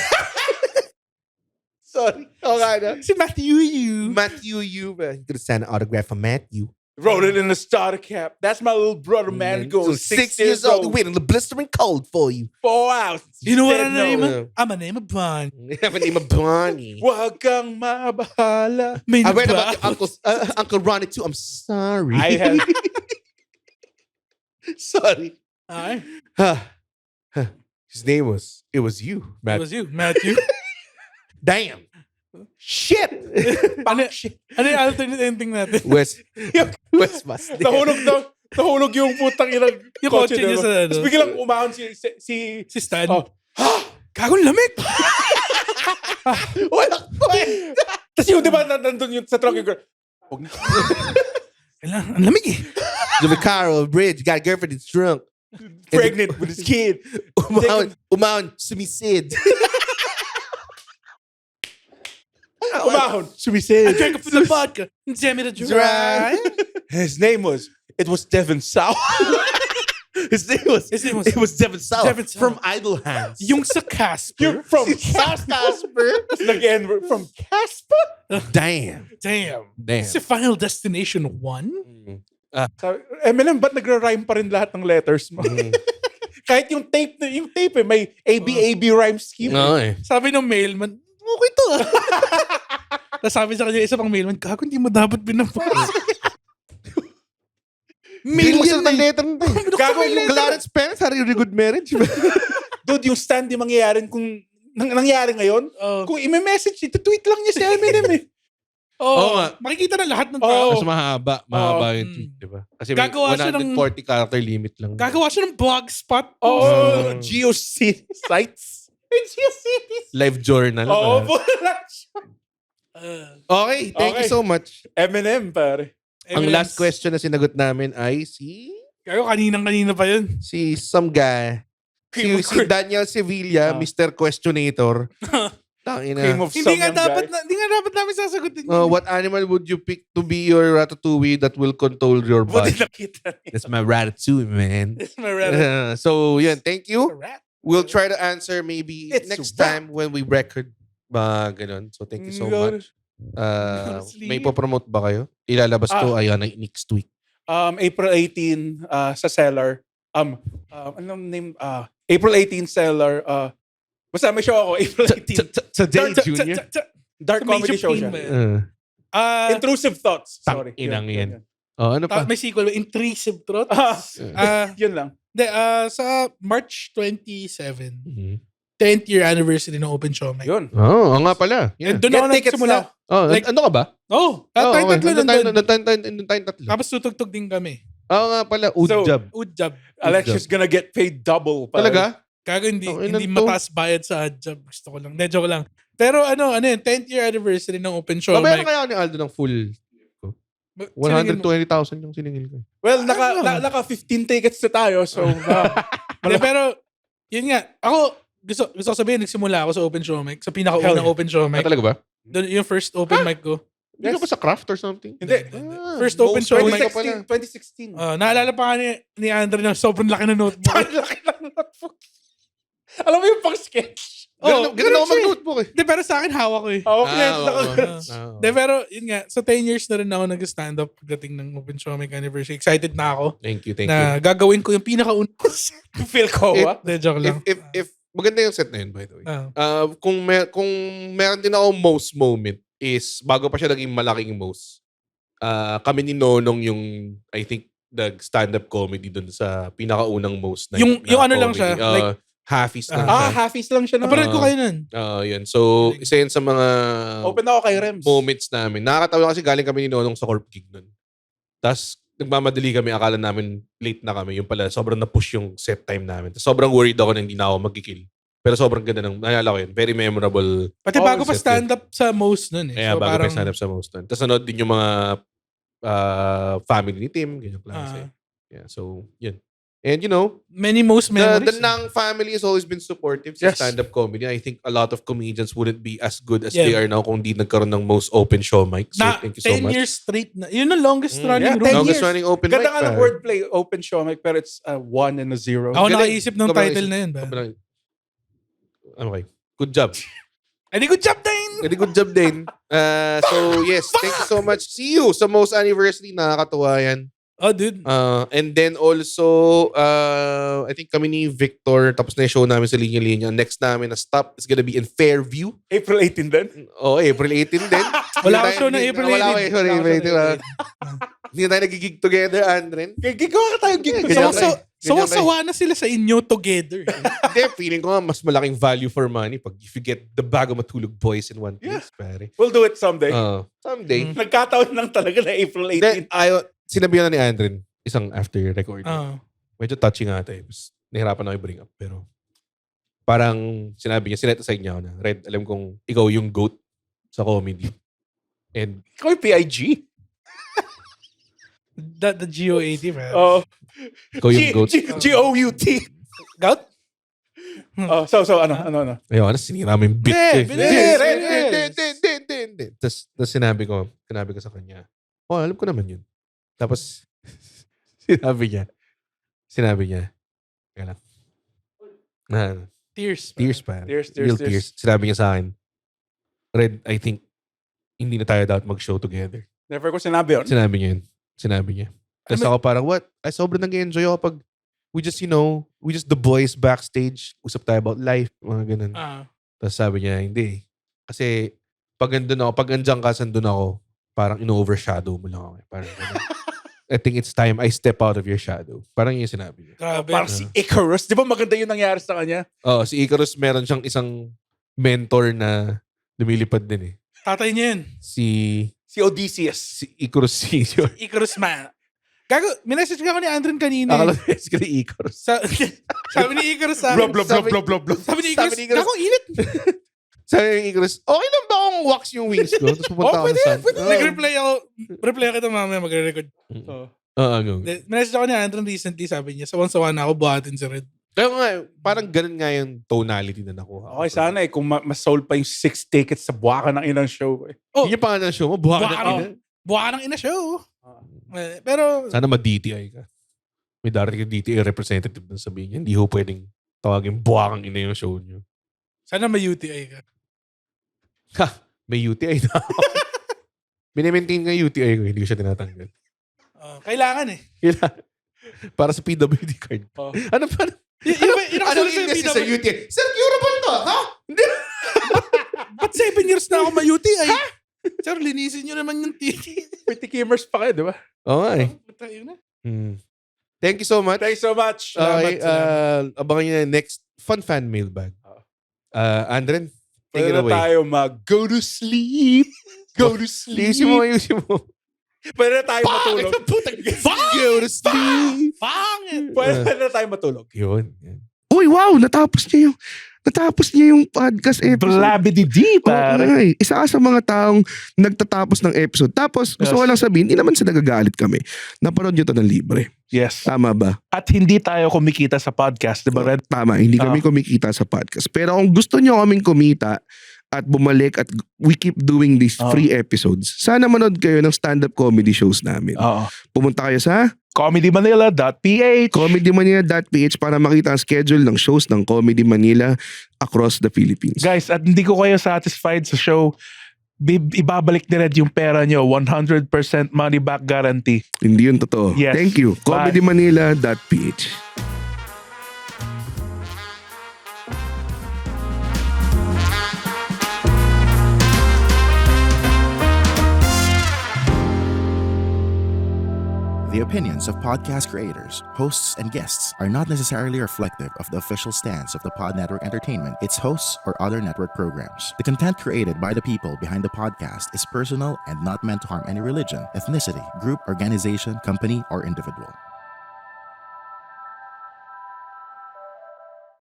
Sorry. O nga na. Si Matthew you. Matthew you. You could have signed an autograph from Matthew. Wrote it in a starter cap. That's my little brother, man. Going 6 years old. Waiting the blistering cold for you. 4 hours. You know what Said I'm name? no. I'm a name of Bond. I have a name of Bonnie. Huwag kang mabahala. May I read ba? about your Uncle Ronnie too. I'm sorry. I have... Sorry. Ay, His name was, it was you, it Matt. was you, Matthew. Damn. Shit. ano yung alternate ending natin? West Must. Nahulog yung putang inang Yung kotse niya sa ano. Tapos biglang umahon si Si Stan. Oh. Kagong lamig! Walang kwenta. Tapos yung di ba nandun yung sa truck yung girl. Huwag na. Kailangan, ang lamig eh. The Caro Bridge got a girlfriend that's drunk. Pregnant with his kid. Umahon, sumisid. Umahon. Sumisid. I drank up the vodka. Damn it, a dry. His name was Devin Sau. His name was Devin Sawa Devin Sawa. from Idle Hands. Yung sa Casper. You're from Casper. Nag-end from Casper. Damn. Damn. Damn. Si Final Destination 1? Sabi, Eminem, ba't nagre-rhyme pa rin lahat ng letters mo? Kahit yung tape may AB rhyme scheme. No, eh. Sabi ng mailman, okay to ah. Tapos sabi sa kanya, isa pang mailman, gago, hindi mo dapat binabasa. Million na letter na Gago yung Clarence Pence had a really good marriage. Dude, yung stand yung mangyayari nangyari ngayon, kung i-message, ito-tweet lang niya si Eminem eh. Oo nga. Makikita na lahat ng Oo. tao. Mas mahaba yung tweet, di ba? Kasi may Gagawa siya 140 character limit lang. Gagawa siya ng blogspot. Oo. GeoCity sites. GeoCities. Live journal. Oo, Okay, thank you so much. Eminem, pare. Ang last question na sinagot namin ay Gago, kaninang-kanina pa yun. some guy. Si Daniel Sevilla, Mr. Questionator. Cream of Hindi nga Samyang dapat guy. hindi nga dapat namin sasagutin. What animal would you pick to be your ratatouille that will control your Buti body? nakita niya. That's my ratatouille, man. It's my rat. So, yun. Thank you. Rat. We'll try to answer maybe It's next rap. time when we record. Ganun. So, thank you so much. May popromote ba kayo? Ilalabas to next week. April 18 sa seller. Anong name? April 18 seller. Basta may show ako April 18. Today, Junior. Dark Sa comedy Major show Pain siya. ba yan? Intrusive Thoughts. Tang Sorry. inang Yun. yan. Ano pa? May sequel, Intrusive Thoughts. Yun lang. Sa March 27, Mhm. 10th year anniversary ng Open Show. Yun. Oo nga pala. And Yeah. doon ako Get tickets nagsimula. Like, ano ka ba? Tayo tatlo nandun. Nandun tayong tatlo. Tapos tutugtog din kami. Oo nga pala. Udjab. Udjab. Alexis gonna get paid double. Talaga? Kago hindi Ilan to? mataas bayad sa job. Gusto ko lang. Joke lang. Pero ano yun, 10th year anniversary ng Open Show. Babayaran kaya ako ni Aldo ng full 120,000 yung siningil ko. Well, naka 15 tickets na tayo. So, Hindi, pero, yun nga. Ako, gusto ko sabihin, nagsimula ako sa Open Show Mic. Sa pinakaunang Hell yeah. Open Show Mic. Talaga ba? Doon, yung first open mic ko. Hindi ka ba sa craft or something? hindi. First open show mic. 2016. Naalala pa ka ni Andre na sobrang laki na notebook. Ang laki ng notebook. Alam mo yung pang-sketch? Ganun ako mag-notebook eh. Hindi, pero sa akin hawak ko eh. Oo, Hindi, pero yun nga. So 10 years na rin ako nag-stand up pagdating ng Open Show Mic anniversary. Excited na ako Thank you. na gagawin ko yung pinakaunang. Feel ko, Hindi, joke lang. If maganda yung set na yun, by the way. Ah. Kung meron din ako most moment is bago pa siya naging malaking most. Kami ni Nonong yung I think nag-stand-up comedy dun sa pinakaunang most na Yung na ano lang comedy. siya, like- halfies lang siya. halfies lang siya. Napanood ko kayo nun. Yun. So, isa yun sa mga Open ako kay Rems. moments namin. Nakakatawa kasi galing kami ni Nonong sa corp gig nun. Tapos, nagmamadali kami. Akala namin late na kami. Yung pala, sobrang na-push yung set time namin. Tapos, sobrang worried ako na hindi na ako magkikil. Pero sobrang ganda ng, naalala ko yun. Very memorable. Pati bago pa set stand-up sa most nun eh. Kaya So bago parang, pa stand up sa most nun. Tapos, nanood din yung mga family ni Tim. Ganyan klase. Yeah, so, yun. And you know, many most memories. the Nang family has always been supportive sa Yes. stand-up comedy. I think a lot of comedians wouldn't be as good as Yeah. they are now kung di nagkaroon ng most open show mic. So, Na, thank you so 10 much. years straight na. Yun ang longest running yeah, room. 10 Longest years. running open mic. Ganda nga ng pare. wordplay, open show mic, pero it's a 1 and a 0. Ako Galing. nakaisip ng Ikaw ba title nakaisip? na yun. Okay. Good job. Edi good job din! Very good job din. So, yes. Thank you so much. See you sa most anniversary. Nakakatuwa yan. Oh, dude. And then also, I think kami ni Victor, tapos na yung show namin sa Linya Linya. Next namin na stop is gonna be in Fairview. April 18 din. Oh, April 18 din. Wala akong show ng April 18. Wala ako show ng April 18. Hindi na tayo nagigig together, Andren. Gigawa ka tayo gig. Ganyan kayo. Sawa na sila sa inyo together. Hindi, feeling ko nga mas malaking value for money pag if you get the Bago Matulog boys in one place, pare. We'll do it someday. Someday. Nagkataon lang talaga na April 18. Then, sinabihan na ni Andren, isang after recording. Medyo touching nga tayo. Nahirapan ako i-bring up. Pero parang sinabi niya, sinet aside niya ako na, Red, alam kong ikaw yung GOAT sa comedy. And Ikaw yung PIG. The GO80, man. ikaw yung GOAT. G-O-U-T. Gout? So, ano? Ayaw, sinira mo yung beat. Hindi. Tapos sinabi ko sa kanya, alam ko naman yun. Tapos, sinabi niya, kaya lang. Tears. Tears pa. Tears. Real tears. Sinabi niya sa akin, Red, I think, hindi na tayo dapat mag-show together. Never ko sinabi yun. Sinabi niya yun. Tapos ako parang, what? Ay, sobrang nag-enjoy ako pag we just the boys backstage, usap tayo about life, mga ganun. Tapos sabi niya, hindi. Kasi, pag andyan ka, sandun ako, parang ino-overshadow mo lang ako. Parang ganun. I think it's time I step out of your shadow. Parang yun yung sinabi niya. Grabe. Parang si Icarus. Di ba maganda yung nangyari sa kanya? Si Icarus, meron siyang isang mentor na lumilipad din eh. Tatay niya yun. Si Odysseus. Si Icarus Senior. Icarus man. Gago, minessage ka ni Andren kanina. Akala ko si Icarus. Sabi ni Icarus sa akin. Blah. Sabi ni Icarus, Gago, init. Sabi ni Icarus, okay lang ba akong wax yung wings ko? Tapos pupunta ako sa sun. Nag-reply ako. Reply ako mamaya magre-record. Ano? Minessage ako ni Andren recently, sabi niya, sawan-sawa na ako buhatin si Red. Kaya nga, parang ganun nga yung tonality na nakuha. Okay, sana kung mas sold pa yung 6 tickets sa buwakan ng inang show. Oh, Yun yung pangalan ng show mo, buha ka Buha- ng ina. buha ng ina show. Pero, Sana ma-DTI ka. May darating yung DTI representative na sabihin niya, hindi ho pwedeng tawagin buha kang ina yung show niyo. sana may UTI ka. Ha! May UTI na ako. Minimaintain nga yung UTI ko, hindi ko siya tinatanggal. Kailangan eh. Kailangan. Para sa PWD card. Oh. Ano pa? Yun Anong illness sa UTI? Sir, curable to, ha? Hindi. Ba't 7 years na ako may UTI? Sir, linisin nyo naman yung titi. May tikimers pa kayo, di ba? Oo nga eh. Tayo na. Thank you so much. Thanks so much. Okay, abangan nyo na next Fun Fan Mailbag. Andren, take it Pwede na away. tayo mag-go to sleep. Go to sleep. Ayusin mo. Pwede na tayo matulog. Go to sleep. Pangit! Pwede na tayo matulog. Yun. Uy, wow! Natapos niya yung podcast episode. Blabidi-di, pare. Ay, isa ka sa mga taong nagtatapos ng episode. Tapos, gusto ko lang sabihin, hindi naman sa nagagalit kami. Napanood nyo to ng libre. Yes. Tama ba? At hindi tayo kumikita sa podcast, di ba, Red? Tama, hindi kami kumikita sa podcast. Pero kung gusto nyo kaming kumita at bumalik at we keep doing these free episodes, sana manood kayo ng stand-up comedy shows namin. Oo. Pumunta kayo sa comedymanila.ph comedymanila.ph para makita ang schedule ng shows ng Comedy Manila across the Philippines. Guys, at hindi ko kayo satisfied sa show, ibabalik ni Red yung pera nyo. 100% money back guarantee. Hindi yun totoo. Yes. Thank you. Bye. comedymanila.ph The opinions of podcast creators, hosts, and guests are not necessarily reflective of the official stance of the Pod Network Entertainment, its hosts, or other network programs. The content created by the people behind the podcast is personal and not meant to harm any religion, ethnicity, group, organization, company, or individual.